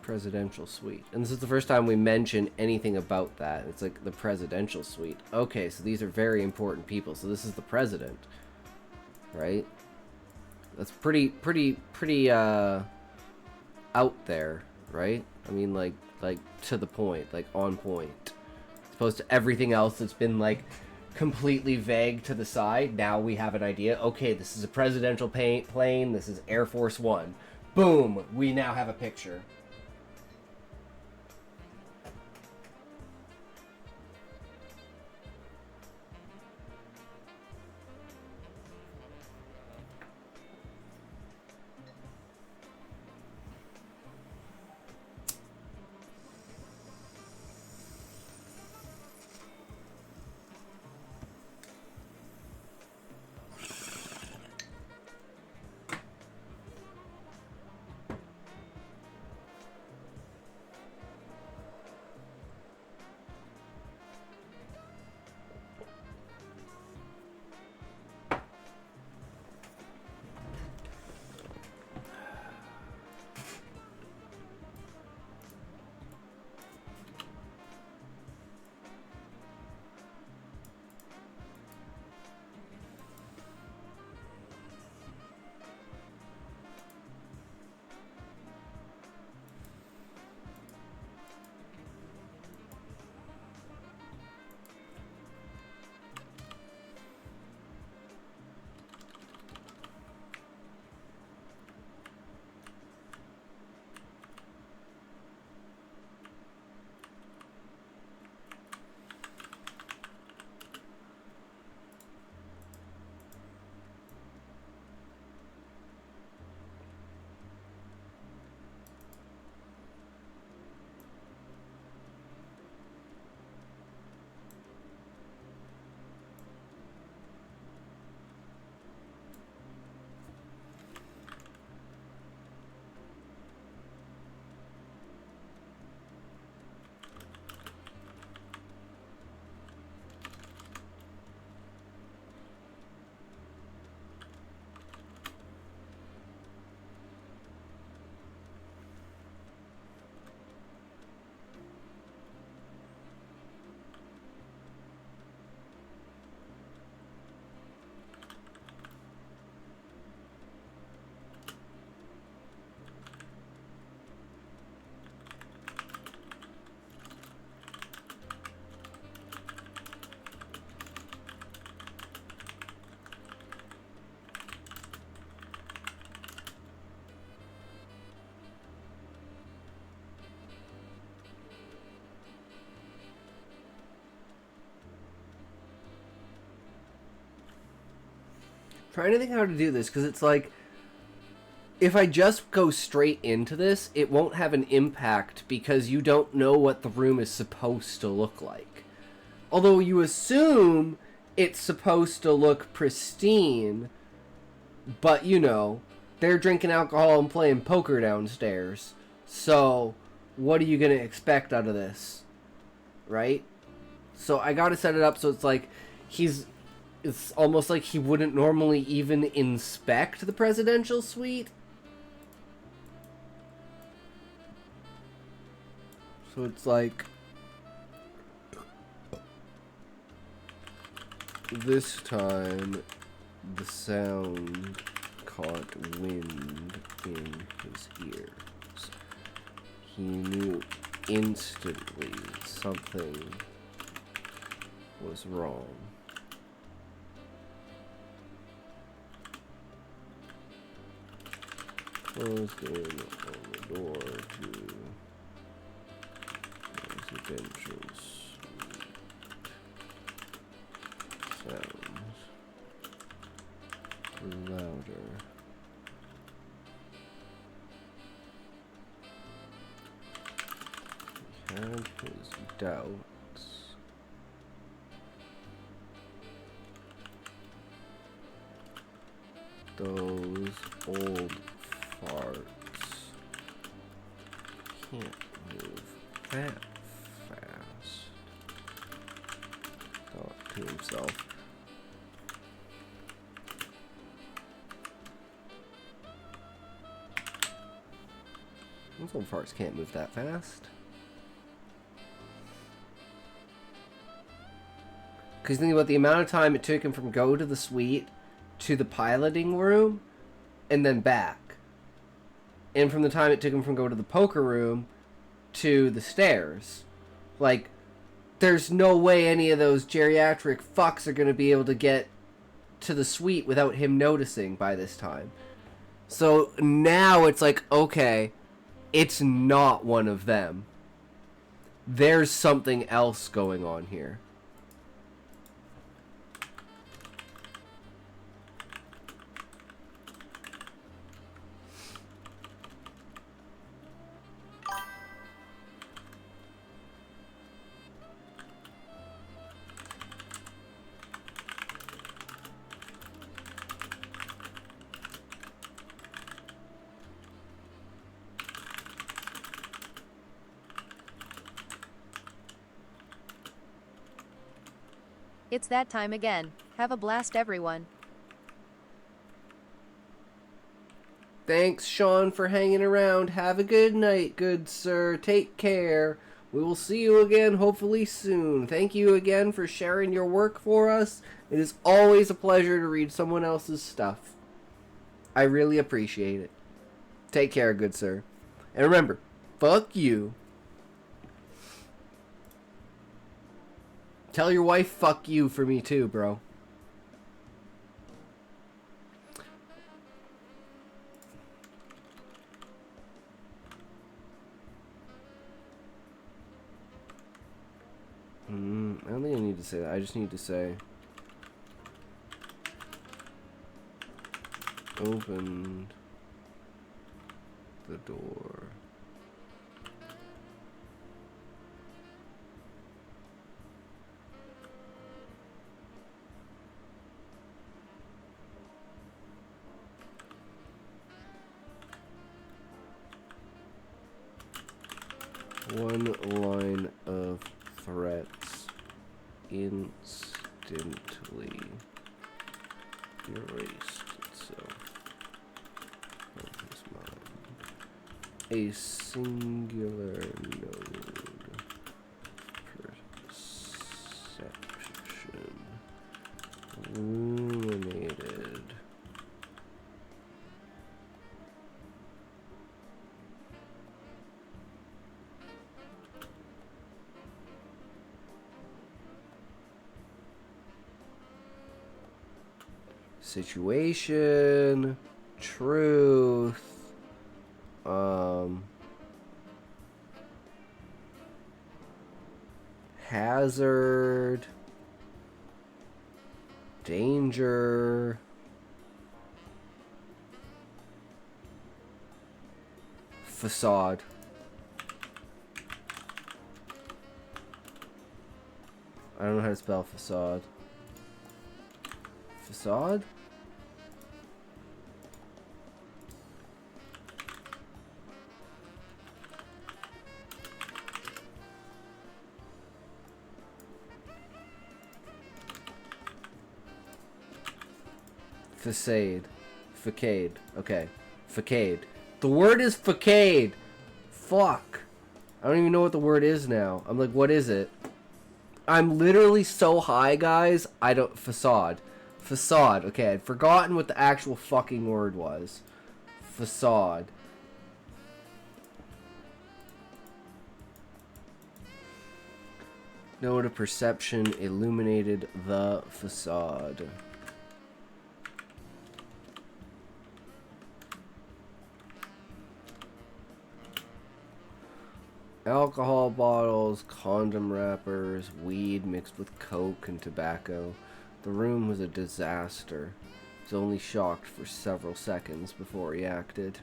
Speaker 1: Presidential suite. And this is the first time we mention anything about that. It's like the presidential suite. Okay, so these are very important people. So this is the president, right? That's pretty out there, right? I mean, like to the point, like on point. As opposed to everything else that's been like completely vague to the side. Now we have an idea. Okay, this is a presidential plane. This is Air Force One. Boom, we now have a picture. Trying to think how to do this, because it's like, if I just go straight into this, it won't have an impact because you don't know what the room is supposed to look like. Although you assume it's supposed to look pristine, but you know, they're drinking alcohol and playing poker downstairs. So, what are you going to expect out of this? Right? So I gotta set it up so it's like, it's almost like he wouldn't normally even inspect the presidential suite. So it's like, this time the sound caught wind in his ears. He knew instantly something was wrong. Closed in on the door to residential suite. Sounds louder. He had his doubts. Those old farts can't move that fast. Thought to himself. Those old farts can't move that fast. Because think about the amount of time it took him from go to the suite to the piloting room and then back. And from the time it took him from go to the poker room to the stairs. Like, there's no way any of those geriatric fucks are going to be able to get to the suite without him noticing by this time. So now it's like, okay, it's not one of them. There's something else going on here.
Speaker 2: It's that time again. Have a blast, everyone.
Speaker 1: Thanks, Sean, for hanging around. Have a good night, good sir. Take care. We will see you again hopefully soon. Thank you again for sharing your work for us. It is always a pleasure to read someone else's stuff. I really appreciate it. Take care, good sir. And remember, fuck you. Tell your wife fuck you for me too, bro. I don't think I need to say that. I just need to say, opened the door. One line of threats instantly erased itself from his mind. A singular node perception illuminated. Situation, truth, hazard, danger, Facade. I don't know how to spell facade. Facade? Facade. Facade. Okay. Facade. The word is facade. Fuck. I don't even know what the word is now. I'm like, what is it? I'm literally so high, guys. I don't... Facade. Facade. Okay, I'd forgotten what the actual fucking word was. Facade. Node of perception illuminated the facade. Alcohol bottles, condom wrappers, weed mixed with coke and tobacco. The room was a disaster. He was only shocked for several seconds before he acted.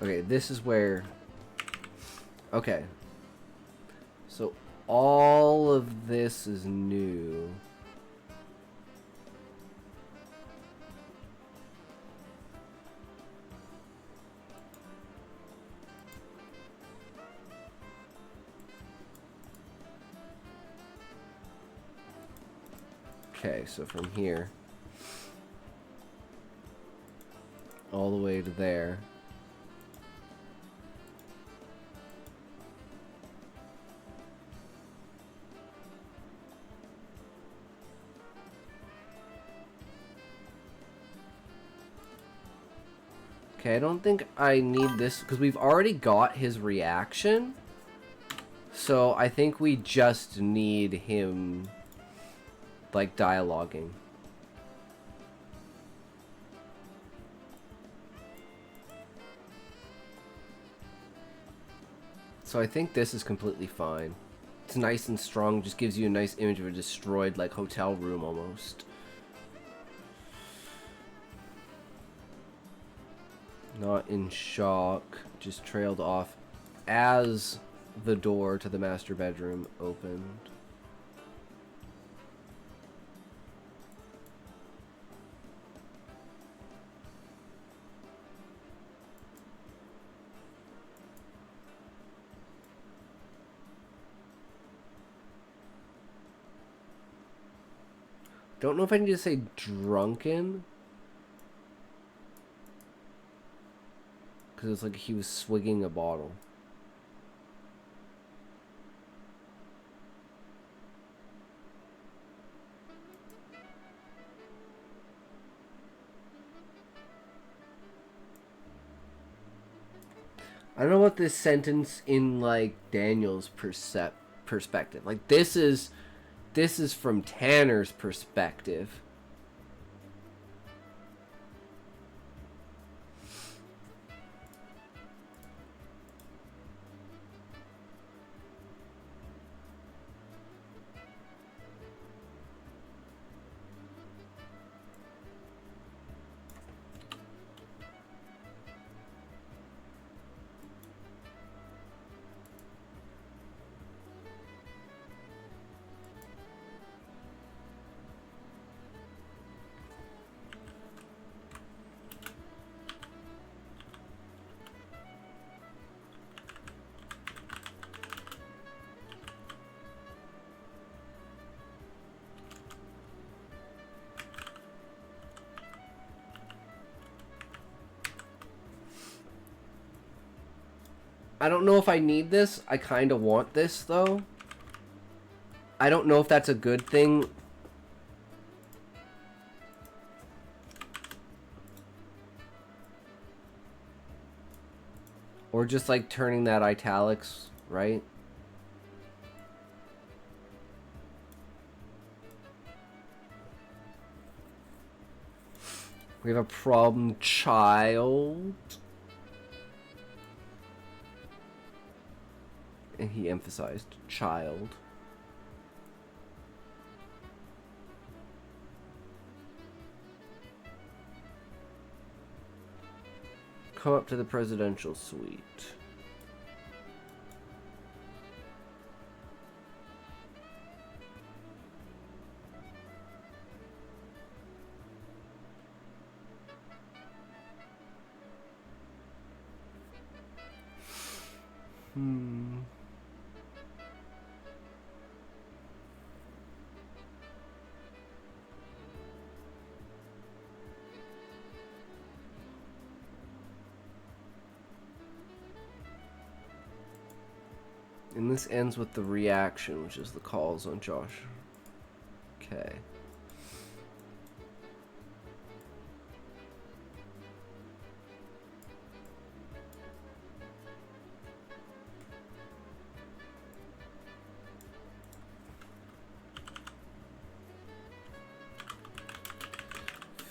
Speaker 1: Okay, this is where... Okay. So, all of this is new. Okay, so from here all the way to there. Okay, I don't think I need this because we've already got his reaction. So I think we just need him like dialoguing. So I think this is completely fine. It's nice and strong, just gives you a nice image of a destroyed like hotel room almost. Not in shock, just trailed off as the door to the master bedroom opened. Don't know if I need to say drunken. Because it's like he was swigging a bottle. I don't know what this sentence in like Daniel's perspective. Like this is from Tanner's perspective. I don't know if I need this. I kind of want this, though. I don't know if that's a good thing. Or just like turning that italics, right? We have a problem, child. And he emphasized child. Come up to the presidential suite. And this ends with the reaction, which is the calls on Josh. Okay.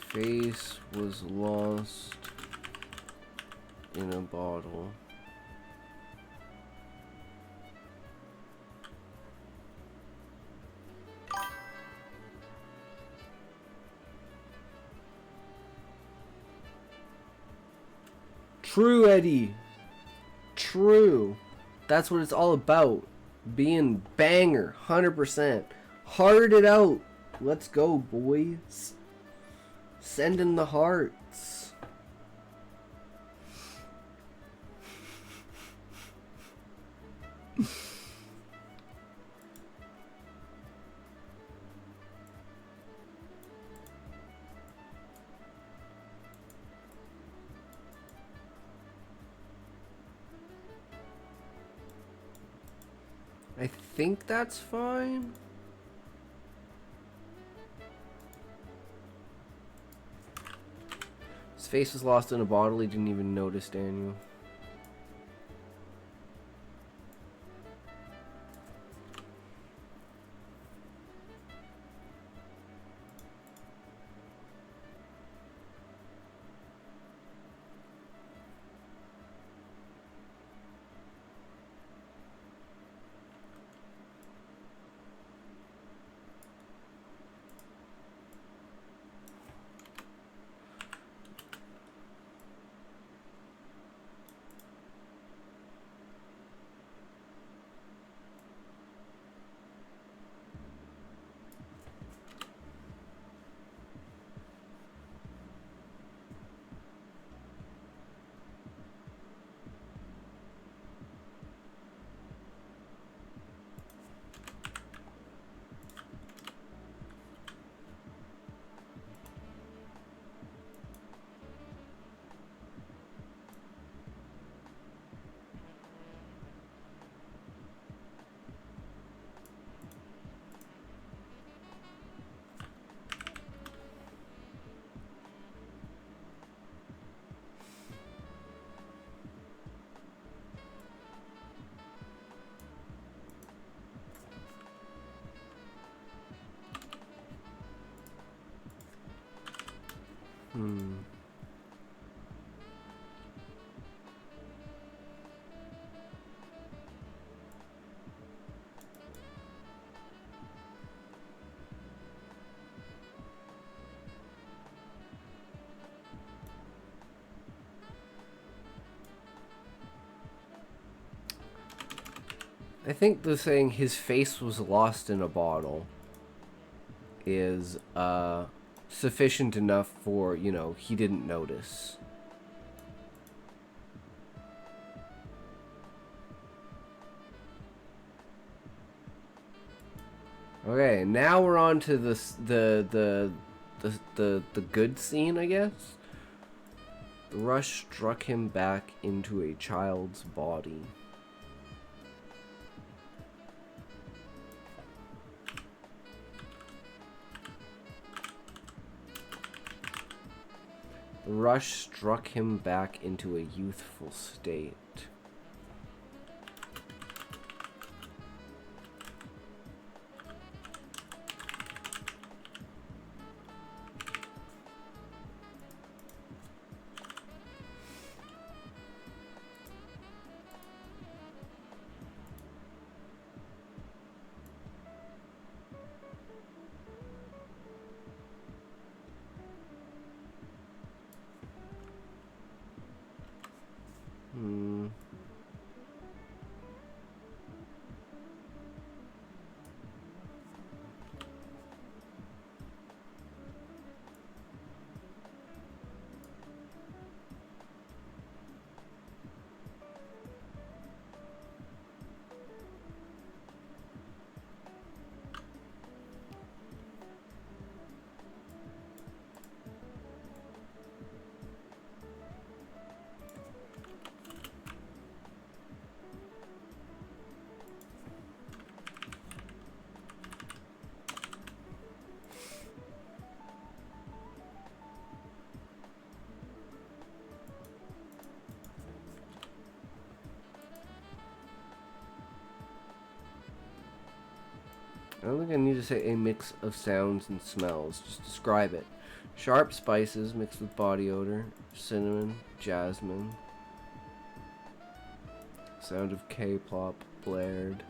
Speaker 1: Face was lost in a bottle. True, Eddie. True. That's what it's all about. Being banger, 100%. Heart it out. Let's go, boys. Send in the hearts. I think that's fine. His face was lost in a bottle. He didn't even notice Daniel. I think the saying his face was lost in a bottle is sufficient enough for, you know, he didn't notice. Okay, now we're on to the good scene, I guess. The rush struck him back into a child's body. The rush struck him back into a youthful state. don't think I need to say a mix of sounds and smells. Just describe it. Sharp spices mixed with body odor. Cinnamon, jasmine. Sound of K-pop blared.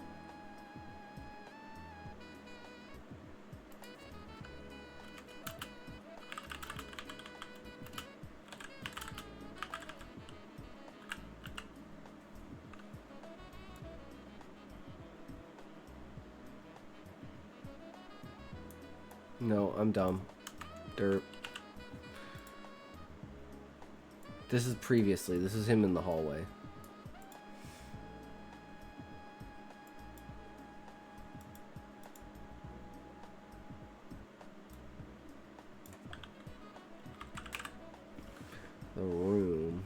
Speaker 1: No, I'm dumb. Derp. This is previously. This is him in the hallway. The room.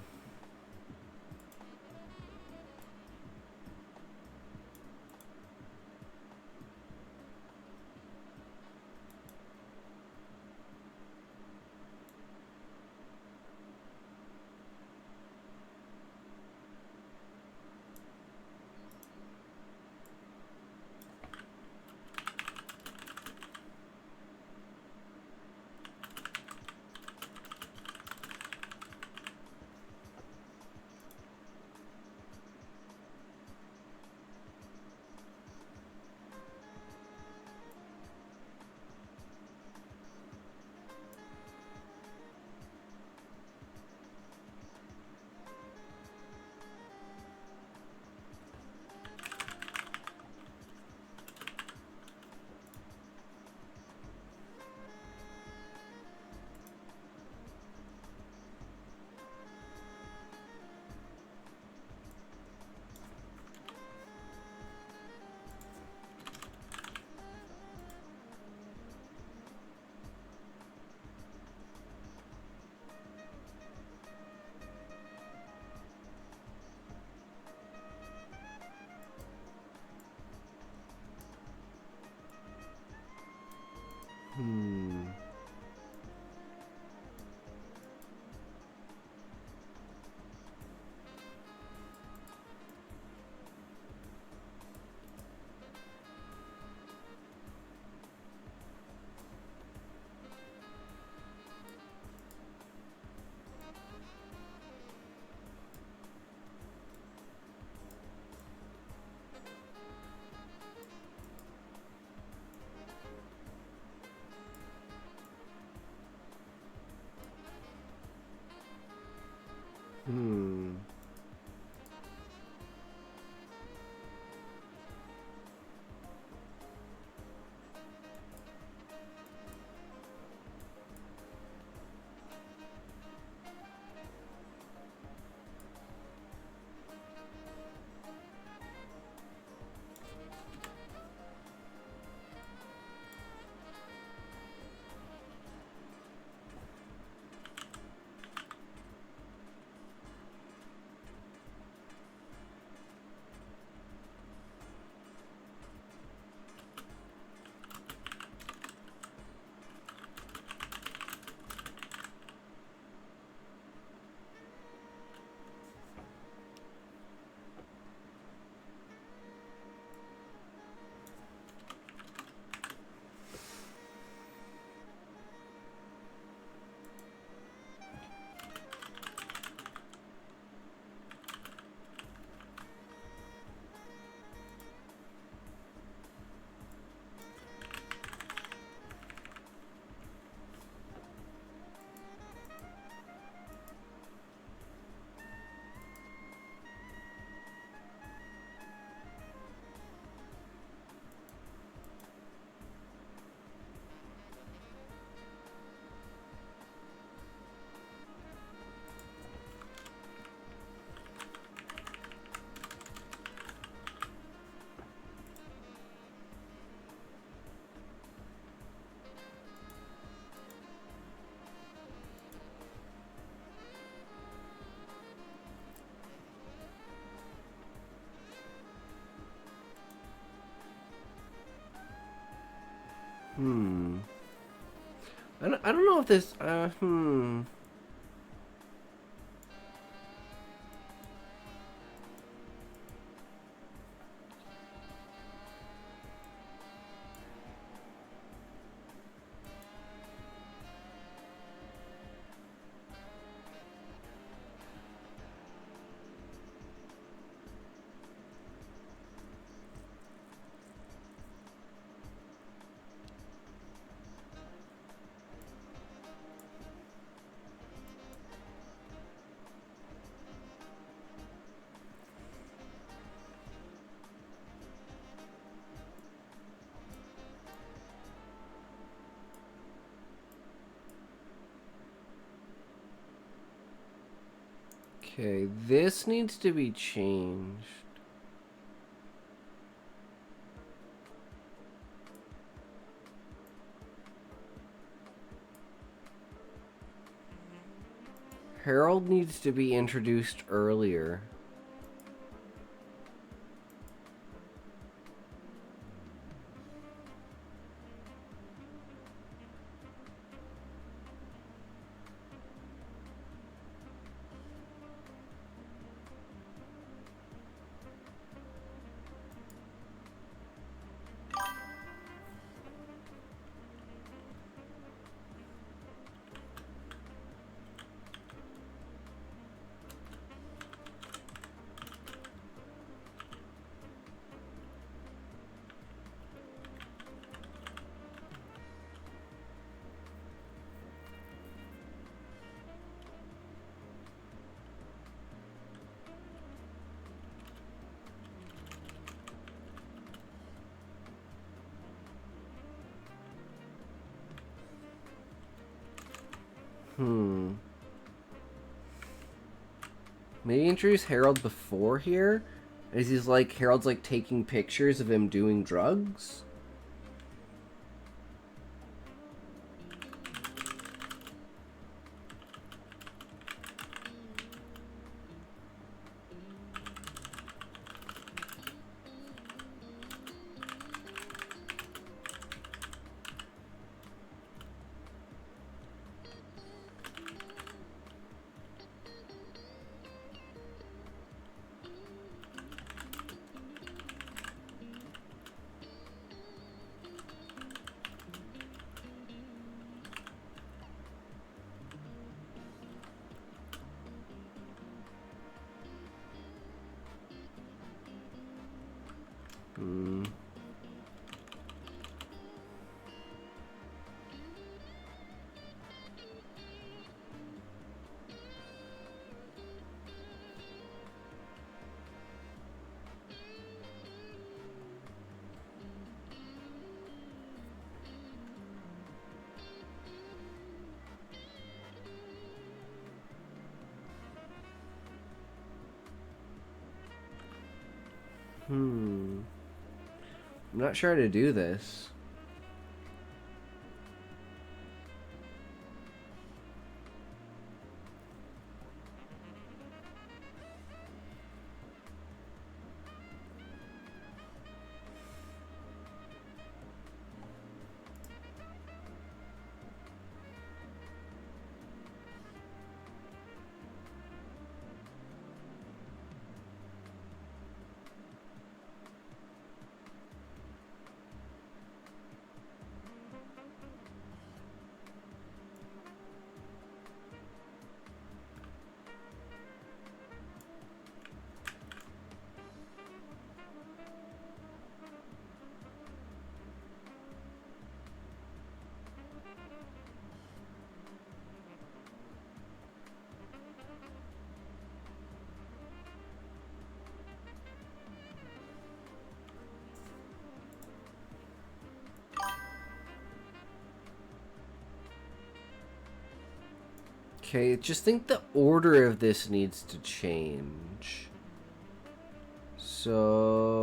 Speaker 1: I don't know if this, Okay, this needs to be changed. Harold needs to be introduced earlier. Maybe introduce Harold before here? As he's like, Harold's like taking pictures of him doing drugs? I'm not sure how to do this. Okay, just think the order of this needs to change. So...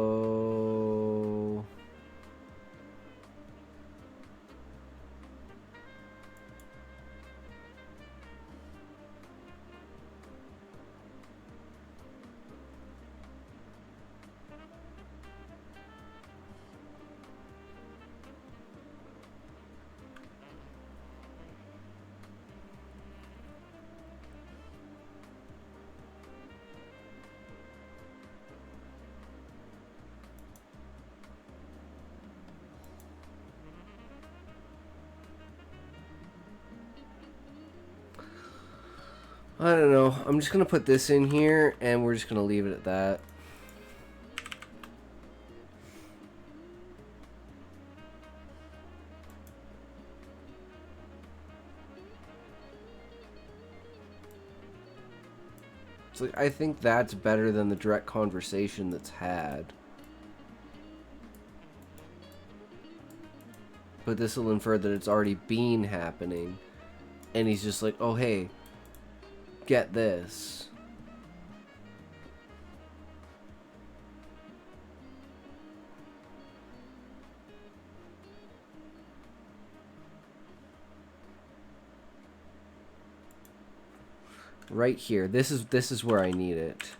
Speaker 1: I don't know. I'm just going to put this in here, and we're just going to leave it at that. It's like, I think that's better than the direct conversation that's had. But this will infer that it's already been happening. And he's just like, oh, hey, get this. Right here. This is where I need it.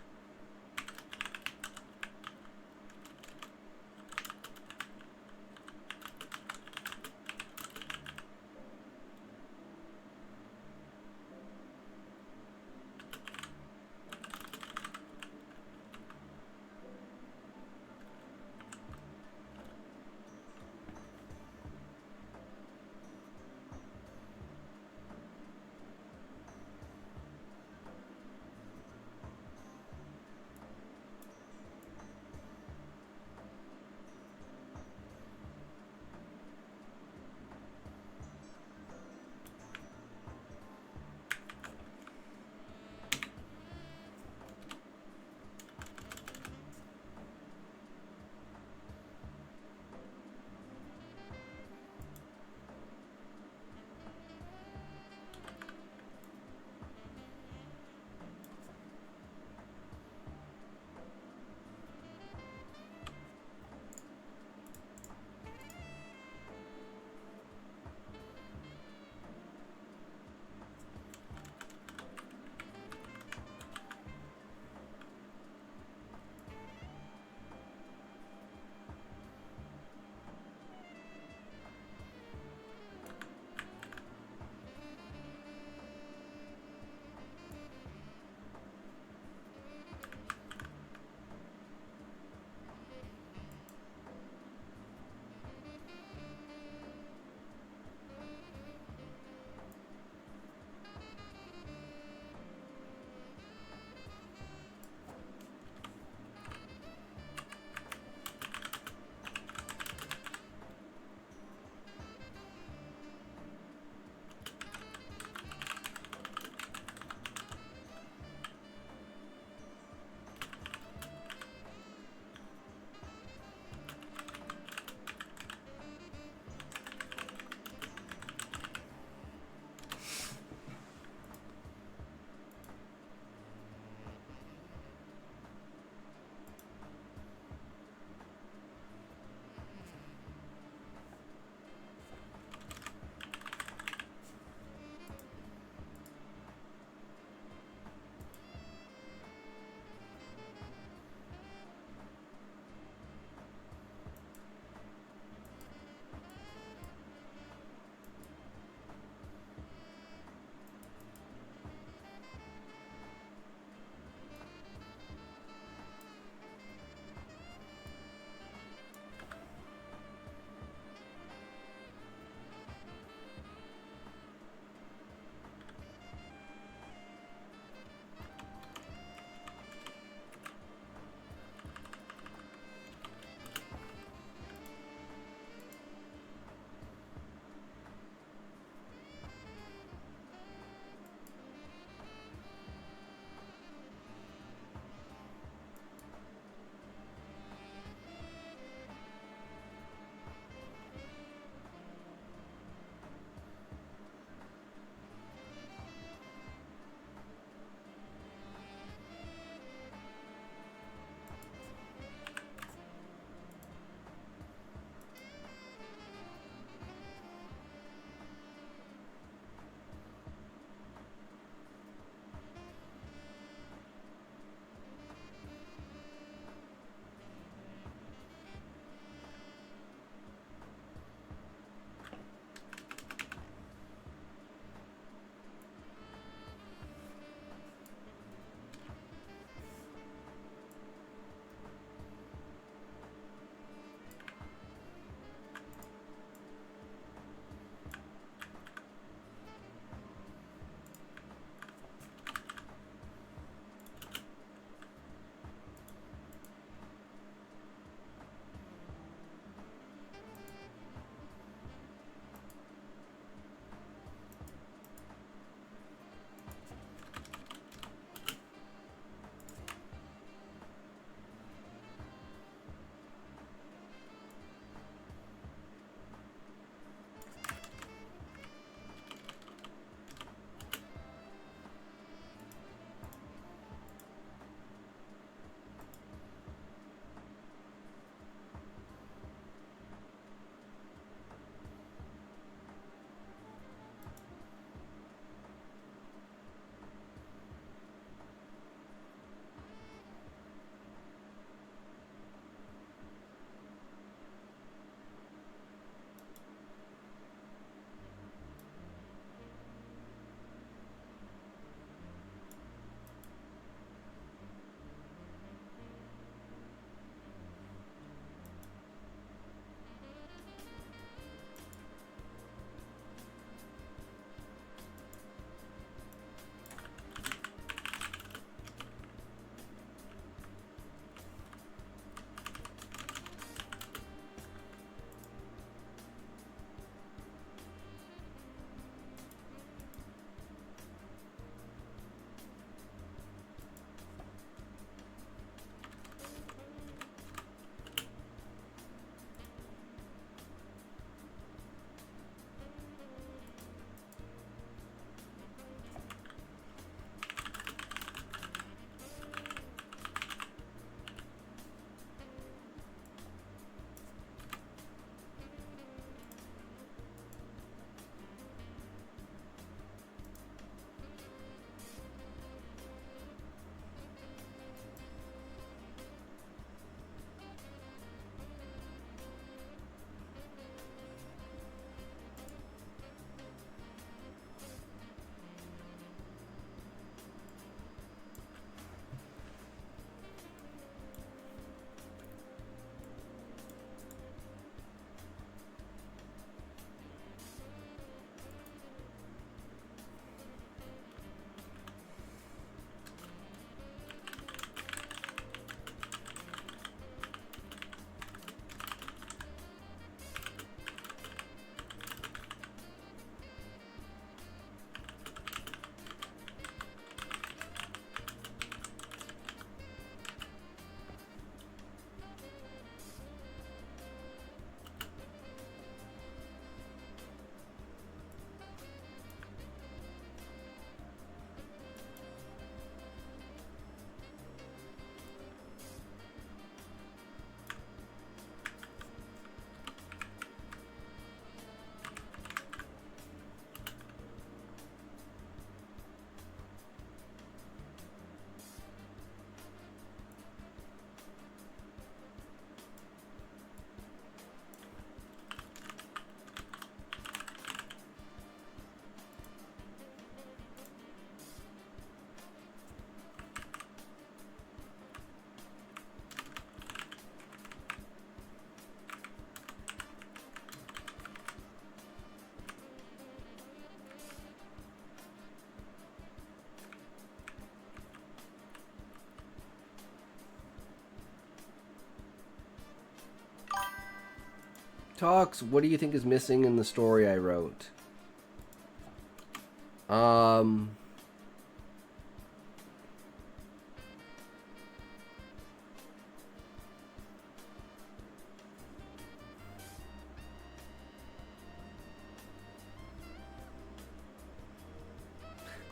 Speaker 1: Talks, what do you think is missing in the story I wrote?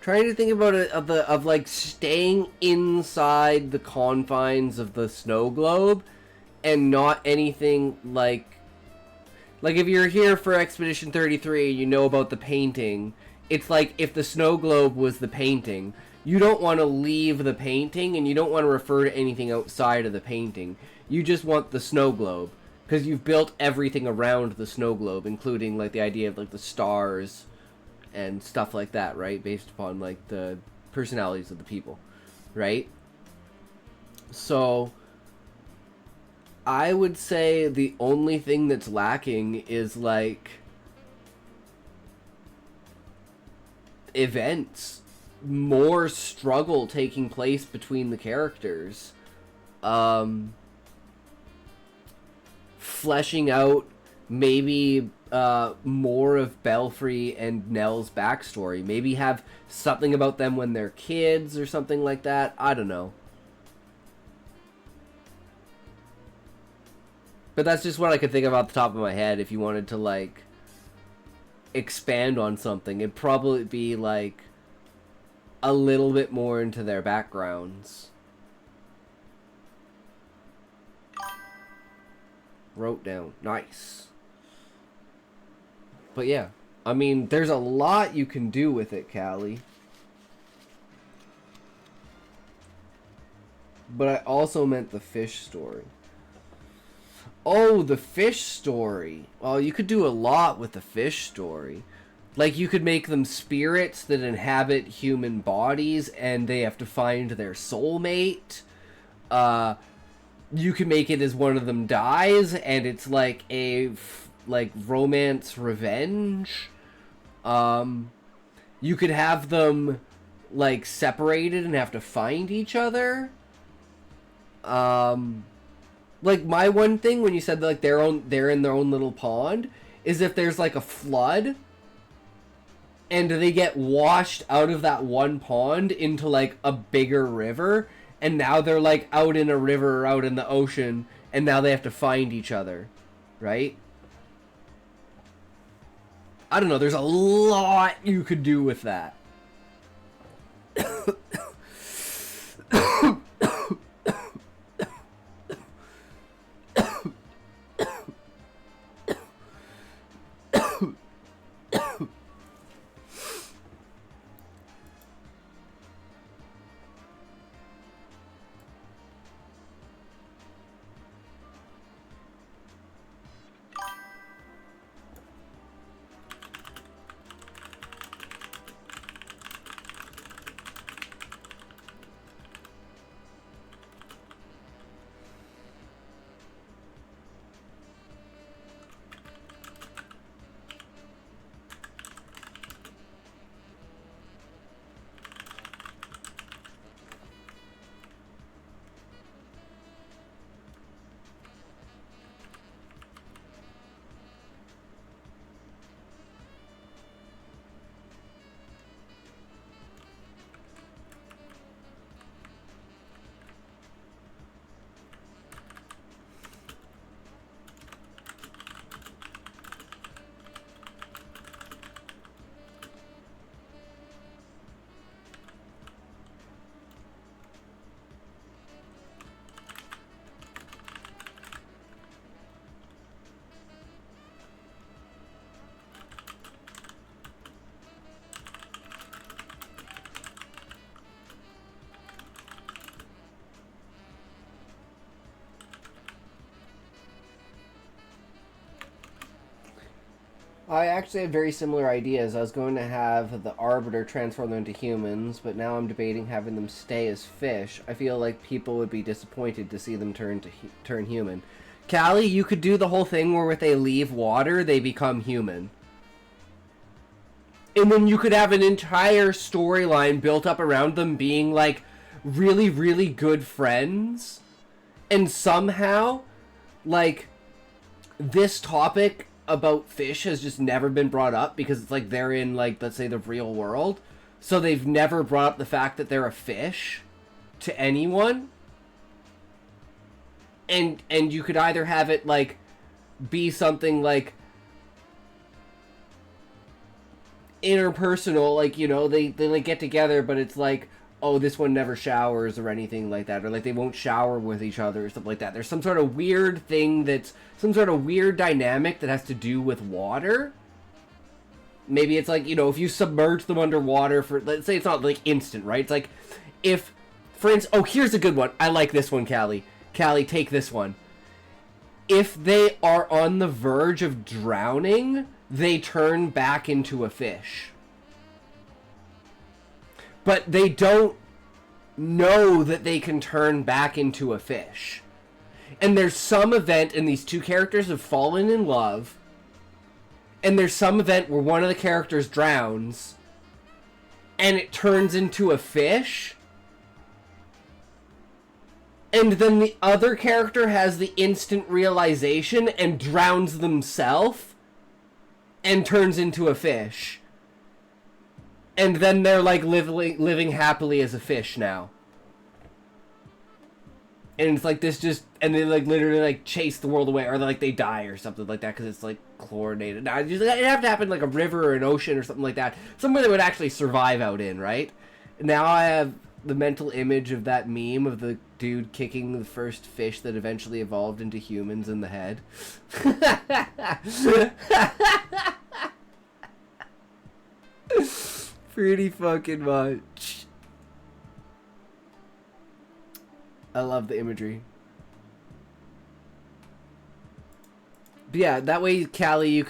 Speaker 1: Trying to think about it of like staying inside the confines of the snow globe and not anything like if you're here for Expedition 33 and you know about the painting, it's like if the snow globe was the painting, you don't want to leave the painting and you don't want to refer to anything outside of the painting. You just want the snow globe because you've built everything around the snow globe, including like the idea of like the stars and stuff like that, right? Based upon like the personalities of the people, right? So I would say the only thing that's lacking is like events, more struggle taking place between the characters, fleshing out maybe more of Belfry and Nell's backstory. Maybe have something about them when they're kids or something like that. I don't know. But that's just what I could think of off the top of my head. If you wanted to like expand on something, it'd probably be like a little bit more into their backgrounds. Wrote down. Nice. But yeah, I mean, there's a lot you can do with it, Callie. But I also meant the fish story. Oh, the fish story. Well, you could do a lot with the fish story. Like, you could make them spirits that inhabit human bodies and they have to find their soulmate. You can make it as one of them dies and it's like a romance revenge. You could have them like separated and have to find each other. Like my one thing when you said like they're in their own little pond is if there's like a flood and they get washed out of that one pond into like a bigger river and now they're like out in a river or out in the ocean and now they have to find each other, right? I don't know, there's a lot you could do with that. I actually had very similar ideas. I was going to have the Arbiter transform them into humans, but now I'm debating having them stay as fish. I feel like people would be disappointed to see them turn human. Callie, you could do the whole thing where if they leave water, they become human. And then you could have an entire storyline built up around them being, like, really, really good friends. And somehow, like, this topic about fish has just never been brought up because it's like they're in, like, let's say the real world. So they've never brought up the fact that they're a fish to anyone. And you could either have it, like, be something, like, interpersonal, like, you know, they like, get together, but it's like, oh, this one never showers or anything like that. Or, like, they won't shower with each other or something like that. There's some sort of weird thing that's, some sort of weird dynamic that has to do with water. Maybe it's like, you know, if you submerge them underwater for, let's say it's not, like, instant, right? It's like, if, for instance, oh, here's a good one. I like this one, Callie. Callie, take this one. If they are on the verge of drowning, they turn back into a fish. But they don't know that they can turn back into a fish. And there's some event, and these two characters have fallen in love, and there's some event where one of the characters drowns, and it turns into a fish, and then the other character has the instant realization and drowns themselves and turns into a fish. And then they're, like, living happily as a fish now. And it's like this just, and they, like, literally, like, chase the world away, or like they die or something like that because it's, like, chlorinated. Now, it'd have to happen like a river or an ocean or something like that, somewhere they would actually survive out in, right? Now I have the mental image of that meme of the dude kicking the first fish that eventually evolved into humans in the head. Pretty fucking much. I love the imagery. But yeah, that way, Callie, you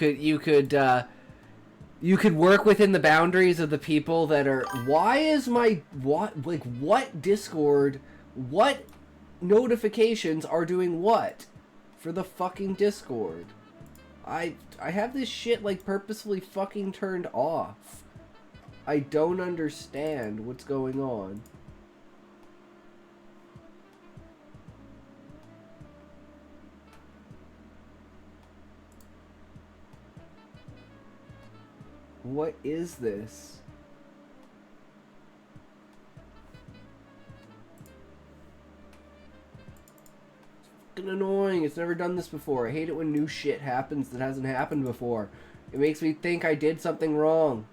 Speaker 1: could work within the boundaries of the people that are. Why is my what Discord? What notifications are doing what for the fucking Discord? I have this shit, like, purposefully fucking turned off. I don't understand what's going on. What is this? It's fucking annoying. It's never done this before. I hate it when new shit happens that hasn't happened before. It makes me think I did something wrong.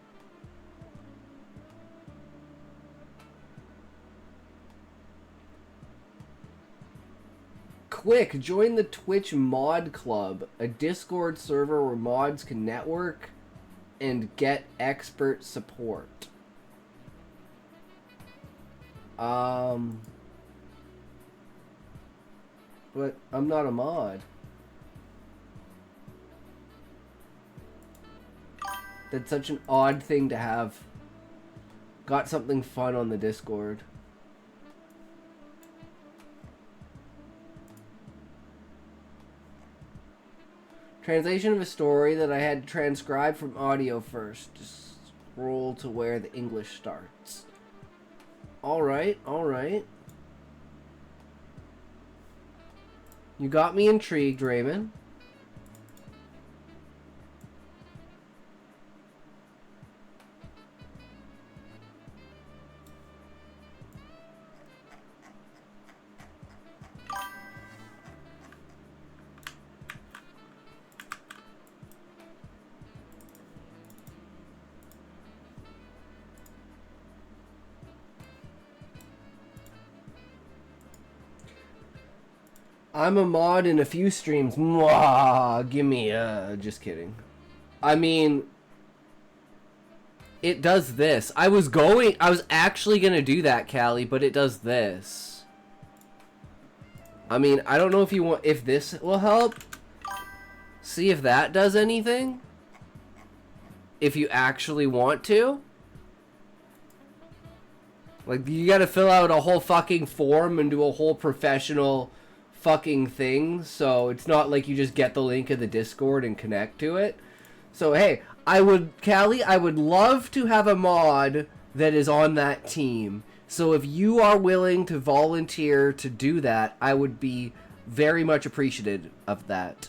Speaker 1: Quick, join the Twitch Mod Club, a Discord server where mods can network and get expert support. But I'm not a mod. That's such an odd thing to have. Got something fun on the Discord. Translation of a story that I had to transcribe from audio first. Just scroll to where the English starts. Alright, alright. You got me intrigued, Raymond. I'm a mod in a few streams. Mwah, give me a... Just kidding. I mean... It does this. I was actually gonna do that, Callie, but it does this. I mean, I don't know if this will help. See if that does anything. If you actually want to. Like, you gotta fill out a whole fucking form and do a whole professional fucking thing, so it's not like you just get the link of the Discord and connect to it. So hey, Callie, I would love to have a mod that is on that team. So if you are willing to volunteer to do that, I would be very much appreciative of that.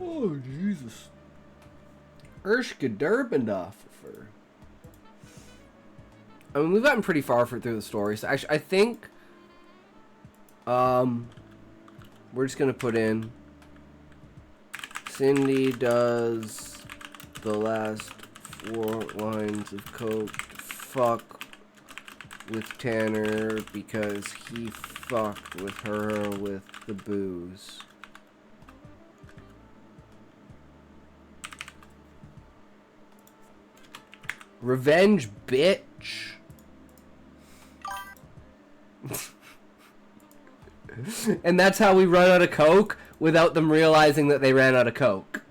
Speaker 1: Oh, Jesus. Ershka Durbendorfer. I mean, we've gotten pretty far through the story. So actually, I think we're just going to put in Cindy does the last 4 lines of coke to fuck with Tanner because he fucked with her with the booze. Revenge, bitch. And that's how we run out of coke without them realizing that they ran out of coke.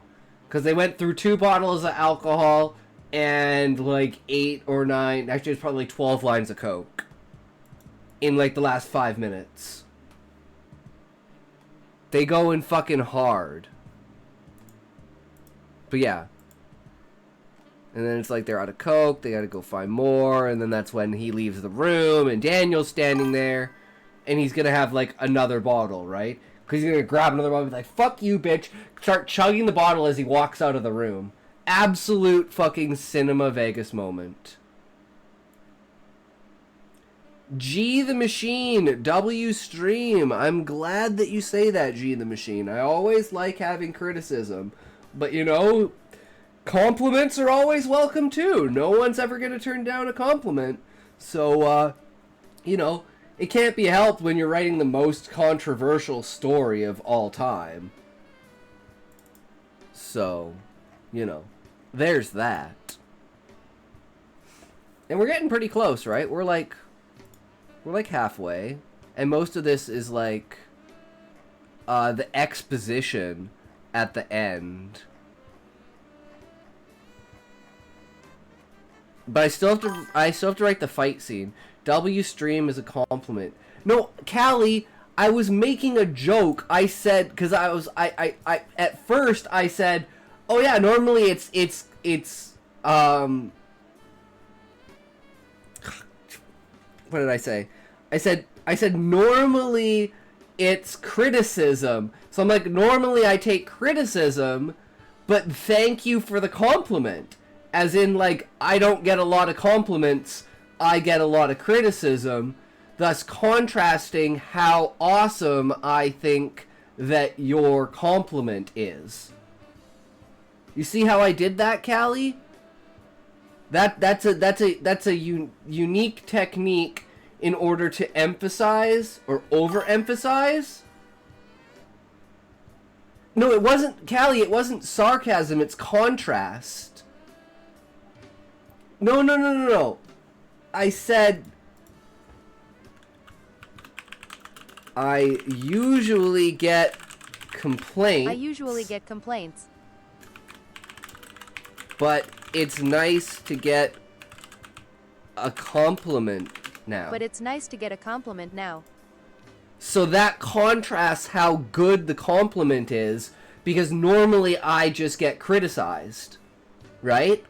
Speaker 1: Because they went through 2 bottles of alcohol and like 8 or 9, actually it's probably 12 lines of coke in like the last 5 minutes. They go in fucking hard. But yeah. And then it's like they're out of coke, they gotta go find more, and then that's when he leaves the room, and Daniel's standing there, and he's gonna have like another bottle, right? Because he's gonna grab another bottle and be like, fuck you, bitch, start chugging the bottle as he walks out of the room. Absolute fucking Cinema Vegas moment. G the Machine, W Stream. I'm glad that you say that, G the Machine. I always like having criticism. But you know, compliments are always welcome too. No one's ever going to turn down a compliment. So, you know, it can't be helped when you're writing the most controversial story of all time. So, you know, there's that. And we're getting pretty close, right? We're like halfway. And most of this is like the exposition at the end. But I still have to write the fight scene. W stream is a compliment. No, Callie, I was making a joke. I said, because I at first I said, oh yeah, normally it's what did I say? I said normally it's criticism. So I'm like, normally I take criticism, but thank you for the compliment. As in, like, I don't get a lot of compliments, I get a lot of criticism, thus contrasting how awesome I think that your compliment is. You see how I did that, Callie? That's a unique technique in order to emphasize or overemphasize. No, it wasn't, Callie, it wasn't sarcasm, it's contrast. No. I said I usually get complaints. But it's nice to get a compliment now. So that contrasts how good the compliment is, because normally I just get criticized, right?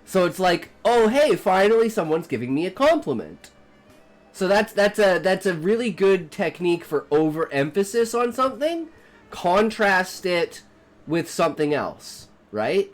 Speaker 1: So it's like, oh hey, finally someone's giving me a compliment. So that's a really good technique for overemphasis on something. Contrast it with something else, right?